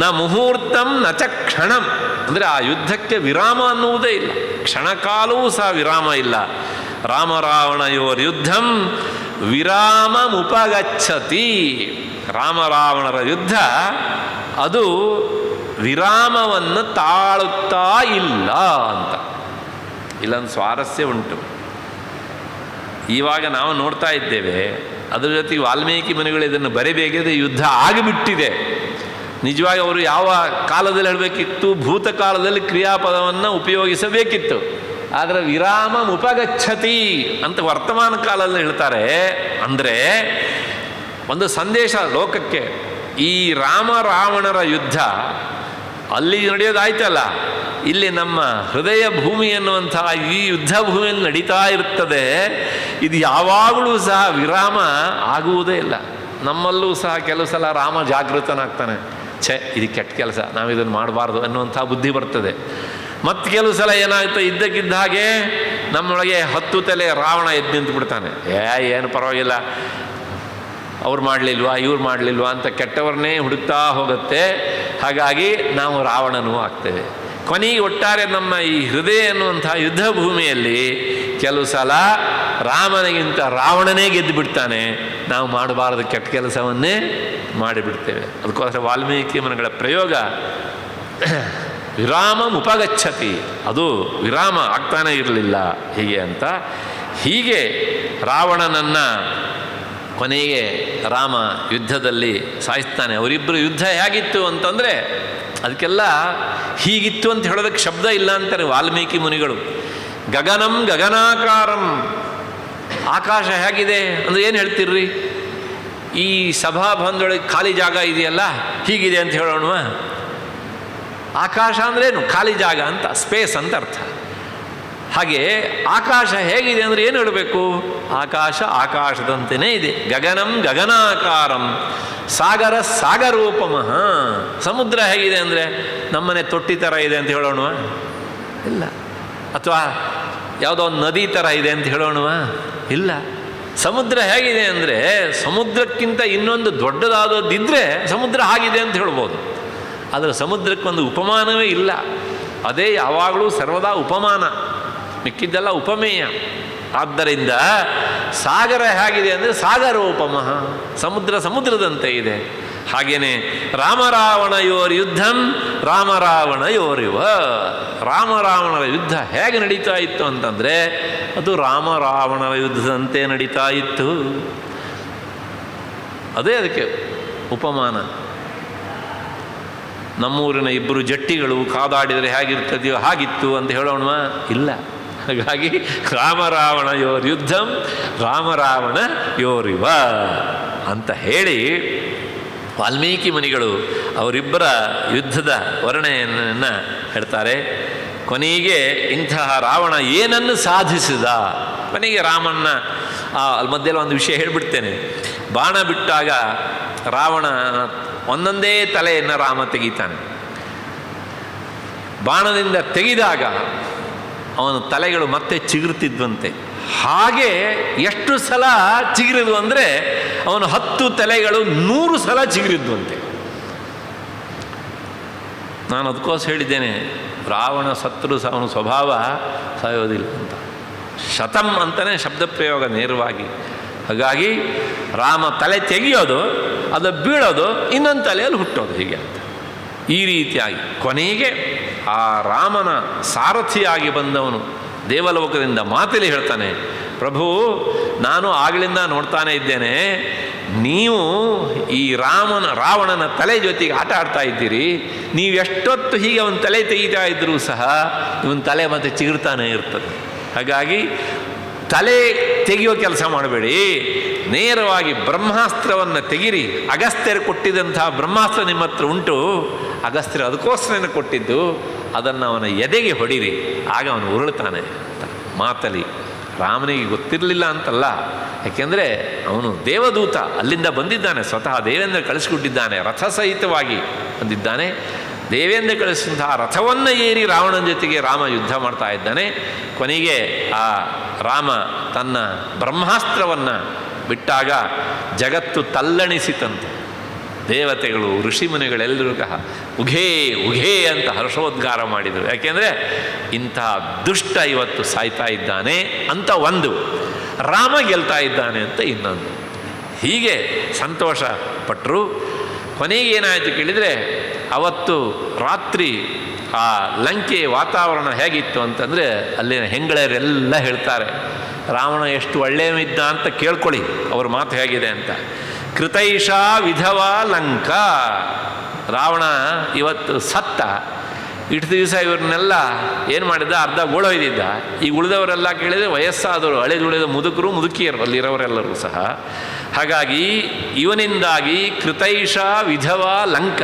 ನ ಮುಹೂರ್ತಂ ನ ಚ ಕ್ಷಣಂ, ಅಂದರೆ ಆ ಯುದ್ಧಕ್ಕೆ ವಿರಾಮ ಅನ್ನುವುದೇ ಇಲ್ಲ, ಕ್ಷಣಕಾಲವೂ ಸಹ ವಿರಾಮ ಇಲ್ಲ. ರಾಮರಾವಣಯೋರ್ ಯುದ್ಧಂ ವಿರಾಮಮುಪಗಚ್ಚತಿ, ರಾಮರಾವಣರ ಯುದ್ಧ ಅದು ವಿರಾಮವನ್ನು ತಾಳುತ್ತಾ ಇಲ್ಲ ಅಂತ. ಇಲ್ಲೊಂದು ಸ್ವಾರಸ್ಯ ಉಂಟು. ಇವಾಗ ನಾವು ನೋಡ್ತಾ ಇದ್ದೇವೆ, ಅದರ ಜೊತೆಗೆ ವಾಲ್ಮೀಕಿ ಮುನಿಗಳು ಇದನ್ನು ಬರಿಬೇಕಿದ್ರೆ ಯುದ್ಧ ಆಗಿಬಿಟ್ಟಿದೆ. ನಿಜವಾಗಿ ಅವರು ಯಾವ ಕಾಲದಲ್ಲಿ ಹೇಳಬೇಕಿತ್ತು, ಭೂತಕಾಲದಲ್ಲಿ ಕ್ರಿಯಾಪದವನ್ನು ಉಪಯೋಗಿಸಬೇಕಿತ್ತು. ಆದರೆ ವಿರಾಮ ಉಪಗಚ್ಚತಿ ಅಂತ ವರ್ತಮಾನ ಕಾಲದಲ್ಲಿ ಹೇಳ್ತಾರೆ. ಅಂದರೆ ಒಂದು ಸಂದೇಶ ಲೋಕಕ್ಕೆ, ಈ ರಾಮ ರಾವಣರ ಯುದ್ಧ ಅಲ್ಲಿ ನಡೆಯೋದಾಯ್ತಲ್ಲ, ಇಲ್ಲಿ ನಮ್ಮ ಹೃದಯ ಭೂಮಿ ಎನ್ನುವಂತಹ ಈ ಯುದ್ಧ ಭೂಮಿಯಲ್ಲಿ ನಡೀತಾ ಇರ್ತದೆ. ಇದು ಯಾವಾಗಲೂ ಸಹ ವಿರಾಮ ಆಗುವುದೇ ಇಲ್ಲ. ನಮ್ಮಲ್ಲೂ ಸಹ ಕೆಲವು ಸಲ ರಾಮ ಜಾಗೃತನಾಗ್ತಾನೆ, ಇದು ಕೆಟ್ಟ ಕೆಲಸ, ನಾವಿದನ್ನು ಮಾಡಬಾರ್ದು ಅನ್ನುವಂಥ ಬುದ್ಧಿ ಬರ್ತದೆ. ಮತ್ತು ಕೆಲವು ಸಲ ಏನಾಗುತ್ತೆ, ಇದ್ದಕ್ಕಿದ್ದ ಹಾಗೆ ನಮ್ಮೊಳಗೆ 10 ತಲೆ ರಾವಣ ಎದ್ದು ನಿಂತು ಬಿಡ್ತಾನೆ. ಏನು ಪರವಾಗಿಲ್ಲ, ಅವ್ರು ಮಾಡಲಿಲ್ವಾ ಇವ್ರು ಮಾಡಲಿಲ್ವಾ ಅಂತ ಕೆಟ್ಟವ್ರನ್ನೇ ಹುಡುಕ್ತಾ ಹೋಗುತ್ತೆ. ಹಾಗಾಗಿ ನಾವು ರಾವಣನೂ ಆಗ್ತೇವೆ. ಕೊನೆಗೆ ಒಟ್ಟಾರೆ ನಮ್ಮ ಈ ಹೃದಯ ಎನ್ನುವಂಥ ಯುದ್ಧ ಭೂಮಿಯಲ್ಲಿ ಕೆಲವು ಸಲ ರಾಮನಿಗಿಂತ ರಾವಣನೇ ಗೆದ್ದು ಬಿಡ್ತಾನೆ. ನಾವು ಮಾಡಬಾರದು ಕೆಟ್ಟ ಕೆಲಸವನ್ನೇ ಮಾಡಿಬಿಡ್ತೇವೆ. ಅದಕ್ಕೋಸ್ಕರ ವಾಲ್ಮೀಕಿ ಮುನಿಗಳ ಪ್ರಯೋಗ ವಿರಾಮ ಉಪಗಚ್ಚತಿ, ಅದು ವಿರಾಮ ಆಗ್ತಾನೇ ಇರಲಿಲ್ಲ ಹೀಗೆ ಅಂತ. ಹೀಗೆ ರಾವಣನನ್ನು ಕೊನೆಗೆ ರಾಮ ಯುದ್ಧದಲ್ಲಿ ಸಾಯಿಸ್ತಾನೆ. ಅವರಿಬ್ಬರು ಯುದ್ಧ ಹೇಗಿತ್ತು ಅಂತಂದರೆ ಅದಕ್ಕೆಲ್ಲ ಹೀಗಿತ್ತು ಅಂತ ಹೇಳೋದಕ್ಕೆ ಶಬ್ದ ಇಲ್ಲ ಅಂತಾರೆ ವಾಲ್ಮೀಕಿ ಮುನಿಗಳು. ಗಗನಂ ಗಗನಾಕಾರಂ, ಆಕಾಶ ಹೇಗಿದೆ ಅಂದರೆ ಏನು ಹೇಳ್ತಿರ್ರಿ, ಈ ಸಭಾಭವನದೊಳಗೆ ಖಾಲಿ ಜಾಗ ಇದೆಯಲ್ಲ ಹೀಗಿದೆ ಅಂತ ಹೇಳೋಣ. ಆಕಾಶ ಅಂದ್ರೇನು, ಖಾಲಿ ಜಾಗ ಅಂತ, ಸ್ಪೇಸ್ ಅಂತ ಅರ್ಥ. ಹಾಗೆ ಆಕಾಶ ಹೇಗಿದೆ ಅಂದರೆ ಏನು ಹೇಳಬೇಕು, ಆಕಾಶ ಆಕಾಶದಂತೆಯೇ ಇದೆ. ಗಗನಂ ಗಗನಾಕಾರಂ ಸಾಗರ ಸಾಗರೋಪಮಃ, ಸಮುದ್ರ ಹೇಗಿದೆ ಅಂದರೆ ನಮ್ಮನೆ ತೊಟ್ಟಿ ಥರ ಇದೆ ಅಂತ ಹೇಳೋಣ ಇಲ್ಲ. ಅಥವಾ ಯಾವುದೋ ಒಂದು ನದಿ ಥರ ಇದೆ ಅಂತ ಹೇಳೋಣ ಇಲ್ಲ. ಸಮುದ್ರ ಹೇಗಿದೆ ಅಂದರೆ ಸಮುದ್ರಕ್ಕಿಂತ ಇನ್ನೊಂದು ದೊಡ್ಡದಾದದ್ದಿದ್ದರೆ ಸಮುದ್ರ ಆಗಿದೆ ಅಂತ ಹೇಳ್ಬೋದು. ಆದರೆ ಸಮುದ್ರಕ್ಕೊಂದು ಉಪಮಾನವೇ ಇಲ್ಲ. ಅದೇ ಯಾವಾಗಲೂ ಸರ್ವದಾ ಉಪಮಾನ, ಮಿಕ್ಕಿದ್ದೆಲ್ಲ ಉಪಮೇಯ. ಆದ್ದರಿಂದ ಸಾಗರ ಹೇಗಿದೆ ಅಂದರೆ ಸಾಗರೋಪಮಃ, ಸಮುದ್ರ ಸಮುದ್ರದಂತೆ ಇದೆ. ಹಾಗೆಯೇ ರಾಮರಾವಣಯೋರ್ ಯುದ್ಧಂ ರಾಮರಾವಣಯೋರಿವ, ರಾಮರಾವಣರ ಯುದ್ಧ ಹೇಗೆ ನಡೀತಾ ಇತ್ತು ಅಂತಂದರೆ ಅದು ರಾಮರಾವಣರ ಯುದ್ಧದಂತೆ ನಡೀತಾ ಇತ್ತು. ಅದೇ ಅದಕ್ಕೆ ಉಪಮಾನ. ನಮ್ಮೂರಿನ ಇಬ್ಬರು ಜಟ್ಟಿಗಳು ಕಾದಾಡಿದರೆ ಹೇಗಿರ್ತದೆಯೋ ಹಾಗಿತ್ತು ಅಂತ ಹೇಳೋಣ ಇಲ್ಲ. ಹಾಗಾಗಿ ರಾಮರಾವಣಯೋರ್ ಯುದ್ಧಂ ರಾಮರಾವಣ ಯೋರಿವ ಅಂತ ಹೇಳಿ ವಾಲ್ಮೀಕಿ ಮುನಿಗಳು ಅವರಿಬ್ಬರ ಯುದ್ಧದ ವರ್ಣನೆಯನ್ನು ಹೇಳ್ತಾರೆ. ಕೊನೆಗೆ ಇಂತಹ ರಾವಣ ಏನನ್ನು ಸಾಧಿಸಿದ, ಕೊನೆಗೆ ರಾಮನ್ನ ಮಧ್ಯದಲ್ಲಿ ಒಂದು ವಿಷಯ ಹೇಳಿಬಿಡ್ತೇನೆ. ಬಾಣ ಬಿಟ್ಟಾಗ ರಾವಣ ಒಂದೊಂದೇ ತಲೆಯನ್ನು ರಾಮ ತೆಗಿತಾನೆ. ಬಾಣದಿಂದ ತೆಗೆದಾಗ ಅವನ ತಲೆಗಳು ಮತ್ತೆ ಚಿಗುರುತ್ತಿದ್ವಂತೆ. ಹಾಗೆ ಎಷ್ಟು ಸಲ ಚಿಗುರಿದ್ವು ಅಂದರೆ ಅವನು 10 ತಲೆಗಳು 100 ಸಲ ಚಿಗುರಿದ್ವಂತೆ. ನಾನು ಅದಕ್ಕೋಸ್ಕರ ಹೇಳಿದ್ದೇನೆ, ರಾವಣ ಸತ್ರು ಅವನ ಸ್ವಭಾವ ಸಾಯೋದಿಲ್ಲ ಅಂತ. ಶತಂ ಅಂತಲೇ ಶಬ್ದ ಪ್ರಯೋಗ ನೇರವಾಗಿ. ಹಾಗಾಗಿ ರಾಮ ತಲೆ ತೆಗೆಯೋದು, ಅದು ಬೀಳೋದು, ಇನ್ನೊಂದು ತಲೆಯಲ್ಲಿ ಹುಟ್ಟೋದು, ಹೀಗೆ ಅಂತ. ಈ ರೀತಿಯಾಗಿ ಕೊನೆಗೆ ಆ ರಾಮನ ಸಾರಥಿಯಾಗಿ ಬಂದವನು ದೇವಲೋಕದಿಂದ ಮಾತಲ್ಲಿ ಹೇಳ್ತಾನೆ, ಪ್ರಭು ನಾನು ಆಗಲಿಂದ ನೋಡ್ತಾನೆ ಇದ್ದೇನೆ, ನೀವು ಈ ರಾವಣನ ತಲೆ ಜೊತೆಗೆ ಆಟ ಆಡ್ತಾ ಇದ್ದೀರಿ. ನೀವು ಎಷ್ಟೊತ್ತು ಹೀಗೆ ಅವನ ತಲೆ ತೆಗಿತಾ ಇದ್ದರೂ ಸಹ ಇವನ ತಲೆ ಮತ್ತೆ ಚಿಗುರ್ತಾನೆ ಇರ್ತದೆ. ಹಾಗಾಗಿ ತಲೆ ತೆಗೆಯೋ ಕೆಲಸ ಮಾಡಬೇಡಿ, ನೇರವಾಗಿ ಬ್ರಹ್ಮಾಸ್ತ್ರವನ್ನು ತೆಗಿರಿ. ಅಗಸ್ತ್ಯರು ಕೊಟ್ಟಿದ್ದಂತಹ ಬ್ರಹ್ಮಾಸ್ತ್ರ ನಿಮ್ಮ ಹತ್ರ ಉಂಟು, ಅಗಸ್ತ್ಯರು ಅದಕ್ಕೋಸ್ಕರ ಕೊಟ್ಟಿದ್ದು, ಅದನ್ನು ಅವನ ಎದೆಗೆ ಹೊಡಿರಿ, ಆಗ ಅವನು ಉರುಳ್ತಾನೆ ಅಂತ ಮಾತಲಿ. ರಾಮನಿಗೆ ಗೊತ್ತಿರಲಿಲ್ಲ ಅಂತಲ್ಲ, ಯಾಕೆಂದರೆ ಅವನು ದೇವದೂತ, ಅಲ್ಲಿಂದ ಬಂದಿದ್ದಾನೆ, ಸ್ವತಃ ದೇವೇಂದ್ರ ಕಳಿಸಿಕೊಟ್ಟಿದ್ದಾನೆ, ರಥ ಸಹಿತವಾಗಿ ಬಂದಿದ್ದಾನೆ. ದೇವೇಂದ್ರ ಕಳಿಸಿದಂತಹ ರಥವನ್ನು ಏರಿ ರಾವಣನ ಜೊತೆಗೆ ರಾಮ ಯುದ್ಧ ಮಾಡ್ತಾ ಇದ್ದಾನೆ. ಕೊನೆಗೆ ಆ ರಾಮ ತನ್ನ ಬ್ರಹ್ಮಾಸ್ತ್ರವನ್ನು ಬಿಟ್ಟಾಗ ಜಗತ್ತು ತಲ್ಲಣಿಸಿತಂತೆ. ದೇವತೆಗಳು ಋಷಿಮುನಿಗಳೆಲ್ಲರೂ ಉಘೇ ಉಘೇ ಅಂತ ಹರ್ಷೋದ್ಗಾರ ಮಾಡಿದರು. ಯಾಕೆಂದರೆ ಇಂತಹ ದುಷ್ಟ ಇವತ್ತು ಸಾಯ್ತಾ ಇದ್ದಾನೆ ಅಂತ ಒಂದು, ರಾಮ ಗೆಲ್ತಾ ಇದ್ದಾನೆ ಅಂತ ಇನ್ನೊಂದು. ಹೀಗೆ ಸಂತೋಷ ಪಟ್ಟರು. ಕೊನೆಗೆ ಏನಾಯಿತು ಕೇಳಿದರೆ, ಅವತ್ತು ರಾತ್ರಿ ಆ ಲಂಕೆ ವಾತಾವರಣ ಹೇಗಿತ್ತು ಅಂತಂದರೆ, ಅಲ್ಲಿನ ಹೆಂಗಳೆಯರೆಲ್ಲ ಹೇಳ್ತಾರೆ, ರಾವಣ ಎಷ್ಟು ಒಳ್ಳೆಯವಿದ್ದ ಅಂತ ಕೇಳ್ಕೊಳ್ಳಿ, ಅವ್ರ ಮಾತು ಹೇಗಿದೆ ಅಂತ. ಕೃತೈಷಾ ವಿಧವಾ ಲಂಕ, ರಾವಣ ಇವತ್ತು ಸತ್ತ. ಇಷ್ಟು ದಿವಸ ಇವ್ರನ್ನೆಲ್ಲ ಏನು ಮಾಡಿದ್ದ, ಅರ್ಧ ಗೋಳೊಯ್ದಿದ್ದ. ಈಗ ಉಳಿದವರೆಲ್ಲ ಕೇಳಿದರೆ ವಯಸ್ಸಾದವರು, ಹಳೆದುಳಿದ ಮುದುಕರು ಮುದುಕಿಯರು ಅಲ್ಲಿರೋರೆಲ್ಲರೂ ಸಹ. ಹಾಗಾಗಿ ಇವನಿಂದಾಗಿ ಕೃತೈಷಾ ವಿಧವಾ ಲಂಕ,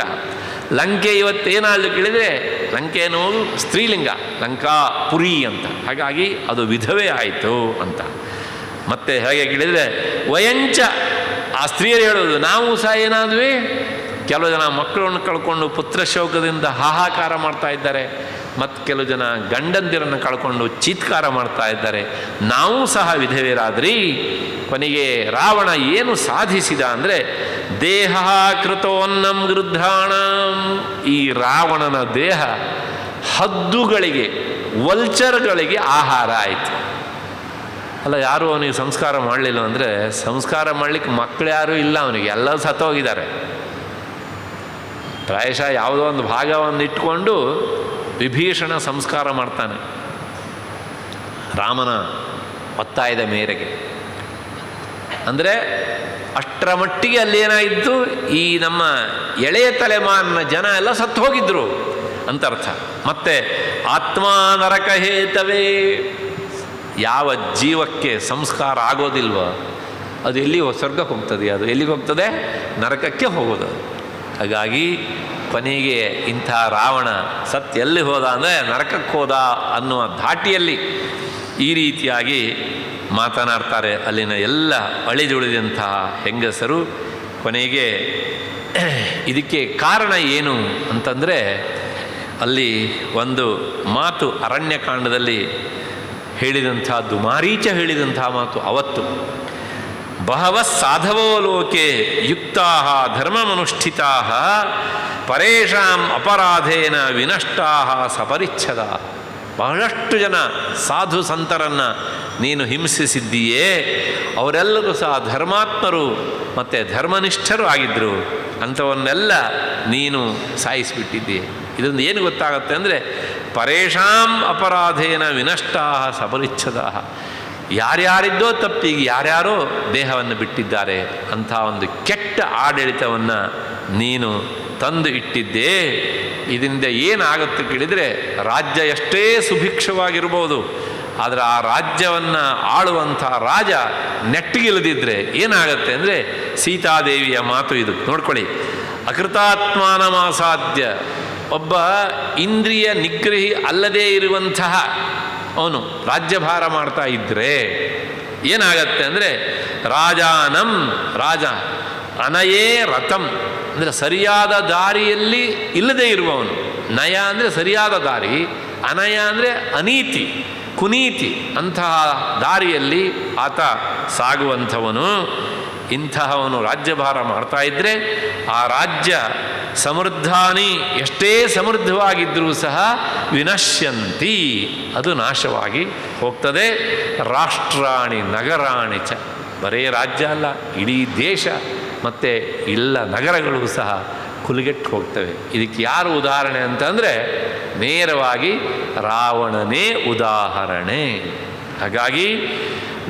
ಲಂಕೆ ಇವತ್ತೇನಾದ್ರು ಕೇಳಿದರೆ, ಲಂಕೆ ಅನ್ನೋದು ಸ್ತ್ರೀಲಿಂಗ, ಲಂಕಾಪುರಿ ಅಂತ. ಹಾಗಾಗಿ ಅದು ವಿಧವೇ ಆಯಿತು ಅಂತ. ಮತ್ತೆ ಹೇಗೆ ಕೇಳಿದರೆ, ವಯಂಚ, ಆ ಸ್ತ್ರೀಯರು ಹೇಳೋದು, ನಾವು ಸಹ ಏನಾದ್ವಿ, ಕೆಲವು ಜನ ಮಕ್ಕಳನ್ನು ಕಳ್ಕೊಂಡು ಪುತ್ರ ಶೋಕದಿಂದ ಹಾಹಾಕಾರ ಮಾಡ್ತಾ ಇದ್ದಾರೆ, ಮತ್ತು ಕೆಲವು ಜನ ಗಂಡಂದಿರನ್ನು ಕಳ್ಕೊಂಡು ಚೀತ್ಕಾರ ಮಾಡ್ತಾ ಇದ್ದಾರೆ, ನಾವು ಸಹ ವಿಧವೆಯರಾದ್ರಿ. ಕೊನೆಗೆ ರಾವಣ ಏನು ಸಾಧಿಸಿದ ಅಂದರೆ, ದೇಹ ಕೃತೋನ್ನಂ ಗೃಧ್ರಾಣಂ, ಈ ರಾವಣನ ದೇಹ ಹದ್ದುಗಳಿಗೆ, ವಲ್ಚರ್ಗಳಿಗೆ ಆಹಾರ ಆಯಿತು. ಅಲ್ಲ, ಯಾರು ಅವನಿಗೆ ಸಂಸ್ಕಾರ ಮಾಡಲಿಲ್ಲ ಅಂದರೆ, ಸಂಸ್ಕಾರ ಮಾಡಲಿಕ್ಕೆ ಮಕ್ಕಳು ಯಾರೂ ಇಲ್ಲ ಅವನಿಗೆ, ಎಲ್ಲ ಸತ್ತೋಗಿದ್ದಾರೆ. ಪ್ರಾಯಶಃ ಯಾವುದೋ ಒಂದು ಭಾಗವನ್ನು ಇಟ್ಕೊಂಡು ವಿಭೀಷಣ ಸಂಸ್ಕಾರ ಮಾಡ್ತಾನೆ ರಾಮನ ಒತ್ತಾಯದ ಮೇರೆಗೆ. ಅಂದರೆ ಅಷ್ಟರ ಮಟ್ಟಿಗೆ ಅಲ್ಲೇನಾಯಿತು, ಈ ನಮ್ಮ ಎಳೆಯ ತಲೆಮಾರಿನ ಜನ ಎಲ್ಲ ಸತ್ತು ಹೋಗಿದ್ರು ಅಂತ ಅರ್ಥ. ಮತ್ತೆ ಆತ್ಮ ನರಕ ಹೇತವೇ, ಯಾವ ಜೀವಕ್ಕೆ ಸಂಸ್ಕಾರ ಆಗೋದಿಲ್ವೋ ಅದು ಎಲ್ಲಿ ಸ್ವರ್ಗಕ್ಕೆ ಹೋಗ್ತದೆ, ಅದು ಎಲ್ಲಿಗೆ ಹೋಗ್ತದೆ, ನರಕಕ್ಕೆ ಹೋಗೋದು. ಹಾಗಾಗಿ ಕೊನೆಗೆ ಇಂಥ ರಾವಣ ಸತ್ ಎಲ್ಲಿ ಹೋದ ಅಂದರೆ ನರಕಕ್ಕೆ ಹೋದ ಅನ್ನುವ ಧಾಟಿಯಲ್ಲಿ ಈ ರೀತಿಯಾಗಿ ಮಾತನಾಡ್ತಾರೆ ಅಲ್ಲಿನ ಎಲ್ಲ ಅಳಿದುಳಿದಂತಹ ಹೆಂಗಸರು. ಕೊನೆಗೆ ಇದಕ್ಕೆ ಕಾರಣ ಏನು ಅಂತಂದರೆ, ಅಲ್ಲಿ ಒಂದು ಮಾತು ಅರಣ್ಯಕಾಂಡದಲ್ಲಿ ಹೇಳಿದಂಥದ್ದು, ಮಾರೀಚ ಹೇಳಿದಂತಹ ಮಾತು ಅವತ್ತು, ಬಹವ ಸಾಧವೋ ಲೋಕೆ ಯುಕ್ತಾ ಧರ್ಮಮನುಷ್ಠಿತಾ ಪರೇಷಾಂ ಅಪರಾಧೇನ ವಿನಷ್ಟಾ ಸಪರಿಚ್ಛದ. ಬಹಳಷ್ಟು ಜನ ಸಾಧು ಸಂತರನ್ನು ನೀನು ಹಿಂಸಿಸಿದ್ದೀಯೇ, ಅವರೆಲ್ಲರೂ ಸಹ ಧರ್ಮಾತ್ಮರು ಮತ್ತು ಧರ್ಮನಿಷ್ಠರು ಆಗಿದ್ದರು, ಅಂಥವನ್ನೆಲ್ಲ ನೀನು ಸಾಯಿಸಿಬಿಟ್ಟಿದ್ದೀಯೆ. ಇದರಿಂದ ಏನು ಗೊತ್ತಾಗುತ್ತೆ ಅಂದರೆ, ಪರೇಷಾಂ ಅಪರಾಧೇನ ವಿನಷ್ಟಾ ಸಪರಿಚ್ಛದ, ಯಾರ್ಯಾರಿದ್ದೋ ತಪ್ಪಿಗೆ ಯಾರ್ಯಾರೋ ದೇಹವನ್ನು ಬಿಟ್ಟಿದ್ದಾರೆ, ಅಂಥ ಒಂದು ಕೆಟ್ಟ ಆಡಳಿತವನ್ನು ನೀನು ತಂದು ಇಟ್ಟಿದ್ದೇ. ಇದರಿಂದ ಏನಾಗುತ್ತೆ ಕೇಳಿದರೆ, ರಾಜ್ಯ ಎಷ್ಟೇ ಸುಭಿಕ್ಷವಾಗಿರ್ಬೋದು, ಆದರೆ ಆ ರಾಜ್ಯವನ್ನು ಆಳುವಂಥ ರಾಜ ನೆಟ್ಟಿಗಿಲ್ಲದಿದ್ದರೆ ಏನಾಗತ್ತೆ ಅಂದರೆ ಸೀತಾದೇವಿಯ ಮಾತು ಇದು ನೋಡ್ಕೊಳ್ಳಿ. ಅಕೃತಾತ್ಮಾನಮಾಸಾಧ್ಯ, ಒಬ್ಬ ಇಂದ್ರಿಯ ನಿಗ್ರಹಿ ಅಲ್ಲದೇ ಇರುವಂತಹ ಅವನು ರಾಜ್ಯಭಾರ ಮಾಡ್ತಾ ಇದ್ದರೆ ಏನಾಗತ್ತೆ ಅಂದರೆ ರಾಜಾನಂ, ರಾಜ ಅನಯೇ ರಥಂ ಅಂದರೆ ಸರಿಯಾದ ದಾರಿಯಲ್ಲಿ ಇಲ್ಲದೇ ಇರುವವನು. ನಯ ಅಂದರೆ ಸರಿಯಾದ ದಾರಿ, ಅನಯ ಅಂದರೆ ಅನೀತಿ, ಕುನೀತಿ, ಅಂತಹ ದಾರಿಯಲ್ಲಿ ಆತ ಸಾಗುವಂಥವನು. ಇಂತಹವನು ರಾಜ್ಯಭಾರ ಮಾಡ್ತಾ ಇದ್ದರೆ ಆ ರಾಜ್ಯ ಸಮೃದ್ಧಾನಿ, ಎಷ್ಟೇ ಸಮೃದ್ಧವಾಗಿದ್ದರೂ ಸಹ ವಿನಶ್ಯಂತಿ, ಅದು ನಾಶವಾಗಿ ಹೋಗ್ತದೆ. ರಾಷ್ಟ್ರಾಣಿ ನಗರಾಣಿ ಚ, ಬರೇ ರಾಜ್ಯ ಅಲ್ಲ, ಇಡೀ ದೇಶ ಮತ್ತು ಎಲ್ಲ ನಗರಗಳು ಸಹ ಕುಲುಗೆಟ್ಟು ಹೋಗ್ತವೆ. ಇದಕ್ಕೆ ಯಾರು ಉದಾಹರಣೆ ಅಂತಂದರೆ ನೇರವಾಗಿ ರಾವಣನೇ ಉದಾಹರಣೆ. ಹಾಗಾಗಿ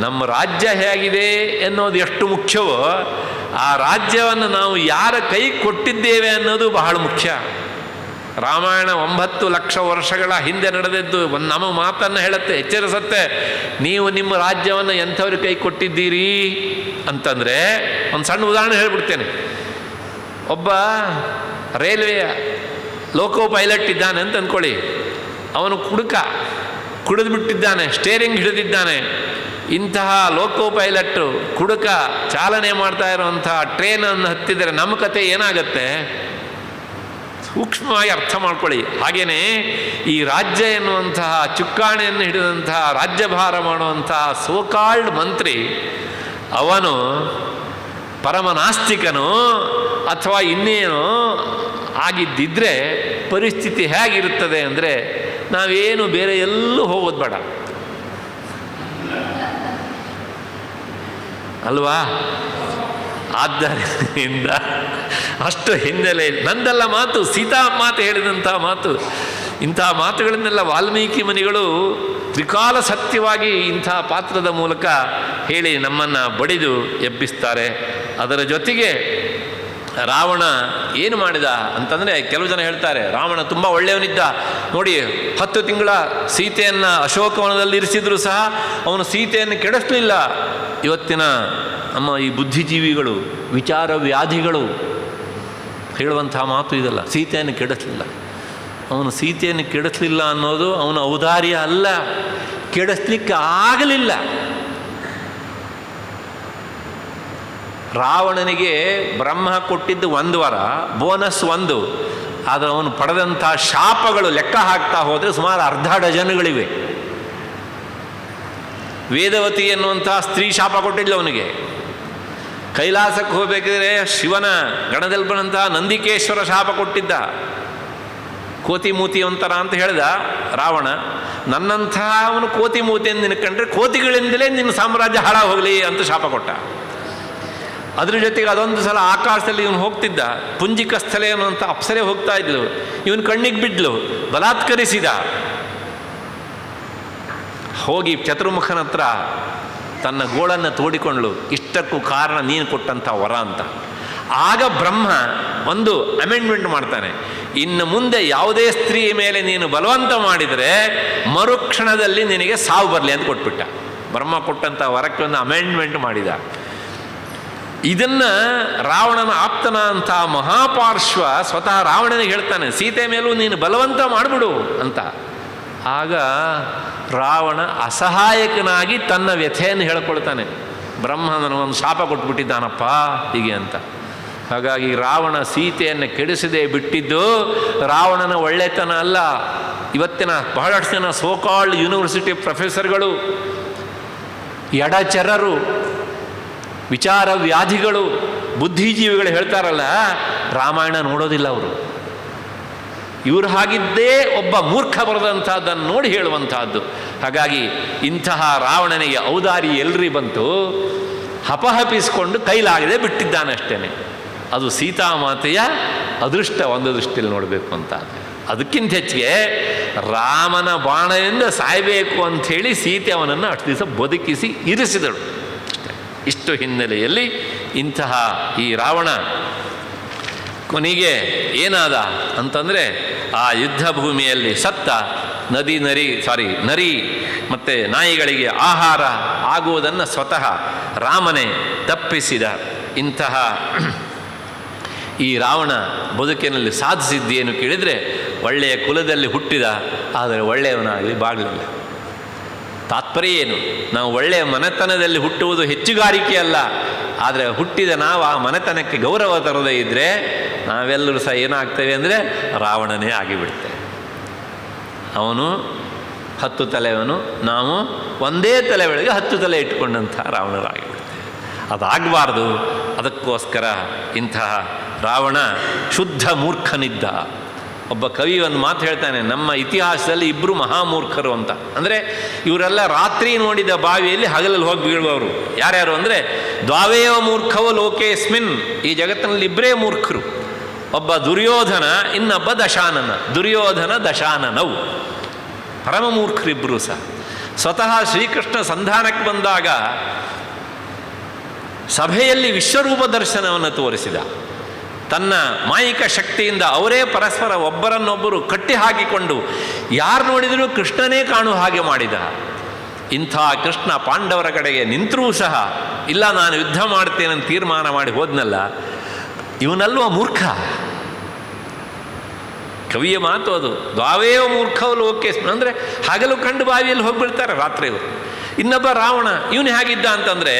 ನಮ್ಮ ರಾಜ್ಯ ಹೇಗಿದೆ ಎನ್ನುವುದು ಎಷ್ಟು ಮುಖ್ಯವೋ ಆ ರಾಜ್ಯವನ್ನು ನಾವು ಯಾರ ಕೈ ಕೊಟ್ಟಿದ್ದೇವೆ ಅನ್ನೋದು ಬಹಳ ಮುಖ್ಯ. ರಾಮಾಯಣ 9 ಲಕ್ಷ ವರ್ಷಗಳ ಹಿಂದೆ ನಡೆದದ್ದು ಒಂದು ನಮ್ಮ ಮಾತನ್ನು ಹೇಳುತ್ತೆ, ಎಚ್ಚರಿಸುತ್ತೆ. ನೀವು ನಿಮ್ಮ ರಾಜ್ಯವನ್ನು ಎಂಥವ್ರ ಕೈ ಕೊಟ್ಟಿದ್ದೀರಿ ಅಂತಂದರೆ ಒಂದು ಸಣ್ಣ ಉದಾಹರಣೆ ಹೇಳಿಬಿಡ್ತೇನೆ. ಒಬ್ಬ ರೈಲ್ವೆಯ ಲೋಕೋ ಪೈಲಟ್ ಇದ್ದಾನೆ ಅಂತ ಅಂದ್ಕೊಳ್ಳಿ. ಅವನು ಕುಡಿದು ಬಿಟ್ಟಿದ್ದಾನೆ, ಸ್ಟೇರಿಂಗ್ ಹಿಡಿದಿದ್ದಾನೆ. ಇಂತಹ ಲೋಕೋ ಪೈಲಟ್ಟು ಕುಡುಕ ಚಾಲನೆ ಮಾಡ್ತಾ ಇರುವಂಥ ಟ್ರೇನನ್ನು ಹತ್ತಿದರೆ ನಮ್ಮ ಕತೆ ಏನಾಗತ್ತೆ ಸೂಕ್ಷ್ಮವಾಗಿ ಅರ್ಥ ಮಾಡ್ಕೊಳ್ಳಿ. ಹಾಗೆಯೇ ಈ ರಾಜ್ಯ ಎನ್ನುವಂತಹ ಚುಕ್ಕಾಣಿಯನ್ನು ಹಿಡಿದಂತಹ ರಾಜ್ಯಭಾರ ಮಾಡುವಂತಹ ಸೋಕಾಲ್ಡ್ ಮಂತ್ರಿ ಅವನು ಪರಮನಾಸ್ತಿಕನು ಅಥವಾ ಇನ್ನೇನು ಆಗಿದ್ದಿದ್ರೆ ಪರಿಸ್ಥಿತಿ ಹೇಗಿರುತ್ತದೆ ಅಂದರೆ ನಾವೇನು ಬೇರೆ ಎಲ್ಲೂ ಹೋಗೋದು ಬೇಡ ಅಲ್ವಾ? ಆದ್ದರಿಂದ ಅಷ್ಟು ಹಿನ್ನೆಲೆ ನಂದೆಲ್ಲ ಮಾತು, ಸೀತಾ ಮಾತು ಹೇಳಿದಂಥ ಮಾತು. ಇಂಥ ಮಾತುಗಳನ್ನೆಲ್ಲ ವಾಲ್ಮೀಕಿ ಮುನಿಗಳು ತ್ರಿಕಾಲ ಸತ್ಯವಾಗಿ ಇಂಥ ಪಾತ್ರದ ಮೂಲಕ ಹೇಳಿ ನಮ್ಮನ್ನು ಬಡಿದು ಎಬ್ಬಿಸ್ತಾರೆ. ಅದರ ಜೊತೆಗೆ ರಾವಣ ಏನು ಮಾಡಿದ ಅಂತಂದರೆ ಕೆಲವು ಜನ ಹೇಳ್ತಾರೆ ರಾವಣ ತುಂಬ ಒಳ್ಳೆಯವನಿದ್ದ ನೋಡಿ, 10 ತಿಂಗಳ ಸೀತೆಯನ್ನು ಅಶೋಕವನದಲ್ಲಿ ಇರಿಸಿದ್ರು ಸಹ ಅವನು ಸೀತೆಯನ್ನು ಕೆಡಿಸಲಿಲ್ಲ. ಇವತ್ತಿನ ನಮ್ಮ ಈ ಬುದ್ಧಿಜೀವಿಗಳು, ವಿಚಾರ ವ್ಯಾಧಿಗಳು ಹೇಳುವಂಥ ಮಾತು ಇದಲ್ಲ. ಸೀತೆಯನ್ನು ಕೆಡಿಸಲಿಲ್ಲ, ಅವನು ಸೀತೆಯನ್ನು ಕೆಡಿಸಲಿಲ್ಲ ಅನ್ನೋದು ಅವನ ಔದಾರ್ಯ ಅಲ್ಲ, ಕೆಡಿಸ್ಲಿಕ್ಕೆ ಆಗಲಿಲ್ಲ. ರಾವಣನಿಗೆ ಬ್ರಹ್ಮ ಕೊಟ್ಟಿದ್ದು 1 ವರ, ಬೋನಸ್ 1. ಆದರೆ ಅವನು ಪಡೆದಂಥ ಶಾಪಗಳು ಲೆಕ್ಕ ಹಾಕ್ತಾ ಹೋದರೆ ಸುಮಾರು 1/2 ಡಜನ್ಗಳಿವೆ. ವೇದವತಿ ಎನ್ನುವಂಥ ಸ್ತ್ರೀ ಶಾಪ ಕೊಟ್ಟಿದ್ಲು ಅವನಿಗೆ. ಕೈಲಾಸಕ್ಕೆ ಹೋಗಬೇಕಿದ್ರೆ ಶಿವನ ಗಣದಲ್ಲಿ ಬಂದಂತಹ ನಂದಿಕೇಶ್ವರ ಶಾಪ ಕೊಟ್ಟಿದ್ದ. ಕೋತಿ ಮೂತಿ ಒಂಥರ ಅಂತ ಹೇಳಿದ ರಾವಣ. ನನ್ನಂಥ ಅವನು ಕೋತಿ ಮೂತಿ ಎಂದು ನಿನ್ಕೊಂಡ್ರೆ ಕೋತಿಗಳಿಂದಲೇ ನಿನ್ನ ಸಾಮ್ರಾಜ್ಯ ಹಾಳಾಗಿ ಹೋಗಲಿ ಅಂತ ಶಾಪ ಕೊಟ್ಟ. ಅದ್ರ ಜೊತೆಗೆ ಅದೊಂದು ಸಲ ಆಕಾಶದಲ್ಲಿ ಇವನು ಹೋಗ್ತಿದ್ದ, ಪುಂಜಿಕ ಸ್ಥಲೆ ಅನ್ನುವಂಥ ಅಪ್ಸರೆ ಹೋಗ್ತಾ ಇದ್ಲು, ಇವನು ಕಣ್ಣಿಗೆ ಬಿಡ್ಲು, ಬಲಾತ್ಕರಿಸಿದ. ಹೋಗಿ ಚತುರ್ಮುಖನ ಹತ್ರ ತನ್ನ ಗೋಳನ್ನು ತೋಡಿಕೊಂಡ್ಳು, ಇಷ್ಟಕ್ಕೂ ಕಾರಣ ನೀನು ಕೊಟ್ಟಂಥ ವರ ಅಂತ. ಆಗ ಬ್ರಹ್ಮ ಒಂದು ಅಮೆಂಡ್ಮೆಂಟ್ ಮಾಡ್ತಾನೆ, ಇನ್ನು ಮುಂದೆ ಯಾವುದೇ ಸ್ತ್ರೀ ಮೇಲೆ ನೀನು ಬಲವಂತ ಮಾಡಿದರೆ ಮರುಕ್ಷಣದಲ್ಲಿ ನಿನಗೆ ಸಾವು ಬರಲಿ ಅಂತ ಕೊಟ್ಬಿಟ್ಟ. ಬ್ರಹ್ಮ ಕೊಟ್ಟಂಥ ವರಕ್ಕೆ ಒಂದು ಅಮೆಂಡ್ಮೆಂಟ್ ಮಾಡಿದ. ಇದನ್ನು ರಾವಣನ ಆಪ್ತನ ಅಂತ ಮಹಾಪಾರ್ಶ್ವ ಸ್ವತಃ ರಾವಣನಿಗೆ ಹೇಳ್ತಾನೆ, ಸೀತೆ ಮೇಲೂ ನೀನು ಬಲವಂತ ಮಾಡಿಬಿಡು ಅಂತ. ಆಗ ರಾವಣ ಅಸಹಾಯಕನಾಗಿ ತನ್ನ ವ್ಯಥೆಯನ್ನು ಹೇಳ್ಕೊಳ್ತಾನೆ, ಬ್ರಹ್ಮ ನನಗೊಂದು ಶಾಪ ಕೊಟ್ಬಿಟ್ಟಿದ್ದಾನಪ್ಪ ಹೀಗೆ ಅಂತ. ಹಾಗಾಗಿ ರಾವಣ ಸೀತೆಯನ್ನು ಕೆಡಿಸದೆ ಬಿಟ್ಟಿದ್ದು ರಾವಣನ ಒಳ್ಳೆತನ ಅಲ್ಲ. ಇವತ್ತಿನ ಬಹಳಷ್ಟು ಜನ ಸೋಕಾಲ್ಡ್ ಯೂನಿವರ್ಸಿಟಿ ಪ್ರೊಫೆಸರ್ಗಳು, ಎಡಚರರು, ವಿಚಾರ ವ್ಯಾಧಿಗಳು, ಬುದ್ಧಿಜೀವಿಗಳು ಹೇಳ್ತಾರಲ್ಲ, ರಾಮಾಯಣ ನೋಡೋದಿಲ್ಲ ಅವರು. ಇವರು ಹಾಗಿದ್ದೇ ಒಬ್ಬ ಮೂರ್ಖ ಬರೆದಂಥದ್ದನ್ನು ನೋಡಿ ಹೇಳುವಂತಹದ್ದು. ಹಾಗಾಗಿ ಇಂತಹ ರಾವಣನಿಗೆ ಔದಾರಿ ಎಲ್ರಿ ಬಂತು, ಹಪಹಪಿಸಿಕೊಂಡು ಕೈಲಾಗದೆ ಬಿಟ್ಟಿದ್ದಾನಷ್ಟೇನೆ. ಅದು ಸೀತಾಮಾತೆಯ ಅದೃಷ್ಟ ಒಂದು ದೃಷ್ಟಿಯಲ್ಲಿ ನೋಡಬೇಕು ಅಂತ. ಅದಕ್ಕಿಂತ ಹೆಚ್ಚಿಗೆ ರಾಮನ ಬಾಣದಿಂದ ಸಾಯಬೇಕು ಅಂಥೇಳಿ ಸೀತೆ ಅವನನ್ನು ಅಷ್ಟು ದಿವಸ ಬದುಕಿಸಿ ಇರಿಸಿದಳು. ಇಷ್ಟು ಹಿನ್ನೆಲೆಯಲ್ಲಿ ಇಂತಹ ಈ ರಾವಣ ಕೊನೆಗೆ ಏನಾದ ಅಂತಂದರೆ ಆ ಯುದ್ಧ ಭೂಮಿಯಲ್ಲಿ ಸತ್ತ. ನರಿ ಮತ್ತು ನಾಯಿಗಳಿಗೆ ಆಹಾರ ಆಗುವುದನ್ನು ಸ್ವತಃ ರಾಮನೇ ತಪ್ಪಿಸಿದ. ಇಂತಹ ಈ ರಾವಣ ಬದುಕಿನಲ್ಲಿ ಸಾಧಿಸಿದ್ದೇನು ಕೇಳಿದರೆ, ಒಳ್ಳೆಯ ಕುಲದಲ್ಲಿ ಹುಟ್ಟಿದ, ಆದರೆ ಒಳ್ಳೆಯವನಾಗಲಿ ಬಾಗಲಿಲ್ಲ. ತಾತ್ಪರ್ಯ ಏನು? ನಾವು ಒಳ್ಳೆಯ ಮನೆತನದಲ್ಲಿ ಹುಟ್ಟುವುದು ಹೆಚ್ಚುಗಾರಿಕೆ ಅಲ್ಲ, ಆದರೆ ಹುಟ್ಟಿದ ನಾವು ಆ ಮನೆತನಕ್ಕೆ ಗೌರವ ತರದೇ ಇದ್ದರೆ ನಾವೆಲ್ಲರೂ ಸಹ ಏನಾಗ್ತೇವೆ ಅಂದರೆ ರಾವಣನೇ ಆಗಿಬಿಡ್ತೇವೆ. ಅವನು 10 ತಲೆಯವನು, ನಾವು ಒಂದೇ ತಲೆ ಒಳಗೆ 10 ತಲೆ ಇಟ್ಕೊಂಡಂಥ ರಾವಣರಾಗಿಬಿಡ್ತೇವೆ. ಅದಾಗಬಾರ್ದು. ಅದಕ್ಕೋಸ್ಕರ ಇಂತಹ ರಾವಣ ಶುದ್ಧ ಮೂರ್ಖನಿದ್ದ. ಒಬ್ಬ ಕವಿ ಒಂದು ಮಾತು ಹೇಳ್ತಾನೆ, ನಮ್ಮ ಇತಿಹಾಸದಲ್ಲಿ ಇಬ್ಬರು ಮಹಾಮೂರ್ಖರು ಅಂತ. ಅಂದರೆ ಇವರೆಲ್ಲ ರಾತ್ರಿ ನೋಡಿದ ಬಾವಿಯಲ್ಲಿ ಹಗಲಲ್ಲಿ ಹೋಗಿ ಬೀಳುವವರು. ಯಾರ್ಯಾರು ಅಂದರೆ ದ್ವಾವೇವ ಮೂರ್ಖವ ಲೋಕೇಸ್ಮಿನ್, ಈ ಜಗತ್ತಿನಲ್ಲಿ ಇಬ್ಬರೇ ಮೂರ್ಖರು. ಒಬ್ಬ ದುರ್ಯೋಧನ, ಇನ್ನೊಬ್ಬ ದಶಾನನ. ದುರ್ಯೋಧನ ದಶಾನನವು ಪರಮ ಮೂರ್ಖರಿಬ್ಬರು ಸಹ. ಸ್ವತಃ ಶ್ರೀಕೃಷ್ಣ ಸಂಧಾನಕ್ಕೆ ಬಂದಾಗ ಸಭೆಯಲ್ಲಿ ವಿಶ್ವರೂಪ ದರ್ಶನವನ್ನು ತೋರಿಸಿದ. ತನ್ನ ಮಾಯಿಕ ಶಕ್ತಿಯಿಂದ ಅವರೇ ಪರಸ್ಪರ ಒಬ್ಬರನ್ನೊಬ್ಬರು ಕಟ್ಟಿ ಹಾಕಿಕೊಂಡು ಯಾರು ನೋಡಿದರೂ ಕೃಷ್ಣನೇ ಕಾಣುವ ಹಾಗೆ ಮಾಡಿದ. ಇಂಥ ಕೃಷ್ಣ ಪಾಂಡವರ ಕಡೆಗೆ ನಿಂತರೂ ಸಹ ಇಲ್ಲ, ನಾನು ಯುದ್ಧ ಮಾಡ್ತೇನೆಂದು ತೀರ್ಮಾನ ಮಾಡಿ ಹೋದ್ನಲ್ಲ, ಇವನಲ್ವ ಮೂರ್ಖ? ಕವಿಯ ಮಾತು ಅದು. ದ್ವಾವೇವ ಮೂರ್ಖವು ಲೋಕೇಸ್ಮಿನ್ ಅಂದರೆ ಹಗಲು ಕಂಡು ಬಾವಿಯಲ್ಲಿ ಹೋಗಿಬಿಡ್ತಾರೆ ರಾತ್ರಿ ಇವರು. ಇನ್ನೊಬ್ಬ ರಾವಣ, ಇವನು ಹೇಗಿದ್ದ ಅಂತಂದರೆ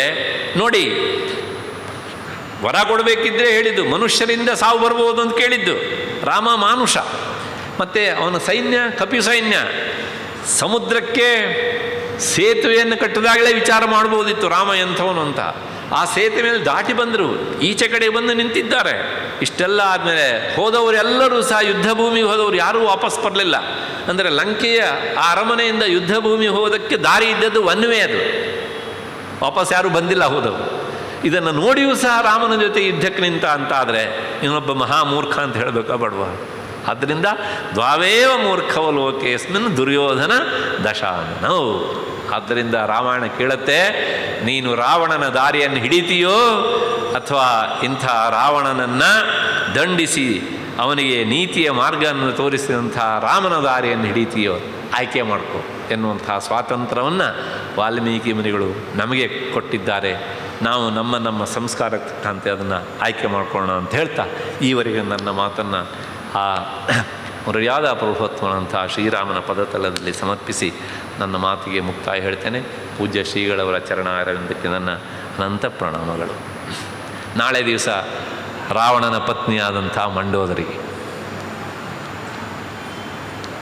ನೋಡಿ, ವರ ಕೊಡಬೇಕಿದ್ರೆ ಹೇಳಿದ್ದು ಮನುಷ್ಯರಿಂದ ಸಾವು ಬರ್ಬೋದು ಅಂತ ಕೇಳಿದ್ದು. ರಾಮ ಮಾನುಷ, ಮತ್ತು ಅವನ ಸೈನ್ಯ ಕಪಿ ಸೈನ್ಯ. ಸಮುದ್ರಕ್ಕೆ ಸೇತುವೆಯನ್ನು ಕಟ್ಟಿದಾಗಲೇ ವಿಚಾರ ಮಾಡ್ಬೋದಿತ್ತು ರಾಮ ಎಂಥವನು ಅಂತ. ಆ ಸೇತುವೆ ಮೇಲೆ ದಾಟಿ ಬಂದರು, ಈಚೆ ಕಡೆ ಬಂದು ನಿಂತಿದ್ದಾರೆ. ಇಷ್ಟೆಲ್ಲ ಆದಮೇಲೆ ಹೋದವರೆಲ್ಲರೂ ಸಹ ಯುದ್ಧ ಭೂಮಿಗೆ ಹೋದವರು ಯಾರೂ ವಾಪಸ್ ಬರಲಿಲ್ಲ. ಅಂದರೆ ಲಂಕೆಯ ಆ ಅರಮನೆಯಿಂದ ಯುದ್ಧ ಭೂಮಿ ಹೋಗೋದಕ್ಕೆ ದಾರಿ ಇದ್ದದ್ದು ಒನ್ವೇ, ಅದು ವಾಪಸ್ ಯಾರೂ ಬಂದಿಲ್ಲ ಹೋದವರು. ಇದನ್ನು ನೋಡಿಯೂ ಸಹ ರಾಮನ ಜೊತೆ ಯುದ್ಧಕ್ಕೆ ನಿಂತ ಅಂತಾದರೆ ಇನ್ನೊಬ್ಬ ಮಹಾಮೂರ್ಖ ಅಂತ ಹೇಳಬೇಕಾ ಬಡವ? ಆದ್ದರಿಂದ ದ್ವಾವೇವ ಮೂರ್ಖವ ಲೋಕೇಸ್ಮಿನ್ ದುರ್ಯೋಧನ ದಶಾನನೌ. ಆದ್ದರಿಂದ ರಾಮಾಯಣ ಕೇಳುತ್ತೆ, ನೀನು ರಾವಣನ ದಾರಿಯನ್ನು ಹಿಡಿತೀಯೋ ಅಥವಾ ಇಂಥ ರಾವಣನನ್ನು ದಂಡಿಸಿ ಅವನಿಗೆ ನೀತಿಯ ಮಾರ್ಗವನ್ನು ತೋರಿಸಿದಂಥ ರಾಮನ ದಾರಿಯನ್ನು ಹಿಡಿತೀಯೋ, ಆಯ್ಕೆ ಮಾಡಿಕೊ ಎನ್ನುವಂಥ ಸ್ವಾತಂತ್ರ್ಯವನ್ನು ವಾಲ್ಮೀಕಿ ಮುನಿಗಳು ನಮಗೆ ಕೊಟ್ಟಿದ್ದಾರೆ. ನಾವು ನಮ್ಮ ಸಂಸ್ಕಾರಕ್ಕೆ ತಕ್ಕಂತೆ ಅದನ್ನು ಆಯ್ಕೆ ಮಾಡ್ಕೊಳ್ಳೋಣ ಅಂತ ಹೇಳ್ತಾ ಈವರೆಗೆ ನನ್ನ ಮಾತನ್ನು ಆ ಮರ್ಯಾದಾ ಪ್ರಭುತ್ವನಂಥ ಶ್ರೀರಾಮನ ಪದತಲದಲ್ಲಿ ಸಮರ್ಪಿಸಿ ನನ್ನ ಮಾತಿಗೆ ಮುಕ್ತಾಯ ಹೇಳ್ತೇನೆ. ಪೂಜ್ಯ ಶ್ರೀಗಳವರ ಚರಣಾರವಿಂದಕ್ಕೆ ನನ್ನ ಅನಂತ ಪ್ರಣಾಮಗಳು. ನಾಳೆ ದಿವಸ ರಾವಣನ ಪತ್ನಿಯಾದಂಥ ಮಂಡೋದರಿಗೆ